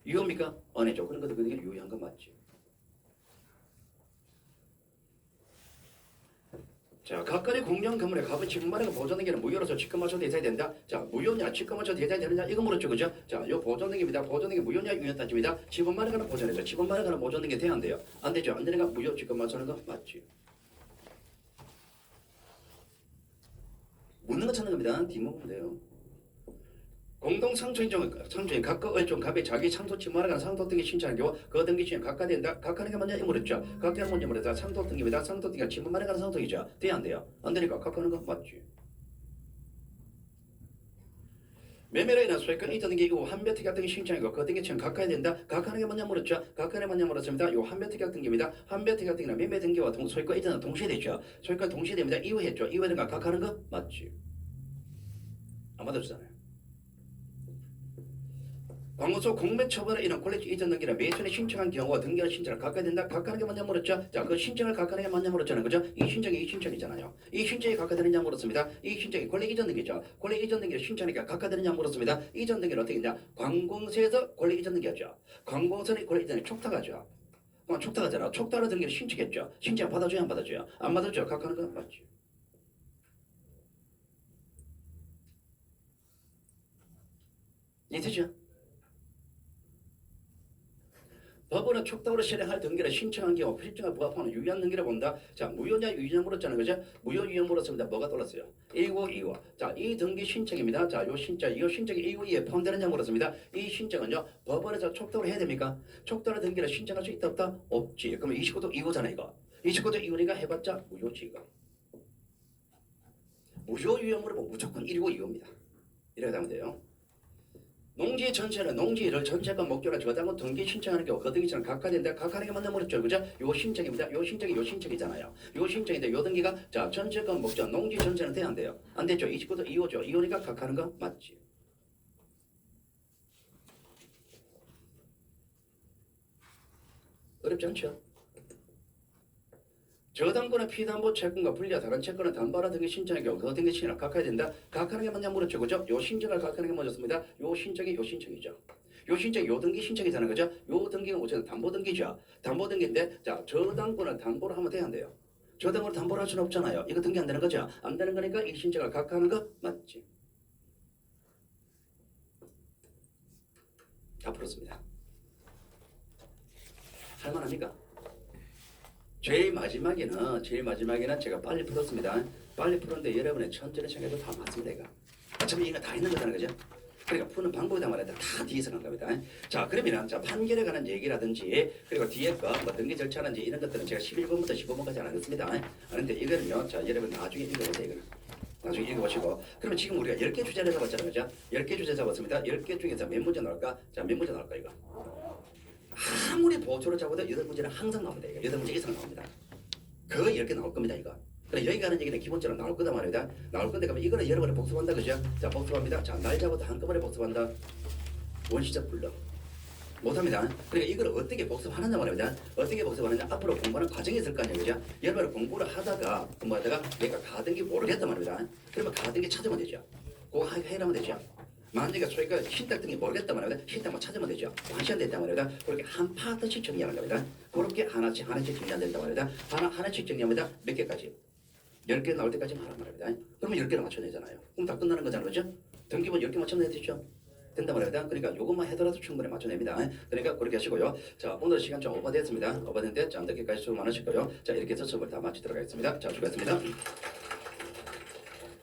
유효입니까? 아니죠. 그런 것도 그 등기 유효한 건 맞지. 자, 각각의 공영 건물의 값은 지분만에 보존등기는 무효로서 직권맞춰 대상이 된다. 자, 무효냐 직권맞춰 대상이 되느냐 이거 물었죠. 그죠? 자, 요 보존등기입니다. 보존등기 무효냐 유효냐 따집니다. 지분만에 관한 보존이죠. 지분만에 관한 보존등기 돼야 안 돼요? 안 되죠. 안 되니까 무효 직권맞추는 거 맞지. 묻는 거 찾는 겁니다. 뒷부분 돼요. 공동상투인 각각의 좀 갑의 자기 상소 지분만에 관한 상소 등기 신청하는 경우 그 등기 신청 각각된다. 각하는 게 뭐냐 이 물었죠. 각하는 뭔지 물었다. 상소 등기입니다. 상소 등기가 지분만에 관한 상소이죠. 돼야 안 돼요? 안 되니까 각하는 거 맞지. 매매로 인한 소유권 이전 등기 이후 한배 특약 등기 신청이고 그 등기 신청 각하해야 된다. 각하는 게 뭐냐 물었죠. 각하는 게 뭐냐 물었습니다. 요 한배 특약 등기입니다. 한배 특약 등기는 매매 등기와 소유권 이전은 동시에 되죠. 소유권 동시에 됩니다. 이후 했죠. 이후에 된가 각하는 거 맞지. 안 맞아주잖아요. 관공서 공매 처분에 인한 권리 이전 등기는 매수인이 신청한 경우와 등기를 신청을 각하해야 된다. 각하는 게 뭐냐 물었죠. 자, 그 신청을 각하는 게 뭐냐 물었잖아요. 그죠? 이 신청이잖아요. 이 신청이 각하되느냐 물었습니다. 이 신청이 권리 이전 등기죠. 권리 이전 등기를 신청하니까 각하되느냐 물었습니다. 이전 등기는 어떻게 했냐? 관공서에서 권리 이전 등기하죠. 관공서는 권리 이전에 촉탁하죠. 촉탁하잖아. 촉탁하는 등기를 신청했죠. 신청 받아줘야 안 받아줘요? 안 받아줘요. 각하는 건 맞죠. 이해되죠? 법원은 촉탁으로 실행할 등기를 신청한 경우 필증에 부합하는 유효한 등기를 본다. 자, 무효냐 유효냐 물었잖아요. 그죠? 무효 유효 물었습니다. 뭐가 떨었어요? 1고 2호. 자, 이 등기 신청입니다. 자, 요 신청이 1고 2에 포함되느냐 물었습니다. 이 신청은요. 법원에서 촉탁으로 해야 됩니까? 촉탁으로 등기를 신청할 수 있다 없다? 없지. 그러면 29도 2호잖아 이거. 29도 2호니까 해봤자 무효지 이거. 무효 유효 물어보면 무조건 1고 2호입니다. 이렇게 하면 돼요. 농지 전체는 농지를 전체가 목적으로 저당은 등기 신청하는 경우 그 등기처럼 각하된다. 각하는 게 맞나 모르죠. 그죠? 요 신청입니다. 요 신청이 요 신청이잖아요. 요 신청인데 요 등기가 자 전체가 목적 농지 전체는 돼야 안 돼요. 안 되죠. 29도 2호죠. 2호니까 각하는 거 맞지. 어렵지 않죠? 저당권의 피담보 채권과 분리와 다른 채권은 담보라 등기 신청의 경우 그 등기 신청을 각하해야 된다. 각하는 게 맞냐 물었죠. 그죠? 요 신청을 각하는 게 맞았습니다. 요 신청이 요 신청이죠. 요 신청이 요 등기 신청이잖아요. 그죠? 요 등기는 어쨌든 담보 등기죠. 담보 등기인데 자 저당권을 담보로 하면 돼야 안 돼요. 저당권을 담보로 할 수는 없잖아요. 이거 등기 안 되는 거죠. 안 되는 거니까 이 신청을 각하하는 거 맞지. 다 풀었습니다. 할만합니까? 제일 마지막에는 제가 빨리 풀었습니다. 빨리 풀었는데 여러분의 천천히 생각해도 다 맞습니다. 이거. 어차피 이거 다 있는 거잖아요. 그죠? 그러니까 푸는 방법이다 말이야. 다 뒤에서 간 겁니다. 자, 그러면 자 판결에 관한 얘기라든지 그리고 뒤에 거 뭐 등기 절차라든지 이런 것들은 제가 11번부터 15번까지 안 하겠습니다. 그런데 이거는요. 자, 여러분 나중에 읽어보세요. 이거는. 나중에 읽어보시고 그러면 지금 우리가 10개 주제를 잡았잖아요. 그죠? 10개 주제 잡았습니다. 10개 중에서 몇 문제 나올까? 자, 몇 문제 나올까 이거? 아무리 보초를 잡아도 8문제는 항상 나옵니다. 이거 8문제 이상 나옵니다. 그 10개 나올 겁니다. 이거. 그래 여기 가는 얘기는 기본적으로 나올 거다 말입니다. 나올 건데 그러면 이거는 여러 번에 복습한다. 그죠? 자 복습합니다. 자 날 잡아도 한꺼번에 복습한다. 원시적 불능. 못합니다. 그러니까 이걸 어떻게 복습하느냐 말입니다. 어떻게 복습하느냐 앞으로 공부하는 과정이 있을 거 아니에요. 그죠? 여러 번 공부를 하다가 공부하다가 내가 가등기 모르겠단 말입니다. 그러면 가등기 찾으면 되죠. 그거 해라면 되죠. 만약에 소위가 신탁 등이 모르겠단 말입니다. 신탁만 찾으면 되죠. 완시간 됐단 말입니다. 그렇게 한 파트씩 정리하는 겁니다. 그렇게 하나씩 정리한단 말입니다. 하나씩 정리합니다. 몇 개까지? 10개 나올 때까지 하란 말입니다. 그러면 10개를 맞춰내잖아요. 그럼 다 끝나는 거잖아요. 그죠? 등기본 10개 맞춰내야 되죠. 된단 말입니다. 그러니까 이것만 해더라도 충분히 맞춰냅니다. 그러니까 그렇게 하시고요. 자, 오늘 시간 좀 오버됐습니다. 오버됐는데 자, 늦게까지 수고 많으실 거예요. 자, 이렇게 해서 수업을 다 마치도록 하겠습니다. 자, 수고하셨습니다.